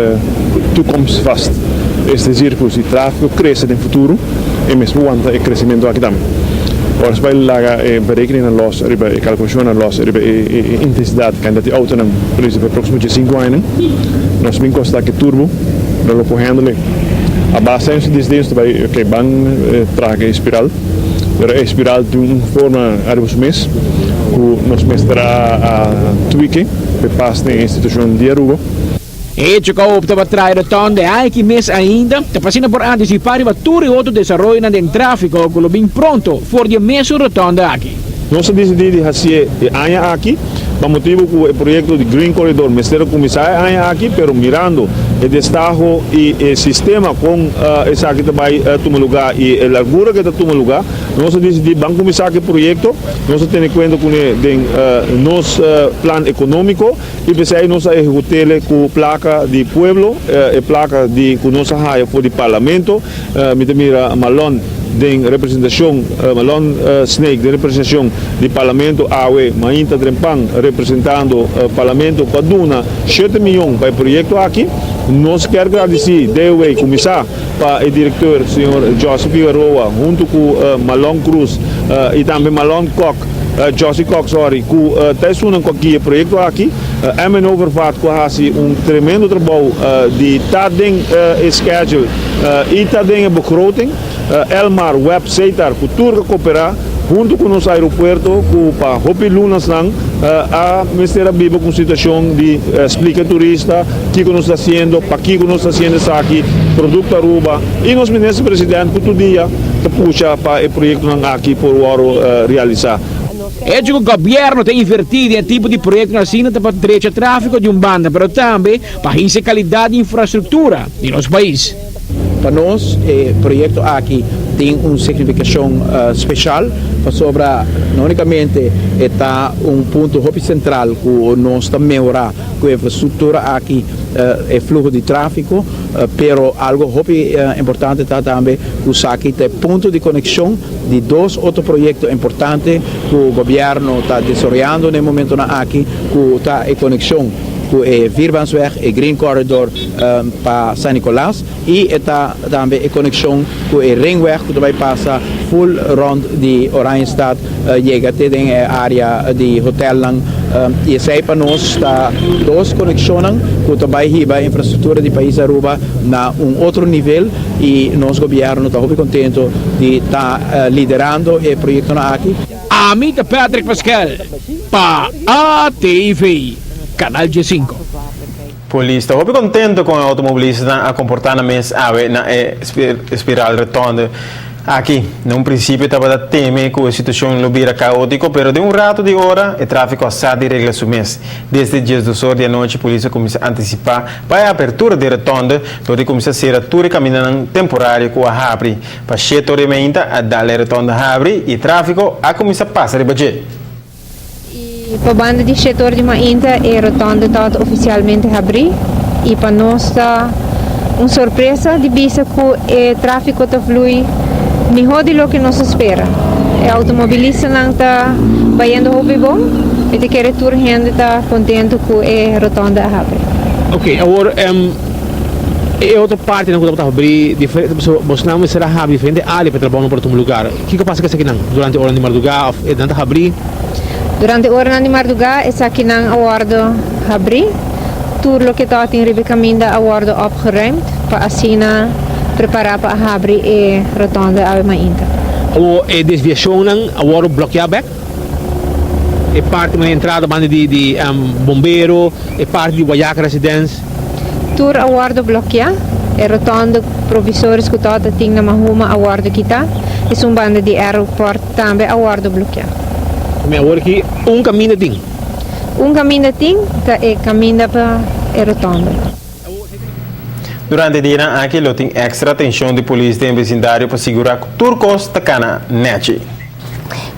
toekomstvast. Este círculo de tráfego cresce no futuro e mesmo aguenta o crescimento aqui também. Ora, se vai lá berekenen en los, e calculação en los, e intensidade que ainda tem auto na polícia por aproximadamente 5 anos. Nós vimos constar que turbo, nós lo correndo a base é desde vai que ban traga espiral. A espiral de uma forma arbus mês, que nos mestra a tweaking, que passa na instituição de Aruba. E que opta para trazer rotonda aqui mês ainda, está fazendo por antecipar o todo o outro desenvolvimento no tráfego, que lo bem pronto for de mês rotonda aqui. Nós decidimos fazer año aqui, por motivo que o projeto de Green Corridor, Ministério Comissário año aqui, pero mirando o destajo e o sistema com essa que vai tomar lugar e a largura que está tomar lugar, nós decidimos vamos começar o projeto, nós temos em conta com o nosso plano econômico e depois nós executamos com placa de pueblo, e placa de com nossa raia for de parlamento, mira Malon de representação, Malon Snake de representação do parlamento AUE, Mainta Trempang representando o parlamento Paduna, 7 milhões para o projeto aqui. Nós queremos agradecer, DEUE, começar para o diretor, senhor Joseph Figueroa, junto com Malon Cruz e também Malon Koch, Josie Cox, sorry, que está com aqui projeto aqui, é overvaart que tremendo trabalho de estar em schedule e estar em begroting, Elmar website que tudo cooperar junto com o nosso aeroporto, para Hopi Lunas a Ministério Biba com situação de explica turista, o que nós está fazendo, para que nós está fazendo isso aqui, produto Aruba, e nós ministro presidente todo dia puxa para o projeto aqui por o realizar. É que o governo tem invertido em tipo de projeto na China para o tráfego de banda, mas também para a qualidade de infraestrutura de nosso país. Para nós, o projeto aqui tem uma significação especial, sobre não unicamente está ponto central que nós estamos melhorar com a infraestrutura aqui, o fluxo de tráfego, pero algo importante está também que aqui tem ponto de conexão de 2 outros projetos importantes que o governo está desenvolvendo no momento aqui, que está a conexão com o Vierbansweg, o Green Corridor para San Nicolás e está também a conexão com o Ringweg que vai passar full rond de Oranjestad, chega até a área de hotel e essa aí para nós está duas conexões que também riba a infraestrutura do país Aruba na outro nível e nosso governo está muito contente de estar liderando o projeto aqui. Amita Patrick Pascal para ATV, Canal G5. Polícia está contente com a automobilista a comportamento na espiral retonda. Aqui, num princípio, estava a temer que a situação não vira caótica, mas de rato de hora, o tráfego assado e regla sumês. Desde dias do sol e à noite, a polícia começa a antecipar para a abertura da retonda, onde começa a ser a tour caminhando temporário com a Habri. Para cheio tormenta, a dar a retonda Habri e o tráfego a começar a passar de budget. E para a banda de setor de Mainta, a retonda está oficialmente abrir e para nós está uma surpresa de vista que o tráfego está fluindo melhor do que nós espera. O automobilista não está vaindo muito bom e de que retorno gente está contente com a retonda abre. Ok, agora é outra parte não que está abrir diferente, você não será abrir diferente área para trabalhar para outro lugar. O que passa que aqui não durante a hora de madrugada é não está abrir? Durante a hora de madrugada é aqui não a hora de abrir. Tudo que está em caminho a hora de opgeruimd para assim preparar para abrir a retonda a Mainta. Ou a desviação agora bloquear back? É parte da entrada de bombeiro, é parte de Guayaca Residence? Tudo agora de bloquear, a retonda provisórios que está na Mahuma agora de quitar, e um banda de aeroporto também agora de bloquear. Mas agora aqui caminho de ting? Caminho de ting é caminho para a retonda. Durante o dia, aqui tem extra atenção de polícia em vecindário para segurar que turcos tacana nete.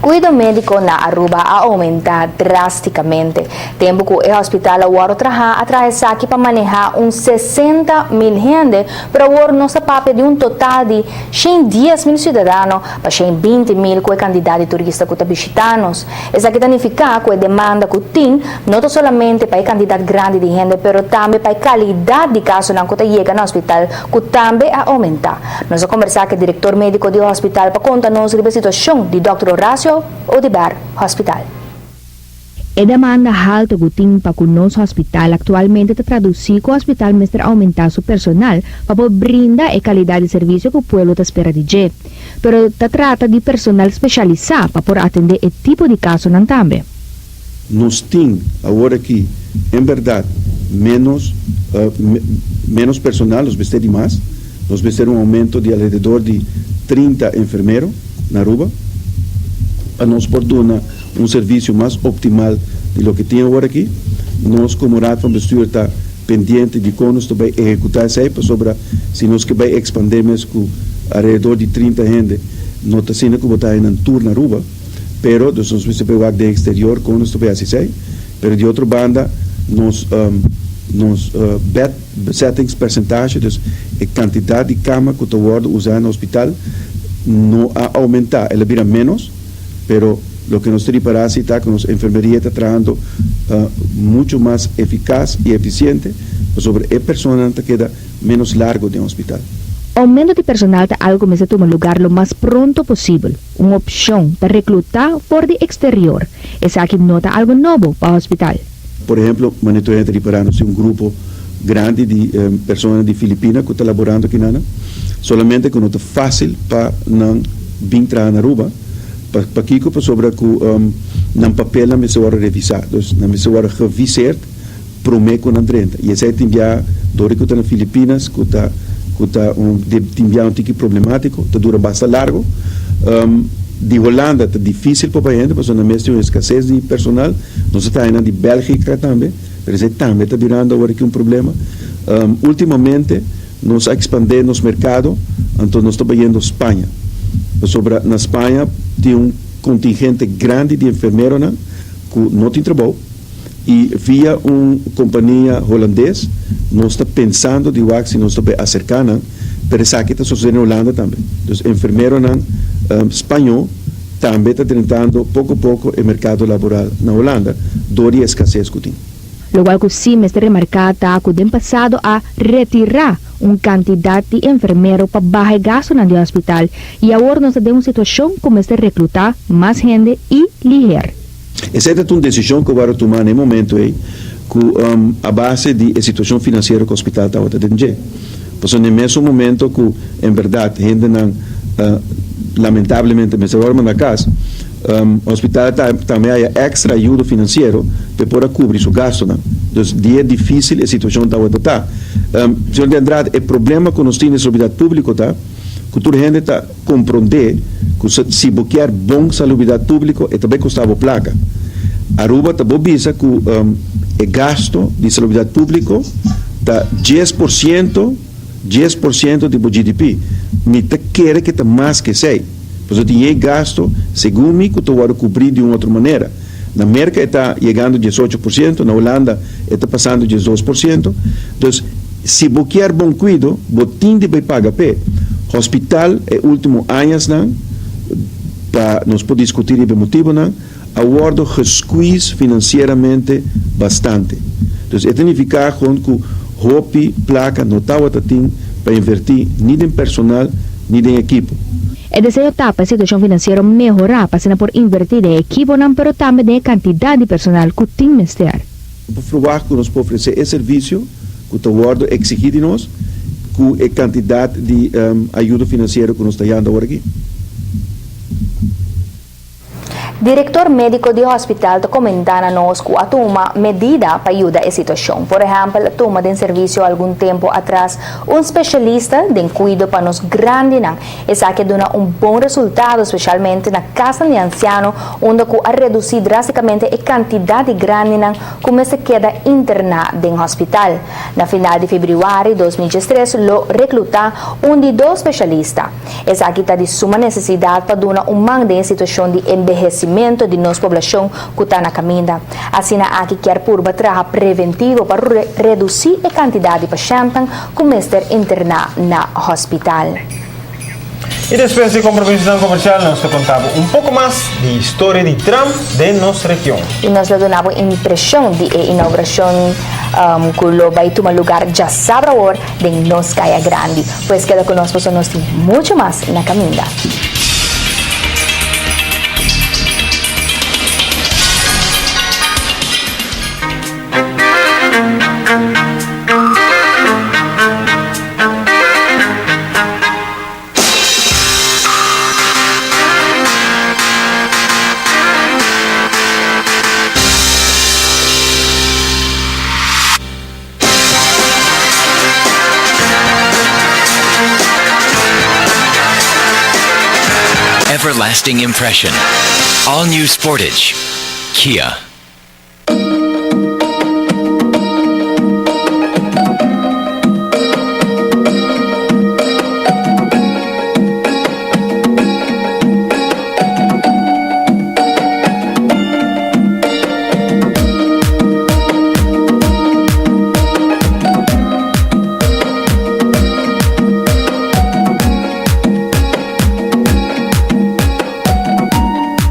Cuidado médico na Aruba a aumentar drasticamente. Tempo que o hospital agora atrás aqui para manejar 60.000 gente, para agora nossa papel de total de 110.000 cidadãos para 120.000 com a quantidade de turistas que estão visitando. Isso aqui significa que a demanda que tem, não somente para a quantidade grande de gente, mas também para a qualidade de casos que chega no hospital, que também a aumentar. Nós vamos conversar com o diretor médico do hospital para contar-nos a situação de Dr. Horacio Odibar Hospital. A demanda alta que tem para o nosso hospital atualmente está traduzir que o hospital mestre aumentar seu personal para brindar a qualidade de serviço que o povo está esperando de jeito. Pero está trata de personal especializado para poder atender esse tipo de caso não também. Nós temos agora aqui, em verdade, menos personal, nós vamos ter mais. Nós vamos ter aumento de alrededor de 30 enfermeiros na Aruba. A nós por dar serviço mais optimal de lo que tem agora aqui. Nós, como Raad van Bestuur, está pendente de como nós vamos executar isso aí, sobre se nós que vai expandir mais com alrededor de 30 gente, não está sendo como está em tour na Aruba, pero nós vamos pegar de exterior como nós vamos fazer isso aí, pero de outra banda, nos bed settings percentage, dus a quantidade de cama que está usada no hospital, não a aumentar, ela vira menos, pero lo que nos preparamos está que nuestra enfermería está trabajando mucho más eficaz y eficiente sobre el personal que queda menos largo de un hospital. Aumento de personal está algo que se toma lugar lo más pronto posible. Una opción para reclutar por el exterior. Es aquí nota algo nuevo para el hospital. Por ejemplo, nosotros estamos preparando un grupo grande de personas de Filipinas que están laborando aquí, solamente que no es fácil para no vir trabajar en Aruba. Para Kiko, sobre que no papel não se vai revisar, então não se vai revisar para o mês com a 30. E esse é enviar do que está nas Filipinas, que está enviar tipo problemático, que dura bastante largo. De Holanda está difícil para a gente, porque nós temos escassez de personal. Nós estamos indo de Bélgica também, mas também está virando agora aqui problema. Ultimamente, nós expandimos nosso mercado, então nós estamos indo à Espanha. Na Espanha tem contingente grande de enfermeiros que não tem trabalho e via uma companhia holandesa nós está pensando de se nós está acercar, mas isso aqui está sucedendo na Holanda também. Então, enfermeiros espanhol também está tentando pouco a pouco o mercado laboral na Holanda, dor e escassez que tem. lo cual que sí me está remarcada que den pasado a retirar una cantidad de enfermeros para bajar gasto en el hospital y ahora nos da una situación como este reclutar más gente y ligera. Essa é uma decisão que vai tomar no momento aí, com a base da situação financeira que o hospital está atendendo. Porque no mesmo momento que, em verdade, gente não, lamentavelmente, mas agora na casa, o hospital também há extra ajuda financeira para poder cobrir seu gasto. Então, é difícil a situação está. Senhor de Andrade, o problema que nós temos na saúde pública está, que toda a gente está compreender que se bloquear bom saúde pública é também custava placa. Aruba está bobisa que o gasto de saúde pública está 10% do GDP. Me quer que está mais que 6%. Porque tem gasto, segundo mim, que tu vai cobrir de uma outra maneira. Na América está chegando a 18%, na Holanda está passando 12%. Então, se bloquear bom cuidado, botim de pagar pé. Hospital, último anos, para nós poder discutir o motivo, aguardo resquício financeiramente bastante. Então, significa que Hopi, placa, não está para invertir nem em personal, nem em equipo. El deseo está para a situação financeira melhorar, passando por invertir em equipo, pero também em quantidade de personal que tem que estar. Para provar que nós podemos oferecer esse serviço, que o aguardo exigir de nós, com a quantidade de ajuda financeira que nós estamos dando agora aqui. Diretor médico do hospital comenta a nós que a toma medida para ajudar a situação. Por exemplo, a toma de serviço algum tempo atrás, especialista de cuidado para nós grande, essa que dá bom resultado, especialmente na casa de ancianos, onde a reduzir drasticamente a quantidade grande como se queda internado no hospital. Na final de fevereiro de 2013, lo reclutar de 2 especialistas. Essa que está de suma necessidade para dar man de situação de envelhecimento de nossa população que está na caminho. Assim, aqui quer por trabalho preventivo para reduzir a quantidade de pacientes que estão internados no hospital. E depois de compromisso comercial, nós contamos pouco mais de história de Trump de nossa região. E nós damos impressão de inauguração que vai tomar lugar já sábado hora de nossa Caia Grande. Pois queda conosco, nós temos muito mais na caminho. Everlasting impression. All new Sportage. Kia.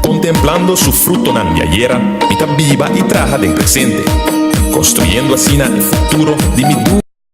Contemplando su fruto na viajera, vida viva y traja del presente, construyendo así el futuro de mi